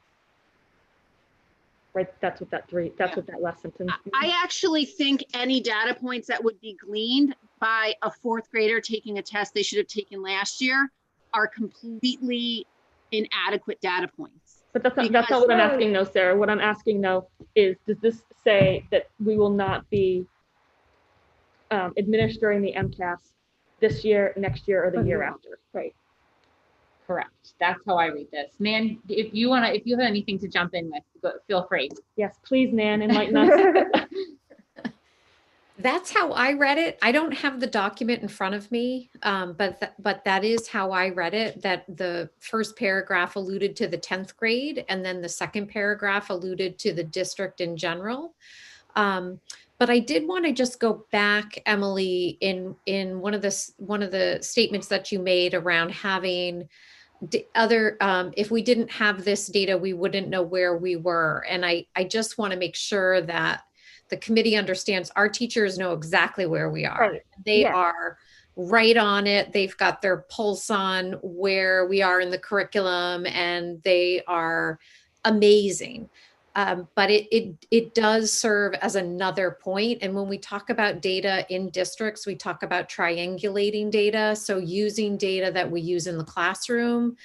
Right, that's what that last sentence means. I actually think any data points that would be gleaned by a 4th grader taking a test they should have taken last year are completely inadequate data points. But that's not what I'm asking though, Sarah. What I'm asking though is, does this say that we will not be administering the MCAS this year, next year, or the year after? Right. Correct. That's how I read this. Nan, if you have anything to jump in with, feel free. Yes, please, Nan, enlighten us. That's how I read it. I don't have the document in front of me, but that is how I read it, that the first paragraph alluded to the 10th grade, and then the second paragraph alluded to the district in general. But I did want to just go back, Emily, in one of the statements that you made around having if we didn't have this data, we wouldn't know where we were. And I just want to make sure that the committee understands our teachers know exactly where we are. Right. They are right on it. They've got their pulse on where we are in the curriculum, and they are amazing. But it does serve as another point. And when we talk about data in districts, we talk about triangulating data. So using data that we use in the classroom,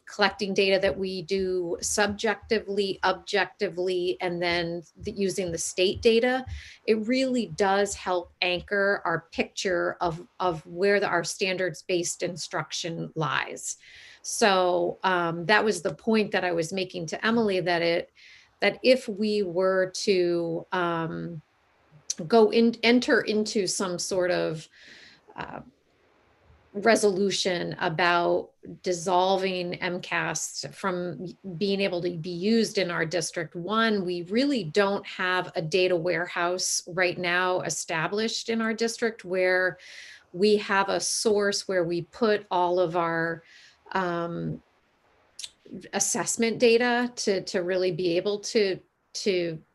collecting data that we do subjectively, objectively, and then using the state data, it really does help anchor our picture of where our standards-based instruction lies. So that was the point that I was making to Emily, that if we were to enter into some sort of resolution about dissolving MCAS from being able to be used in our district, one, we really don't have a data warehouse right now established in our district where we have a source where we put all of our assessment data to really be able to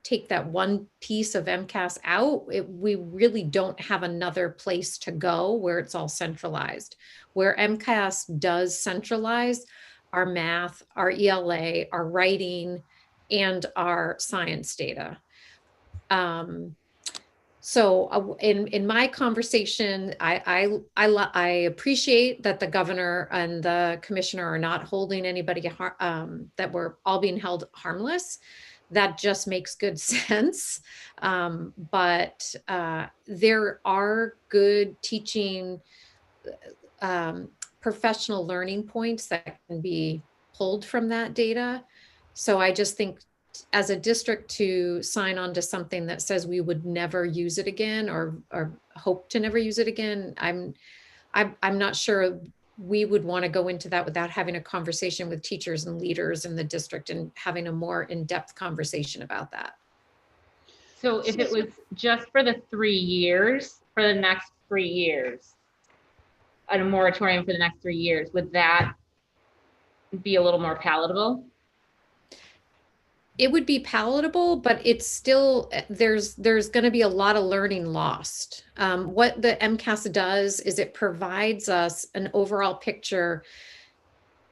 take that one piece of MCAS out. We really don't have another place to go where it's all centralized. Where MCAS does centralize our math, our ELA, our writing, and our science data. So in my conversation, I appreciate that the governor and the commissioner are not holding anybody that we're all being held harmless. that just makes good sense. But there are good teaching professional learning points that can be pulled from that data. So I just think as a district to sign on to something that says we would never use it again or hope to never use it again, I'm not sure we would want to go into that without having a conversation with teachers and leaders in the district and having a more in-depth conversation about that. So if it was just for the 3 years, for the next 3 years, a moratorium for the next 3 years, would that be a little more palatable? It would be palatable, but it's still, there's going to be a lot of learning lost. What the MCAS does is it provides us an overall picture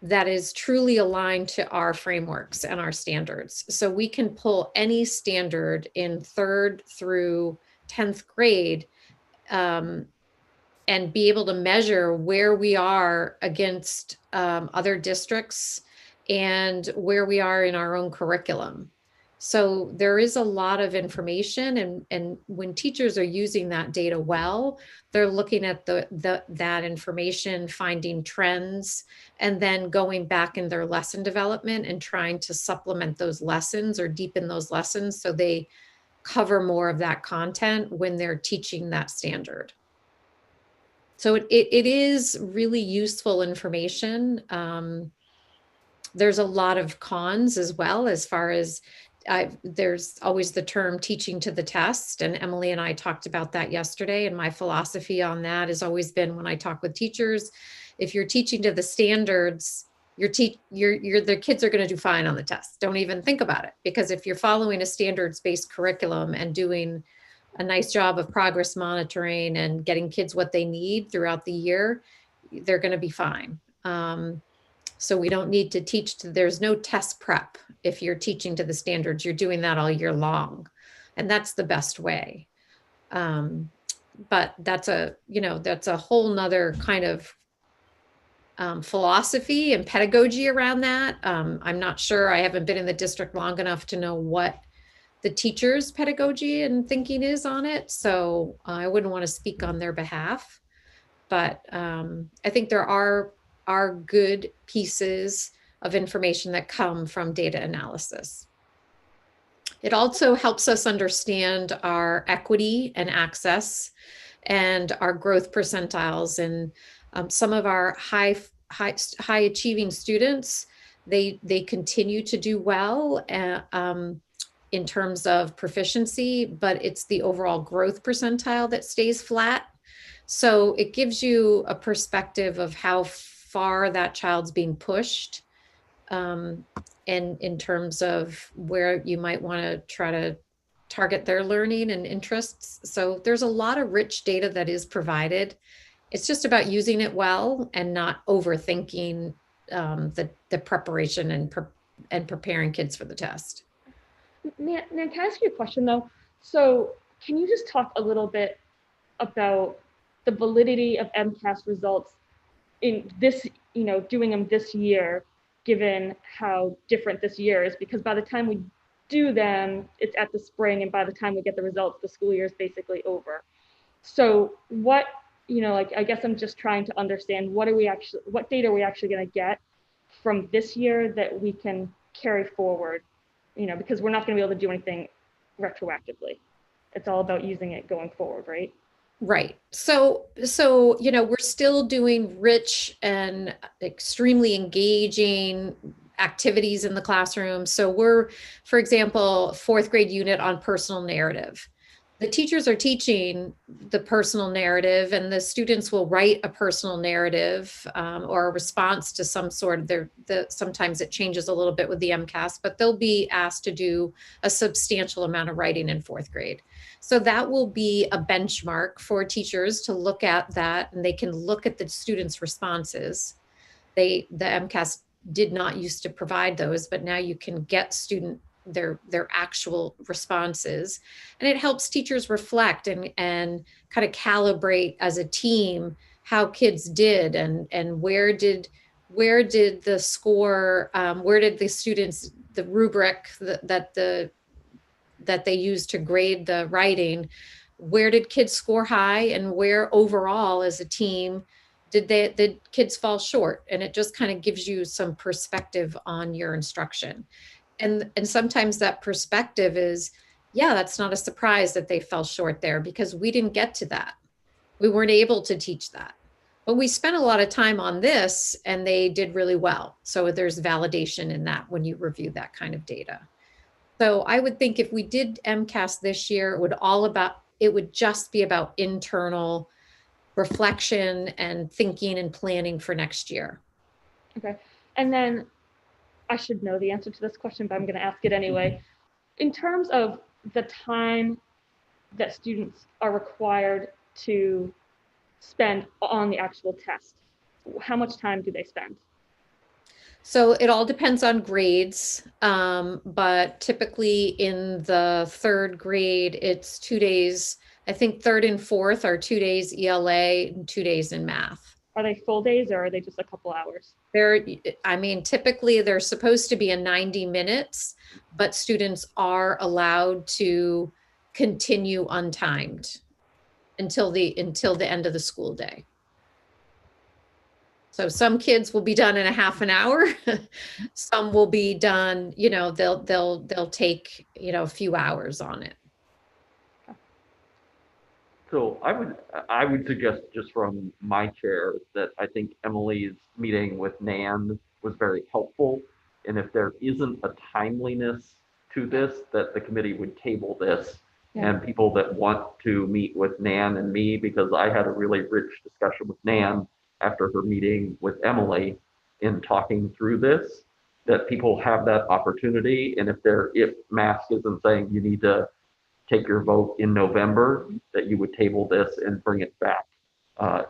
that is truly aligned to our frameworks and our standards. So we can pull any standard in 3rd through 10th grade and be able to measure where we are against other districts and where we are in our own curriculum. So there is a lot of information, and when teachers are using that data well, they're looking at that information, finding trends, and then going back in their lesson development and trying to supplement those lessons or deepen those lessons so they cover more of that content when they're teaching that standard. So it is really useful information. There's a lot of cons as well, as far as there's always the term teaching to the test, and Emily and I talked about that yesterday, and my philosophy on that has always been, when I talk with teachers, if you're teaching to the standards, the kids are going to do fine on the test. Don't even think about it, because if you're following a standards-based curriculum and doing a nice job of progress monitoring and getting kids what they need throughout the year, they're going to be fine. So we don't need to teach there's no test prep. If you're teaching to the standards, you're doing that all year long. And that's the best way. But that's a whole nother kind of philosophy and pedagogy around that. I'm not sure, I haven't been in the district long enough to know what the teacher's pedagogy and thinking is on it. So I wouldn't want to speak on their behalf, but I think there are good pieces of information that come from data analysis. It also helps us understand our equity and access and our growth percentiles. And some of our high achieving students, they continue to do well in terms of proficiency, but it's the overall growth percentile that stays flat. So it gives you a perspective of how far that child's being pushed, and in terms of where you might want to try to target their learning and interests. So there's a lot of rich data that is provided. It's just about using it well and not overthinking the preparation and preparing kids for the test. Nan, can I ask you a question though? So can you just talk a little bit about the validity of MCAS results in this, doing them this year, given how different this year is? Because by the time we do them, it's at the spring, and by the time we get the results, the school year is basically over. So what, I guess I'm just trying to understand what data are we actually going to get from this year that we can carry forward, because we're not going to be able to do anything retroactively. It's all about using it going forward, right? Right. So, we're still doing rich and extremely engaging activities in the classroom. So we're, for example, 4th grade unit on personal narrative. The teachers are teaching the personal narrative, and the students will write a personal narrative or a response to some sort of sometimes it changes a little bit with the MCAS, but they'll be asked to do a substantial amount of writing in 4th grade. So that will be a benchmark for teachers to look at that, and they can look at the students' responses. The MCAS did not used to provide those, but now you can get their actual responses, and it helps teachers reflect and kind of calibrate as a team how kids did and where did where did the score, where did the students, the rubric that they use to grade the writing, where did kids score high, and where overall as a team did kids fall short? And it just kind of gives you some perspective on your instruction. And sometimes that perspective is, yeah, that's not a surprise that they fell short there, because we didn't get to that. We weren't able to teach that. But we spent a lot of time on this and they did really well. So there's validation in that when you review that kind of data. So I would think if we did MCAS this year, it would just be about internal reflection and thinking and planning for next year. Okay. And then I should know the answer to this question, but I'm going to ask it anyway. In terms of the time that students are required to spend on the actual test, how much time do they spend? So it all depends on grades, but typically in the third grade, it's 2 days. I think third and fourth are 2 days ELA and 2 days in math. Are they full days or are they just a couple hours? Typically they're supposed to be a 90 minutes, but students are allowed to continue untimed until the end of the school day. So some kids will be done in a half an hour. Some will be done, they'll take, a few hours on it. So I would suggest, just from my chair, that I think Emily's meeting with Nan was very helpful. And if there isn't a timeliness to this, that the committee would table this. Yeah. And people that want to meet with Nan and me, because I had a really rich discussion with Nan after her meeting with Emily in talking through this, that people have that opportunity. And if Mask isn't saying you need to take your vote in November, that you would table this and bring it back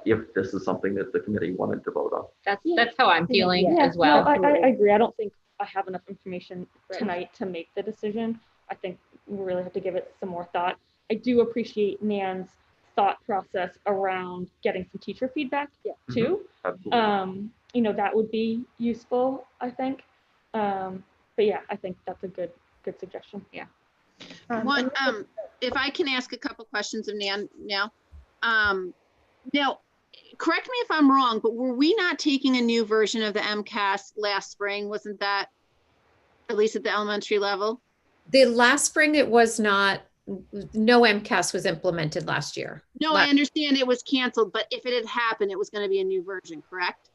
if this is something that the committee wanted to vote on. That's how I'm feeling as well. No, I agree. I don't think I have enough information tonight to make the decision. I think we really have to give it some more thought. I do appreciate Nan's thought process around getting some teacher feedback too. Absolutely. That would be useful, I think. But yeah, I think that's a good suggestion. Yeah. If I can ask a couple questions of Nan now. Now, correct me if I'm wrong, but were we not taking a new version of the MCAS last spring? Wasn't that, at least at the elementary level? The last spring, it was not, no MCAS was implemented last year. No, I understand it was canceled, but if it had happened, it was going to be a new version, correct?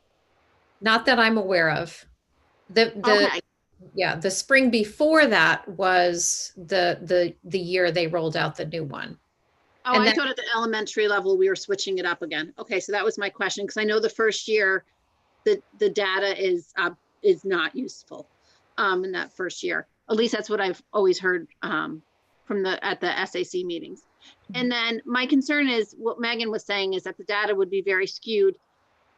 Not that I'm aware of. Okay. Yeah, the spring before that was the year they rolled out the new one. Oh, and I thought at the elementary level we were switching it up again. Okay, so that was my question, because I know the first year the data is not useful in that first year. At least that's what I've always heard at the SAC meetings. And then my concern is what Megan was saying is that the data would be very skewed.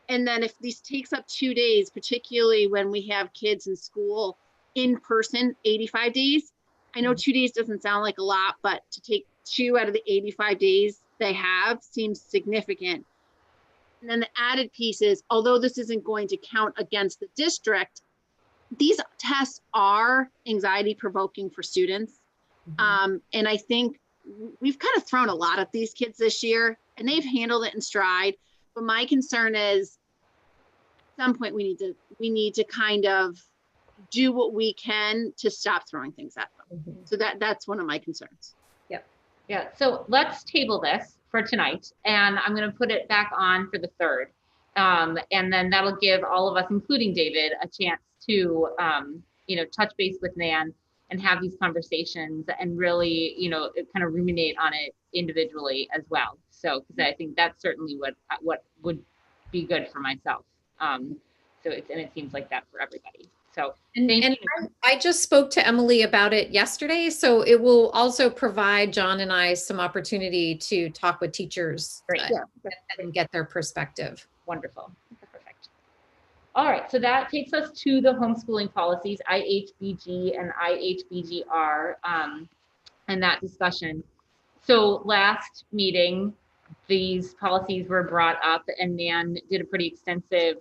And then if this takes up 2 days, particularly when we have kids in school in person, 85 days, I know 2 days doesn't sound like a lot, but to take 2 out of the 85 days they have seems significant. And then the added piece is, although this isn't going to count against the district, these tests are anxiety provoking for students. And I think we've kind of thrown a lot at these kids this year and they've handled it in stride. But my concern is at some point we need to kind of do what we can to stop throwing things at them. So that's one of my concerns. Yep. Yeah. So let's table this for tonight, and I'm going to put it back on for the 3rd. And then that'll give all of us, including David, a chance to, touch base with Nan and have these conversations and really, kind of ruminate on it individually as well. So, because I think that's certainly what would be good for myself. It seems like that for everybody. So, I just spoke to Emily about it yesterday, so it will also provide John and I some opportunity to talk with teachers and get their perspective. Wonderful. Perfect. All right, so that takes us to the homeschooling policies, IHBG and IHBGR, and that discussion. So last meeting, these policies were brought up and Nan did a pretty extensive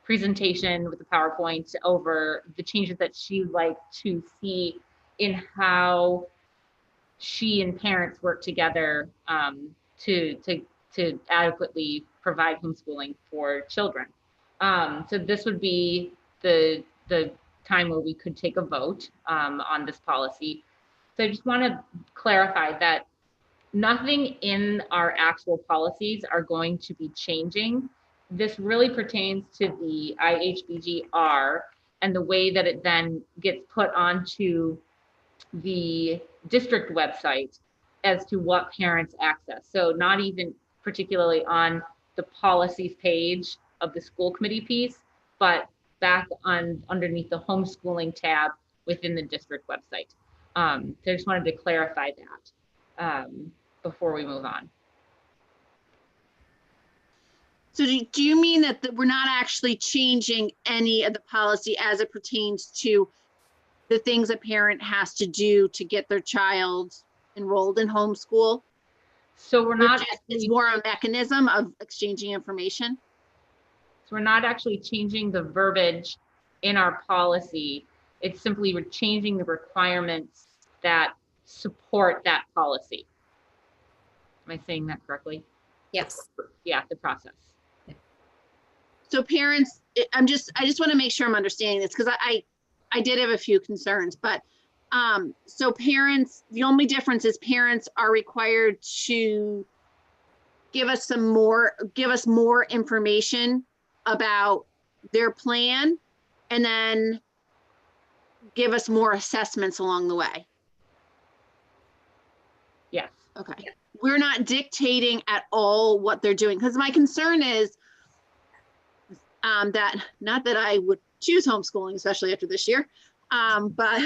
presentation with the PowerPoint over the changes that she'd like to see in how she and parents work together to adequately provide homeschooling for children. So this would be the time where we could take a vote on this policy. So I just want to clarify that nothing in our actual policies are going to be changing. This really pertains to the IHBGR and the way that it then gets put onto the district website as to what parents access. So not even particularly on the policies page of the school committee piece, but back on underneath the homeschooling tab within the district website. So I just wanted to clarify that before we move on. So do you mean that we're not actually changing any of the policy as it pertains to the things a parent has to do to get their child enrolled in homeschool? So we're not, it's more a mechanism of exchanging information. So we're not actually changing the verbiage in our policy. It's simply we're changing the requirements that support that policy. Am I saying that correctly? Yes. Yeah, the process. So parents, I just want to make sure I'm understanding this, because I did have a few concerns, but so parents, the only difference is parents are required to give us more information about their plan, and then give us more assessments along the way. Yes. Okay. Yeah. We're not dictating at all what they're doing, because my concern is that, not that I would choose homeschooling, especially after this year, but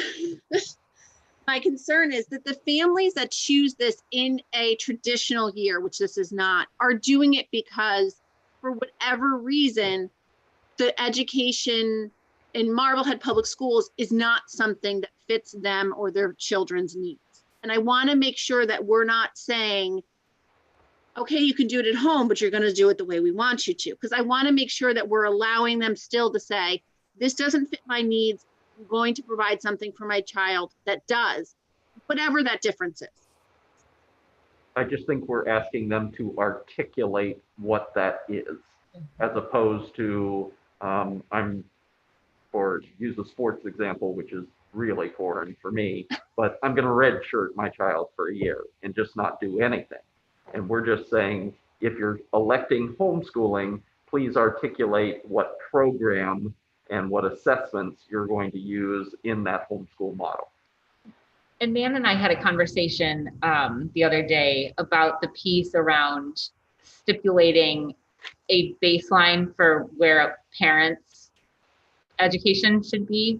my concern is that the families that choose this in a traditional year, which this is not, are doing it because for whatever reason, the education in Marblehead Public Schools is not something that fits them or their children's needs. And I want to make sure that we're not saying, okay, you can do it at home, but you're going to do it the way we want you to. Because I want to make sure that we're allowing them still to say, this doesn't fit my needs. I'm going to provide something for my child that does, whatever that difference is. I just think we're asking them to articulate what that is, as opposed to, or use a sports example, which is really foreign for me, but I'm going to redshirt my child for a year and just not do anything. And we're just saying, if you're electing homeschooling, please articulate what program and what assessments you're going to use in that homeschool model. And Nan and I had a conversation the other day about the piece around stipulating a baseline for where a parent's education should be.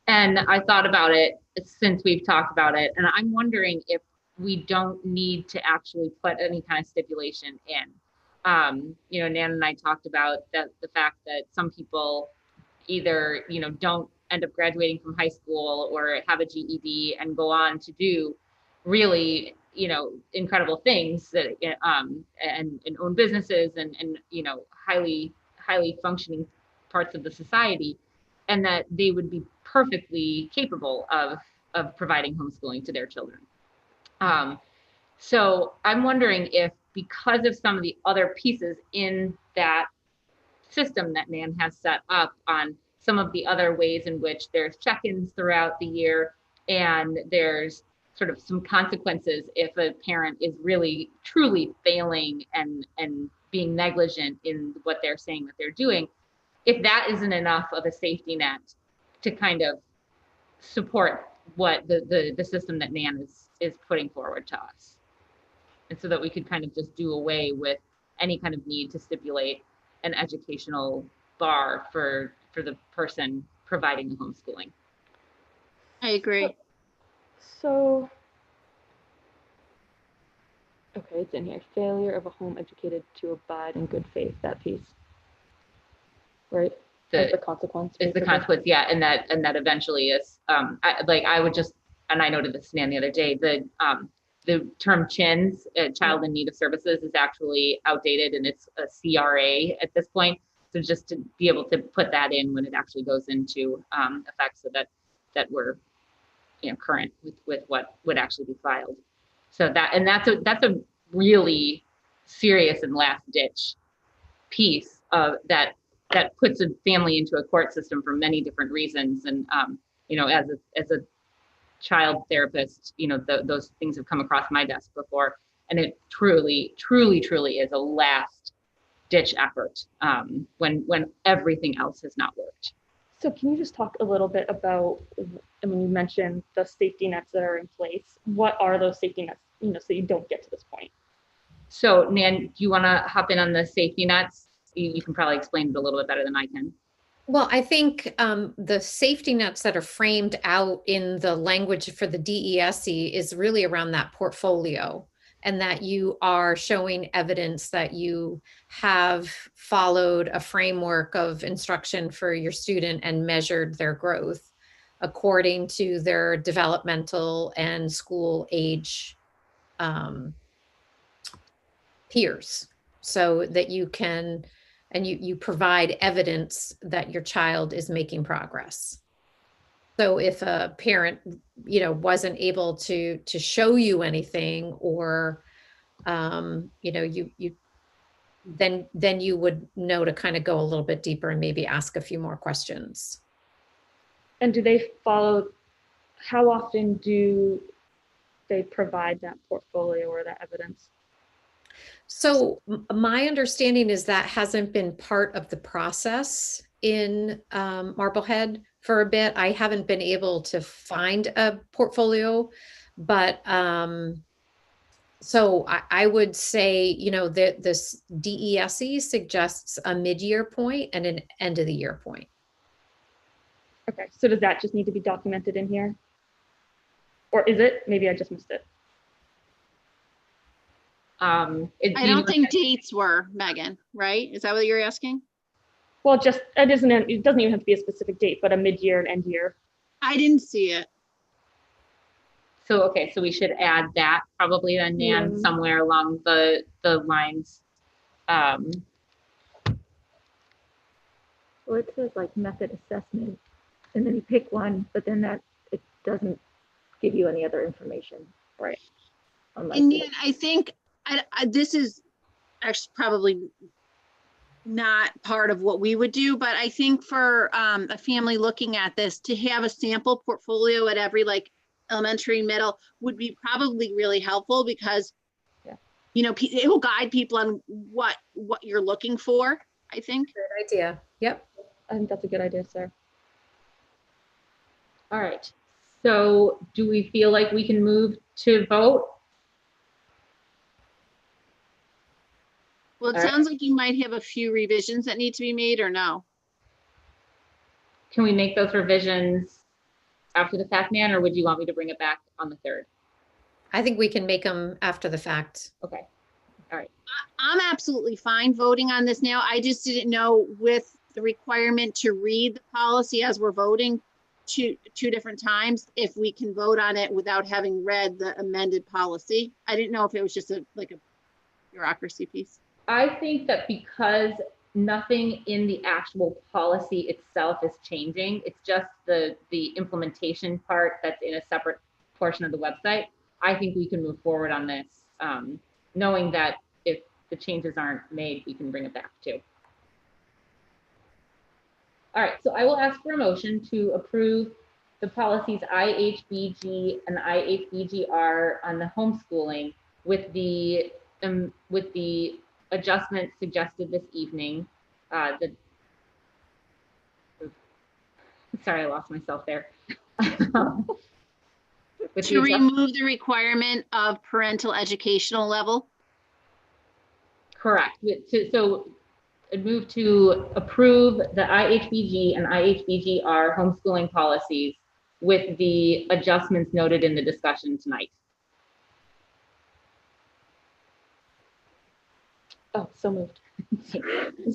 And I thought about it since we've talked about it, and I'm wondering if we don't need to actually put any kind of stipulation in. You know, Nan and I talked about the fact that some people either, you know, don't end up graduating from high school or have a GED and go on to do really, you know, incredible things that, and own businesses and you know, highly functioning parts of the society, and that they would be perfectly capable of providing homeschooling to their children. So I'm wondering if, because of some of the other pieces in that system that Nan has set up on some of the other ways in which there's check-ins throughout the year, and there's sort of some consequences if a parent is really truly failing and being negligent in what they're saying that they're doing, if that isn't enough of a safety net to kind of support what the system that Nan is putting forward to us. And so that we could kind of just do away with any kind of need to stipulate an educational bar for the person providing the homeschooling. I agree. So, okay, it's in here. Failure of a home educated to abide in good faith, that piece. Right? As the consequence. It's the consequence, yeah, and that eventually is, I would just, and I noted this, Nan, the other day, the term CHINS, child in need of services, is actually outdated, and it's a CRA at this point. So just to be able to put that in when it actually goes into effect, so that we're current with what would actually be filed. So that's a really serious and last ditch piece of that puts a family into a court system for many different reasons. And as a child therapist, those things have come across my desk before, and it truly is a last ditch effort when everything else has not worked. So can you just talk a little bit about, I mean, you mentioned the safety nets that are in place. What are those safety nets, so you don't get to this point? So Nan, do you want to hop in on the safety nets? You can probably explain it a little bit better than I can. Well, I think the safety nets that are framed out in the language for the DESE is really around that portfolio, and that you are showing evidence that you have followed a framework of instruction for your student and measured their growth according to their developmental and school age peers, so that you can, and you provide evidence that your child is making progress. So if a parent, wasn't able to show you anything, or, then you would know to kind of go a little bit deeper and maybe ask a few more questions. And do they follow, how often do they provide that portfolio or that evidence? So my understanding is that hasn't been part of the process in Marblehead for a bit. I haven't been able to find a portfolio, but so I would say, that this DESE suggests a mid-year point and an end of the year point. Okay, so does that just need to be documented in here? Or is it? Maybe I just missed it. I don't think dates were, Megan, right? Is that what you're asking? Well, it doesn't even have to be a specific date, but a mid-year and end year. I didn't see it. So, okay, so we should add that probably then, Nan, somewhere along the lines. Well, it says like method assessment, and then you pick one, but then it doesn't give you any other information. Right. And Nan, I think this is actually probably not part of what we would do, but I think for a family looking at this, to have a sample portfolio at every elementary, middle would be probably really helpful, because it will guide people on what you're looking for, I think. Good idea. Yep. I think that's a good idea, sir. All right. So do we feel like we can move to vote? Well, it sounds like you might have a few revisions that need to be made, or no? Can we make those revisions after the fact, Nan, or would you want me to bring it back on the 3rd? I think we can make them after the fact. Okay. All right. I'm absolutely fine voting on this now. I just didn't know, with the requirement to read the policy as we're voting two different times, if we can vote on it without having read the amended policy. I didn't know if it was just a bureaucracy piece. I think that because nothing in the actual policy itself is changing, it's just the implementation part that's in a separate portion of the website. I think we can move forward on this, knowing that if the changes aren't made, we can bring it back too. All right, so I will ask for a motion to approve the policies IHBG and IHBGR on the homeschooling with the adjustment suggested this evening. Sorry, I lost myself there. To remove the requirement of parental educational level? Correct. So I'd move to approve the IHBG and IHBGR homeschooling policies with the adjustments noted in the discussion tonight. Oh, so moved.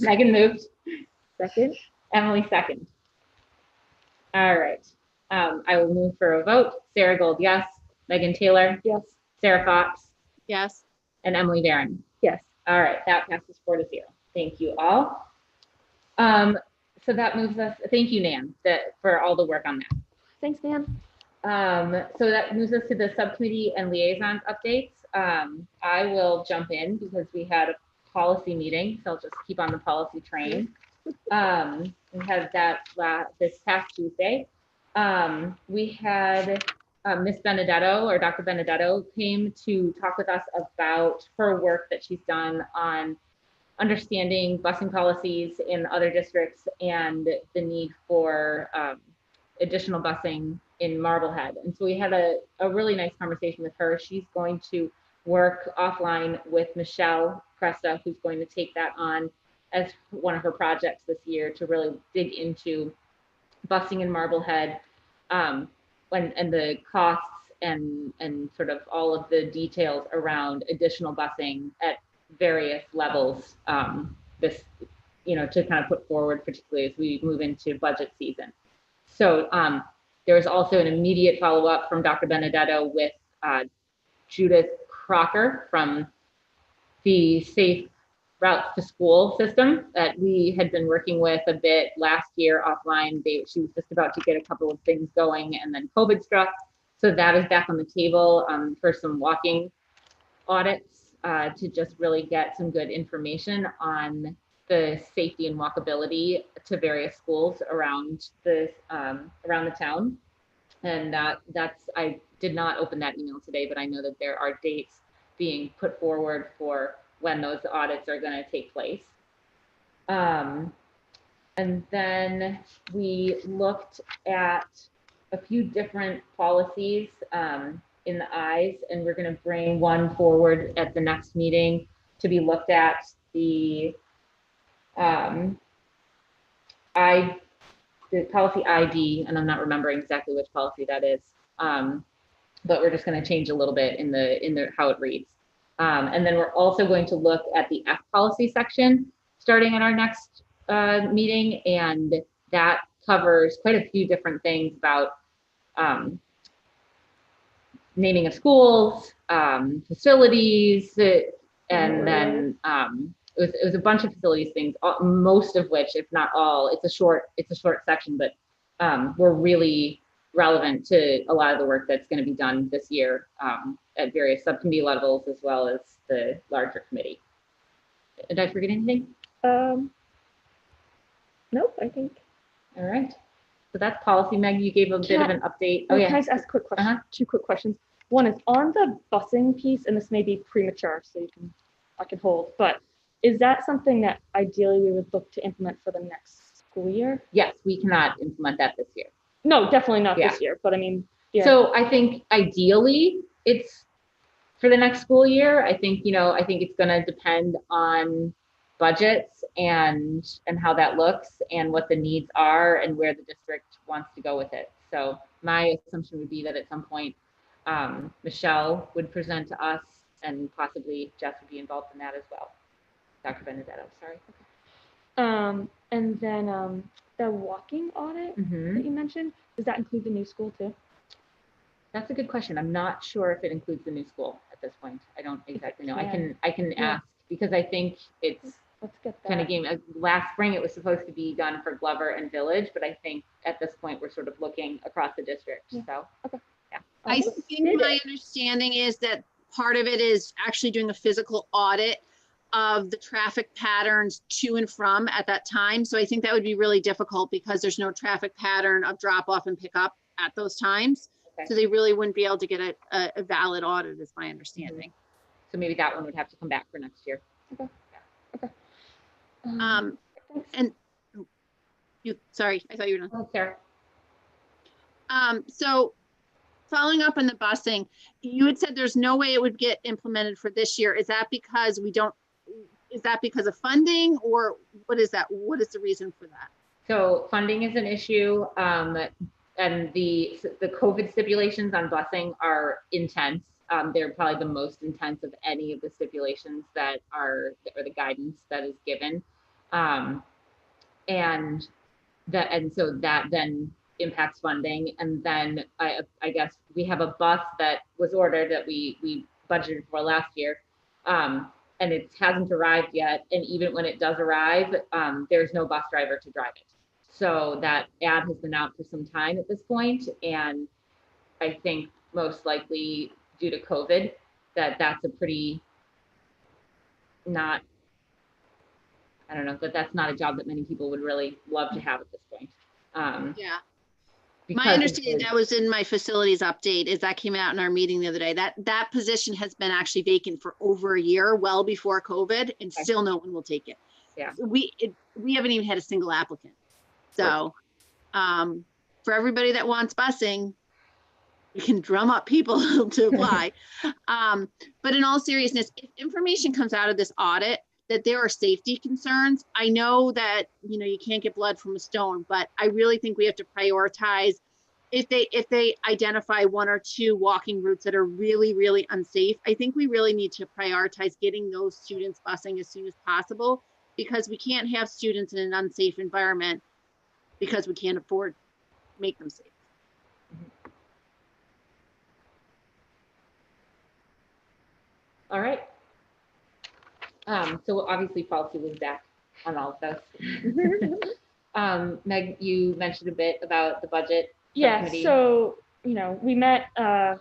Megan moved. Second. Emily second. All right. I will move for a vote. Sarah Gold, yes. Megan Taylor? Yes. Sarah Fox? Yes. And Emily Barron? Yes. All right, that passes 4-0. Thank you all. So that moves us, thank you, Nan, for all the work on that. Thanks, Nan. So that moves us to the subcommittee and liaisons updates. I will jump in because we had a policy meeting, so I'll just keep on the policy train. We had that this past Tuesday. We had Miss Benedetto, or Dr. Benedetto, came to talk with us about her work that she's done on understanding busing policies in other districts and the need for additional busing in Marblehead. And so we had a really nice conversation with her. She's going to work offline with Michelle Cresta, who's going to take that on as one of her projects this year to really dig into busing in Marblehead, and the costs and sort of all of the details around additional busing at various levels, this, to kind of put forward, particularly as we move into budget season. So there was also an immediate follow-up from Dr. Benedetto with Judith Crocker from the Safe Routes to School system that we had been working with a bit last year offline. She was just about to get a couple of things going, and then COVID struck. So that is back on the table for some walking audits to just really get some good information on the safety and walkability to various schools around the town. And I did not open that email today, but I know that there are dates being put forward for when those audits are going to take place. And then we looked at a few different policies in the eyes, and we're going to bring one forward at the next meeting to be looked at, the policy ID, and I'm not remembering exactly which policy that is, but we're just going to change a little bit in the how it reads. And then we're also going to look at the F policy section starting in our next meeting, and that covers quite a few different things about naming of schools, facilities, and then it was a bunch of facilities things, most of which, if not all, it's a short section, but we're really relevant to a lot of the work that's going to be done this year at various subcommittee levels as well as the larger committee. Did I forget anything? Nope, I think. All right. So that's policy. Meg, you gave a bit of an update. Oh, yeah. Can I just ask a quick question? Two quick questions. One is on the busing piece, and this may be premature, so I can hold, but is that something that ideally we would look to implement for the next school year? Yes, we cannot implement that this year. No, definitely not this year, but I mean, yeah. So I think ideally it's for the next school year. I think it's going to depend on budgets and how that looks and what the needs are and where the district wants to go with it. So my assumption would be that at some point Michelle would present to us, and possibly Jeff would be involved in that as well. Dr. Benedetto, sorry. And then the walking audit that you mentioned, does that include the new school too? That's a good question. I'm not sure if it includes the new school at this point. I don't exactly know. I can ask, because I think it's kind of game. Last spring it was supposed to be done for Glover and Village, but I think at this point we're sort of looking across the district. So yeah. I think my understanding is that part of it is actually doing a physical audit of the traffic patterns to and from at that time. So I think that would be really difficult because there's no traffic pattern of drop off and pick up at those times. Okay. So they really wouldn't be able to get a valid audit, is my understanding. So maybe that one would have to come back for next year. Okay. Okay. And you, sorry, I thought you were done. Oh, Sarah. So following up on the busing, you had said there's no way it would get implemented for this year. Is that because is that because of funding, or what is that? What is the reason for that? So funding is an issue, and the COVID stipulations on busing are intense. They're probably the most intense of any of the stipulations that are, or the guidance that is given. And so that then impacts funding. And then I guess we have a bus that was ordered that we budgeted for last year. and it hasn't arrived yet. And even when it does arrive, there's no bus driver to drive it. So that ad has been out for some time at this point, and I think most likely due to COVID, that's a pretty not, I don't know, that's not a job that many people would really love to have at this point. Yeah. My understanding, that was in my facilities update, is that came out in our meeting the other day, that position has been actually vacant for over a year, well before COVID, and still no one will take it. Yeah. We haven't even had a single applicant. So for everybody that wants busing, you can drum up people to apply. But in all seriousness, if information comes out of this audit that there are safety concerns, I know that, you can't get blood from a stone, but I really think we have to prioritize if they identify 1 or 2 walking routes that are really, really unsafe. I think we really need to prioritize getting those students busing as soon as possible, because we can't have students in an unsafe environment because we can't afford to make them safe. All right. So obviously policy was back on all of those. Meg, you mentioned a bit about the budget. Yeah, so, we met the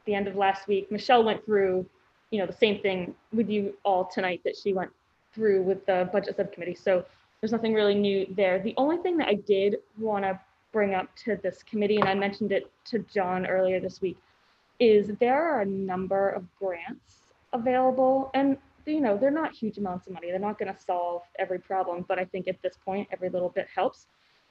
end of last week. Michelle went through, the same thing with you all tonight that she went through with the budget subcommittee. So there's nothing really new there. The only thing that I did want to bring up to this committee, and I mentioned it to John earlier this week, is there are a number of grants available, and they're not huge amounts of money. They're not going to solve every problem, but I think at this point, every little bit helps.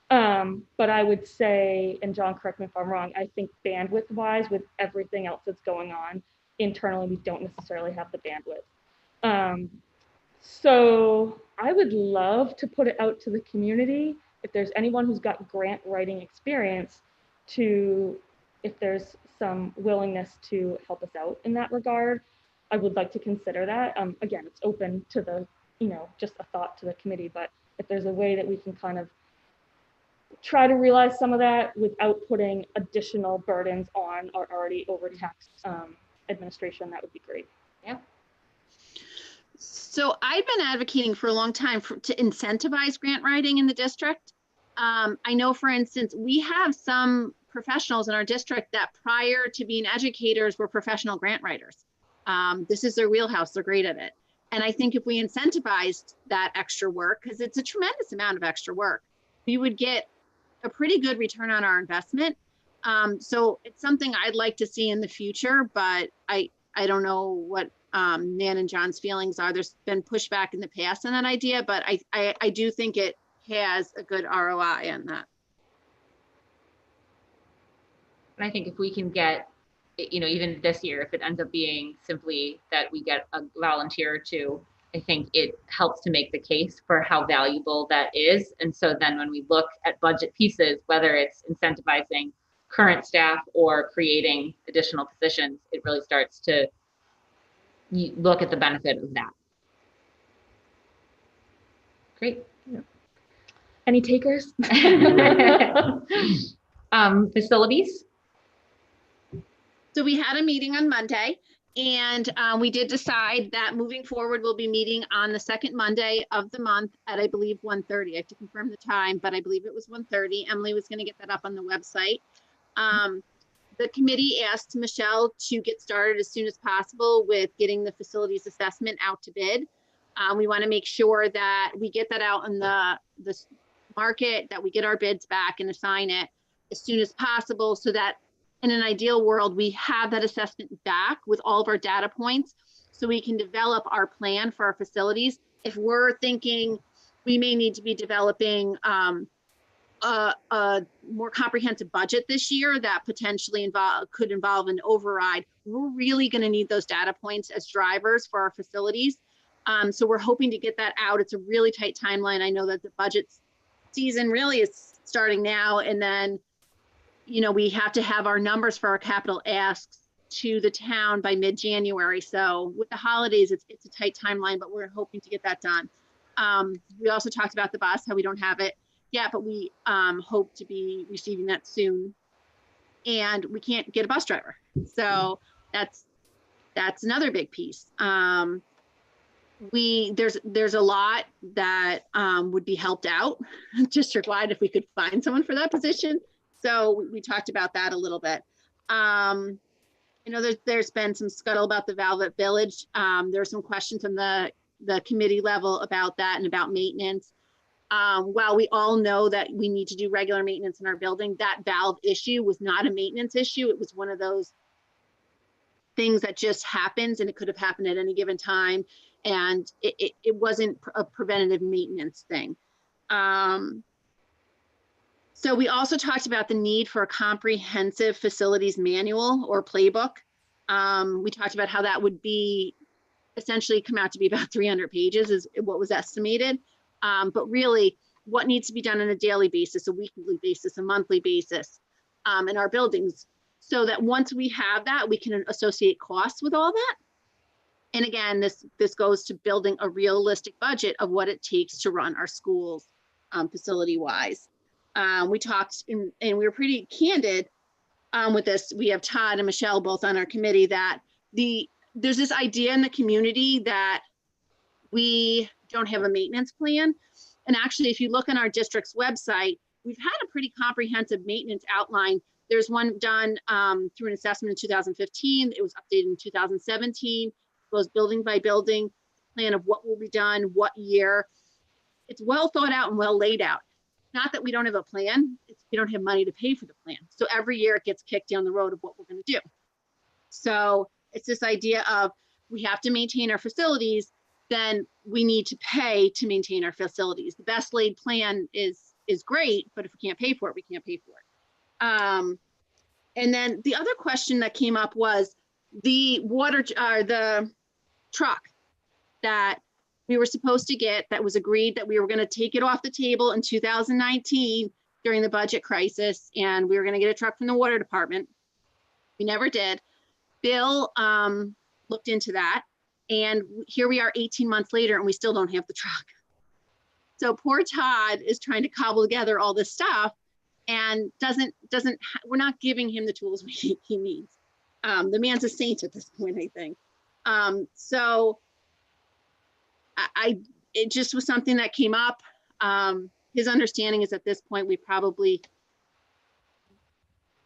But I would say, and John, correct me if I'm wrong, I think bandwidth wise, with everything else that's going on internally, we don't necessarily have the bandwidth. So I would love to put it out to the community. If there's anyone who's got grant writing experience, if there's some willingness to help us out in that regard, I would like to consider that. Again, it's open to the, just a thought to the committee, but if there's a way that we can kind of try to realize some of that without putting additional burdens on our already overtaxed administration, that would be great. Yeah. So I've been advocating for a long time to incentivize grant writing in the district. I know, for instance, we have some professionals in our district that prior to being educators were professional grant writers. This is their wheelhouse. They're great at it. And I think if we incentivized that extra work, because it's a tremendous amount of extra work, we would get a pretty good return on our investment. So it's something I'd like to see in the future, but I don't know what Nan and John's feelings are. There's been pushback in the past on that idea, but I do think it has a good ROI on that. And I think if we can get, even this year, if it ends up being simply that we get a volunteer or 2, I think it helps to make the case for how valuable that is. And so then when we look at budget pieces, whether it's incentivizing current staff or creating additional positions, it really starts to look at the benefit of that. Great. Yeah. Any takers? Facilities. So we had a meeting on Monday, and we did decide that moving forward, we'll be meeting on the 2nd Monday of the month at, I believe, 1:30. I have to confirm the time, but I believe it was 1:30. Emily was going to get that up on the website. The committee asked Michelle to get started as soon as possible with getting the facilities assessment out to bid. We want to make sure that we get that out in the market, that we get our bids back and assign it as soon as possible, so that in an ideal world, we have that assessment back with all of our data points so we can develop our plan for our facilities. If we're thinking we may need to be developing a more comprehensive budget this year that potentially could involve an override, we're really going to need those data points as drivers for our facilities. So we're hoping to get that out. It's a really tight timeline. I know that the budget season really is starting now, and then we have to have our numbers for our capital asks to the town by mid-January. So with the holidays, it's a tight timeline, but we're hoping to get that done. We also talked about the bus, how we don't have it yet, but we hope to be receiving that soon. And we can't get a bus driver. So that's another big piece. there's a lot that would be helped out district-wide if we could find someone for that position. So we talked about that a little bit. You know, there's been some scuttle about the Velvet Village. There's some questions from the committee level about that and about maintenance. While we all know that we need to do regular maintenance in our building, that valve issue was not a maintenance issue. It was one of those things that just happens, and it could have happened at any given time. And it wasn't a preventative maintenance thing. So we also talked about the need for a comprehensive facilities manual or playbook. We talked about how that would be essentially come out to be about 300 pages is what was estimated. But really what needs to be done on a daily basis, a weekly basis, a monthly basis in our buildings, so that once we have that, we can associate costs with all that. And again, this goes to building a realistic budget of what it takes to run our schools facility wise. We talked and we were pretty candid with this. We have Todd and Michelle both on our committee that there's this idea in the community that we don't have a maintenance plan. And actually, if you look on our district's website, we've had a pretty comprehensive maintenance outline. There's one done through an assessment in 2015. It was updated in 2017. It goes building by building, plan of what will be done, what year. It's well thought out and well laid out. Not that we don't have a plan, it's we don't have money to pay for the plan. So every year it gets kicked down the road of what we're going to do. So it's this idea of we have to maintain our facilities, then we need to pay to maintain our facilities. The best laid plan is great, but if we can't pay for it, we can't pay for it. And then the other question that came up was the the truck that we were supposed to get, that was agreed that we were going to take it off the table in 2019 during the budget crisis, and we were going to get a truck from the water department. We never did. Bill looked into that, and here we are 18 months later and we still don't have the truck. So poor Todd is trying to cobble together all this stuff and we're not giving him the tools he needs. The man's a saint at this point, I think. So it just was something that came up. His understanding is at this point,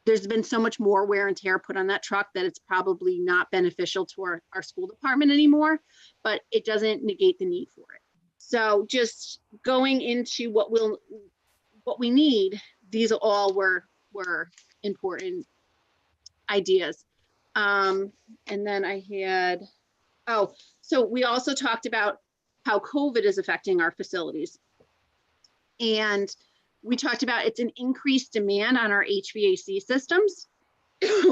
there's been so much more wear and tear put on that truck that it's probably not beneficial to our school department anymore, but it doesn't negate the need for it. So just going into what we need, these all were important ideas. And then I had, so we also talked about how COVID is affecting our facilities. And we talked about it's an increased demand on our HVAC systems.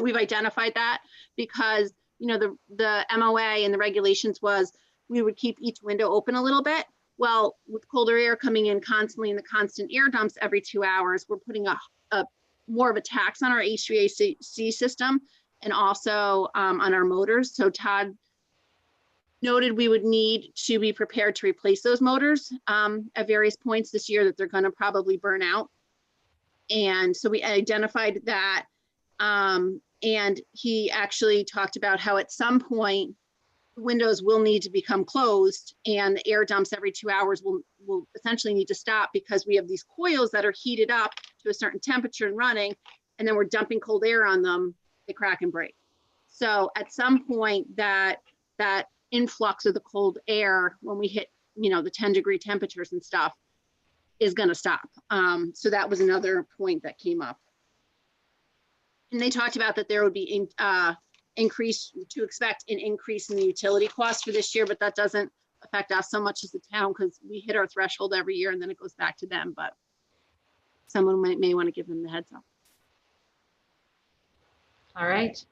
We've identified that because, you know, the MOA and the regulations was we would keep each window open a little bit. Well, with colder air coming in constantly and the constant air dumps every 2 hours, we're putting a more of a tax on our HVAC system and also on our motors. So Todd noted we would need to be prepared to replace those motors at various points this year that they're going to probably burn out. And so we identified that. And he actually talked about how at some point windows will need to become closed and the air dumps every 2 hours will essentially need to stop because we have these coils that are heated up to a certain temperature and running, and then we're dumping cold air on them, they crack and break. So at some point that influx of the cold air when we hit, you know, the 10-degree temperatures and stuff is going to stop. So that was another point that came up. And they talked about that there would be to expect an increase in the utility costs for this year, but that doesn't affect us so much as the town because we hit our threshold every year and then it goes back to them, but someone may want to give them the heads up. All right.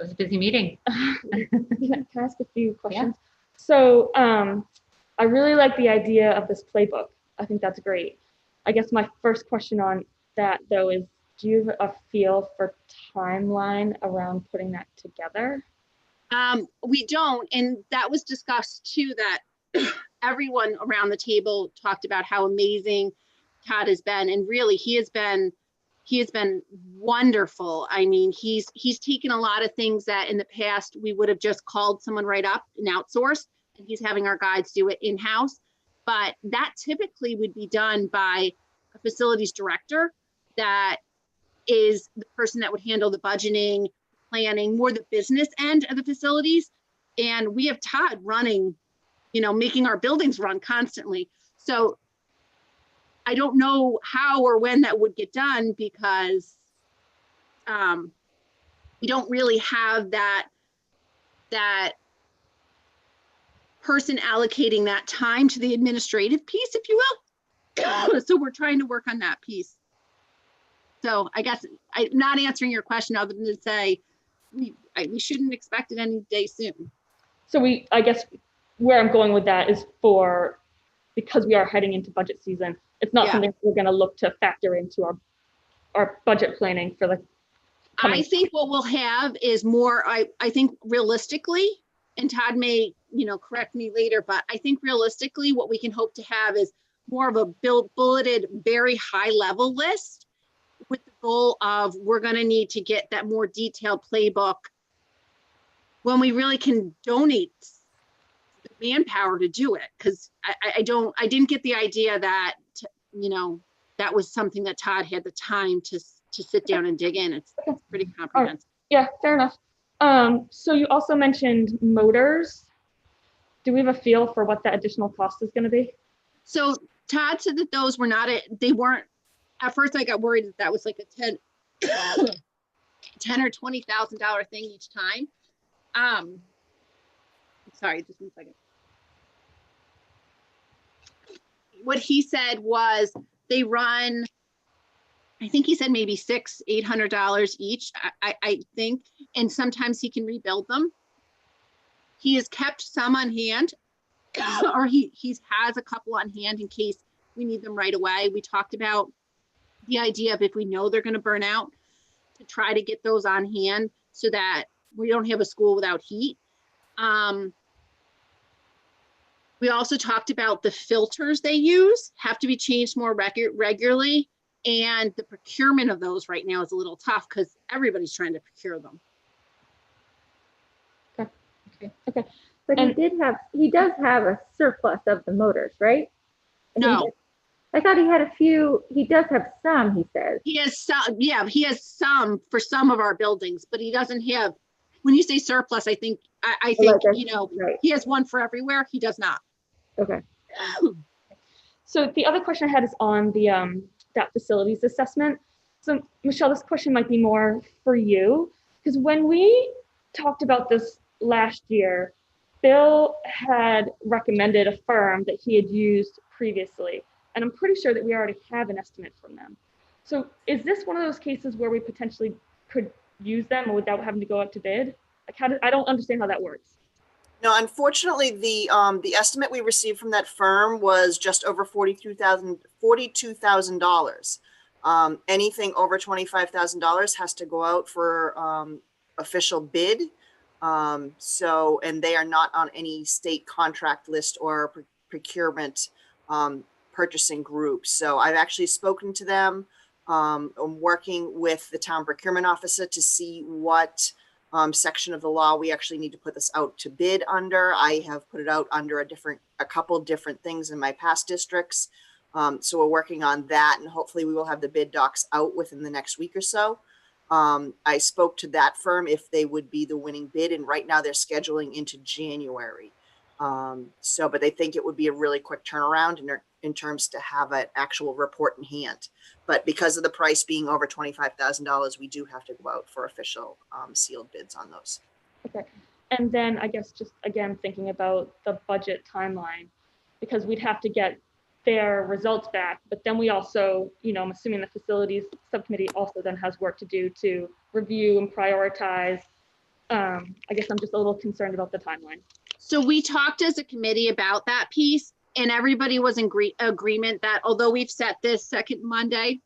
It was a busy meeting. Can I ask a few questions? Yeah. So I really like the idea of this playbook. I think that's great. I guess my first question on that though is, do you have a feel for timeline around putting that together? We don't, and that was discussed too, that everyone around the table talked about how amazing Todd has been, and really he has been wonderful. I mean, he's taken a lot of things that in the past we would have just called someone right up and outsourced, and he's having our guides do it in-house. But that typically would be done by a facilities director that is the person that would handle the budgeting, planning, more the business end of the facilities. And we have Todd running, you know, making our buildings run constantly. So I don't know how or when that would get done, because we don't really have that person allocating that time to the administrative piece, if you will. So we're trying to work on that piece. So I guess I'm not answering your question other than to say we shouldn't expect it any day soon. So I guess where I'm going with that is because we are heading into budget season, it's not something we're going to look to factor into our budget planning for the coming. I think what we'll have is more, I think realistically, and Todd may, you know, correct me later, but I think realistically what we can hope to have is more of a bulleted, very high level list with the goal of we're going to need to get that more detailed playbook when we really can donate the manpower to do it. Because I didn't get the idea that, you know, that was something that Todd had the time to sit down and dig in. It's pretty comprehensive. Yeah, fair enough. So you also mentioned motors. Do we have a feel for what that additional cost is going to be? So Todd said that those were not, they weren't, at first I got worried that was like a $10 or $20,000 thing each time. Sorry, just one second. What he said was they run, I think he said maybe $600-800 each, I think, and sometimes he can rebuild them. He has kept some on hand, or he has a couple on hand in case we need them right away. We talked about the idea of if we know they're going to burn out, to try to get those on hand so that we don't have a school without heat. We also talked about the filters they use have to be changed more regularly. And the procurement of those right now is a little tough because everybody's trying to procure them. Okay. But he does have a surplus of the motors, right? No. I thought he had a few. He does have some, he says. He has some, yeah, he has some for some of our buildings, but he doesn't have, when you say surplus, I think, you know, right. He has one for everywhere. He does not. Okay. So the other question I had is on the that facilities assessment. So Michelle, this question might be more for you, because when we talked about this last year, Bill had recommended a firm that he had used previously, and I'm pretty sure that we already have an estimate from them. So is this one of those cases where we potentially could use them without having to go out to bid? Like I don't understand how that works. No, unfortunately, the estimate we received from that firm was just over $42,000. Anything over $25,000 has to go out for official bid. So, and they are not on any state contract list or procurement purchasing groups. So I've actually spoken to them. I'm working with the town procurement officer to see what section of the law we actually need to put this out to bid under. I have put it out under a couple different things in my past districts. So we're working on that, and hopefully we will have the bid docs out within the next week or so. I spoke to that firm if they would be the winning bid, and right now they're scheduling into January. But they think it would be a really quick turnaround in terms to have an actual report in hand. But because of the price being over $25,000, we do have to go out for official sealed bids on those. Okay. And then I guess just again, thinking about the budget timeline, because we'd have to get their results back, but then we also, you know, I'm assuming the facilities subcommittee also then has work to do to review and prioritize. I guess I'm just a little concerned about the timeline. So we talked as a committee about that piece, and everybody was in agreement that although we've set this second Monday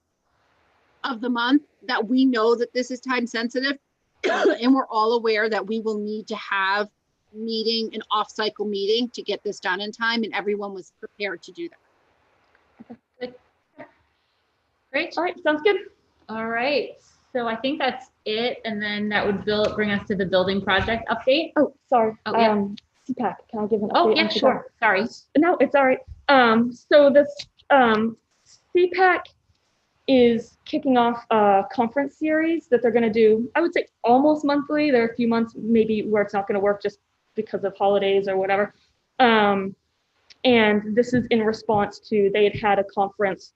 of the month, that we know that this is time sensitive, and we're all aware that we will need to have an off-cycle meeting to get this done in time, and everyone was prepared to do that. Good. Great. All right, sounds good. All right. So I think that's it, and then that would bring us to the building project update. Oh, sorry. Oh, yeah. CPAC, can I give an update? Oh, yeah, on CPAC? sure. Sorry. No, it's all right. So this CPAC is kicking off a conference series that they're going to do, I would say almost monthly. There are a few months maybe where it's not going to work just because of holidays or whatever. And this is in response to, they had a conference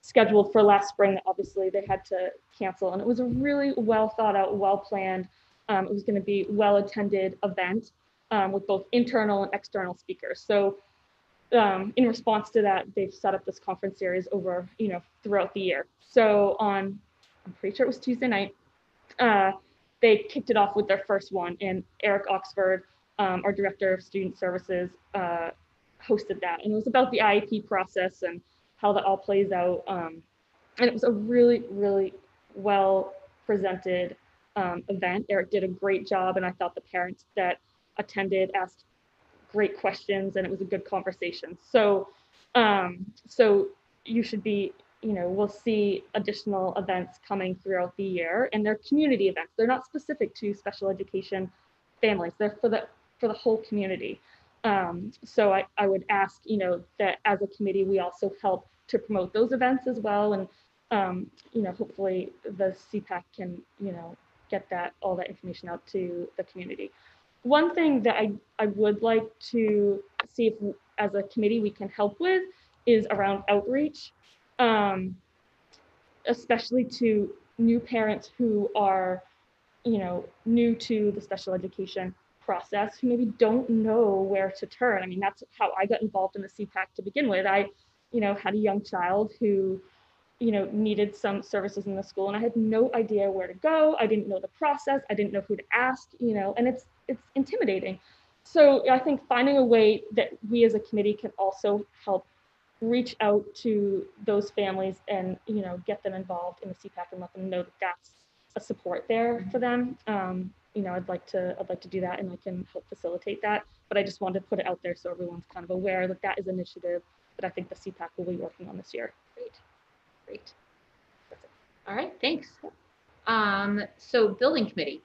scheduled for last spring that obviously they had to cancel. And it was a really well thought out, well planned. It was going to be well attended event with both internal and external speakers. So in response to that, they've set up this conference series over, throughout the year. So I'm pretty sure it was Tuesday night, they kicked it off with their first one, and Eric Oxford, our director of student services, hosted that. And it was about the IEP process and how that all plays out. And it was a really, really well presented event. Eric did a great job, and I thought the parents that attended asked great questions, and it was a good conversation. So you should be, we'll see additional events coming throughout the year, and they're community events. They're not specific to special education families. They're for the whole community. So I would ask, that as a committee, we also help to promote those events as well. And, hopefully the CPAC can, get all that information out to the community. One thing that I would like to see if as a committee we can help with is around outreach, especially to new parents who are, new to the special education process, who maybe don't know where to turn. I mean, that's how I got involved in the CPAC to begin with. I, had a young child who, needed some services in the school, and I had no idea where to go. I didn't know the process. I didn't know who to ask, and it's intimidating. So I think finding a way that we as a committee can also help reach out to those families and, get them involved in the CPAC and let them know that that's a support there for them. I'd like to do that, and I can help facilitate that. But I just wanted to put it out there so everyone's kind of aware that that is an initiative that I think the CPAC will be working on this year. Great. All right, thanks. So building committee,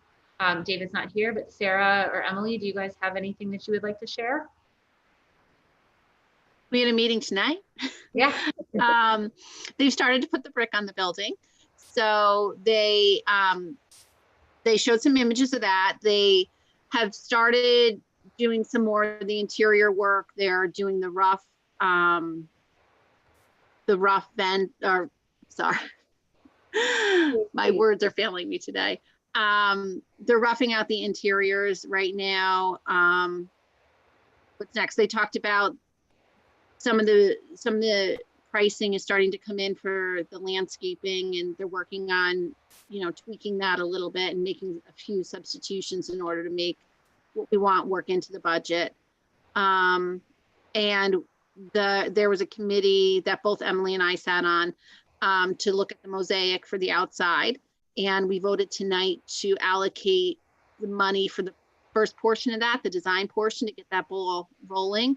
David's not here, but Sarah or Emily, do you guys have anything that you would like to share? We had a meeting tonight. Yeah. They've started to put the brick on the building. So they showed some images of that. They have started doing some more of the interior work. They're doing the rough vent, or sorry, my words are failing me today. They're roughing out the interiors right now. What's next? They talked about some of the pricing is starting to come in for the landscaping, and they're working on, tweaking that a little bit and making a few substitutions in order to make what we want work into the budget. And there was a committee that both Emily and I sat on to look at the mosaic for the outside. And we voted tonight to allocate the money for the first portion of that, the design portion, to get that ball rolling,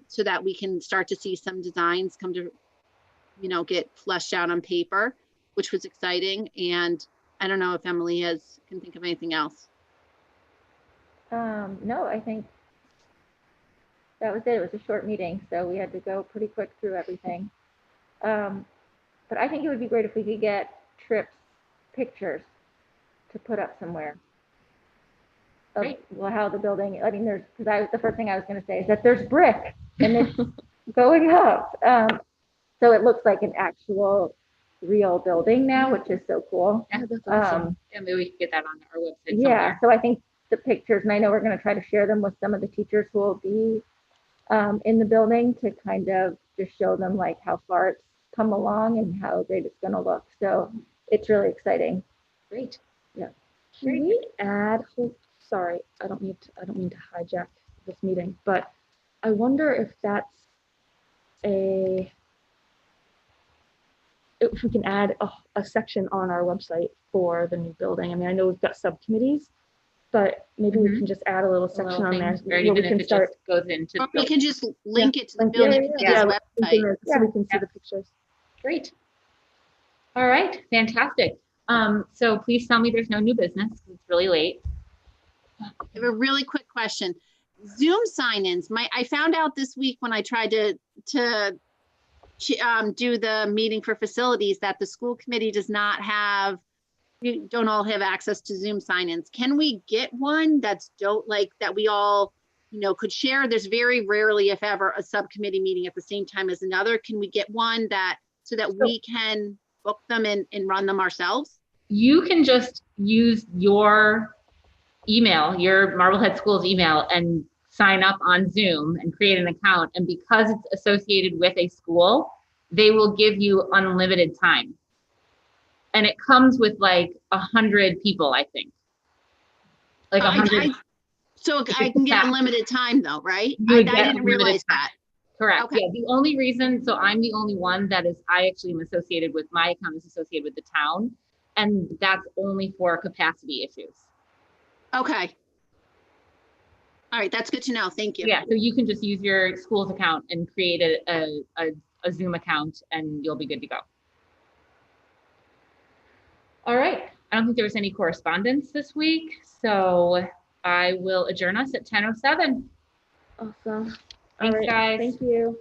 so that we can start to see some designs come to, get fleshed out on paper, which was exciting. And I don't know if Emily can think of anything else. No, I think that was it. It was a short meeting, so we had to go pretty quick through everything. But I think it would be great if we could get Tripp's pictures to put up somewhere. Of how the building, the first thing I was going to say is that there's brick and it's going up. So it looks like an actual real building now, which is so cool. Yeah, that's awesome. Maybe we can get that on our website. Yeah, so I think the pictures, and I know we're going to try to share them with some of the teachers who will be in the building to kind of just show them like how far it's come along and how great it's going to look. So it's really exciting. Great. Yeah. Can we add? Sorry, I don't mean to hijack this meeting, but I wonder if if we can add a section on our website for the new building. I mean, I know we've got subcommittees, but maybe we can just add a little section on there. Or even if it just goes into. We can just link it to the building website. So we can see the pictures. Great. All right, fantastic. So please tell me there's no new business, because it's really late. I have a really quick question. Zoom sign-ins, I found out this week when I tried to do the meeting for facilities that the school committee does not have, you don't all have access to Zoom sign-ins. Can we get one that we all, could share? There's very rarely, if ever, a subcommittee meeting at the same time as another. Can we get one so that we can book them and run them ourselves? You can just use your email, your Marblehead Schools email, and sign up on Zoom and create an account. And because it's associated with a school, they will give you unlimited time. And it comes with like 100 people, I think. Like 100. So I can get unlimited time though, right? I didn't realize that. Correct. Okay. Yeah. The only reason, so I'm the only one I actually am associated with, my account is associated with the town. And that's only for capacity issues. Okay. All right. That's good to know. Thank you. Yeah. So you can just use your school's account and create a Zoom account and you'll be good to go. All right. I don't think there was any correspondence this week. So I will adjourn us at 10:07. Awesome. Thanks, guys. Thank you.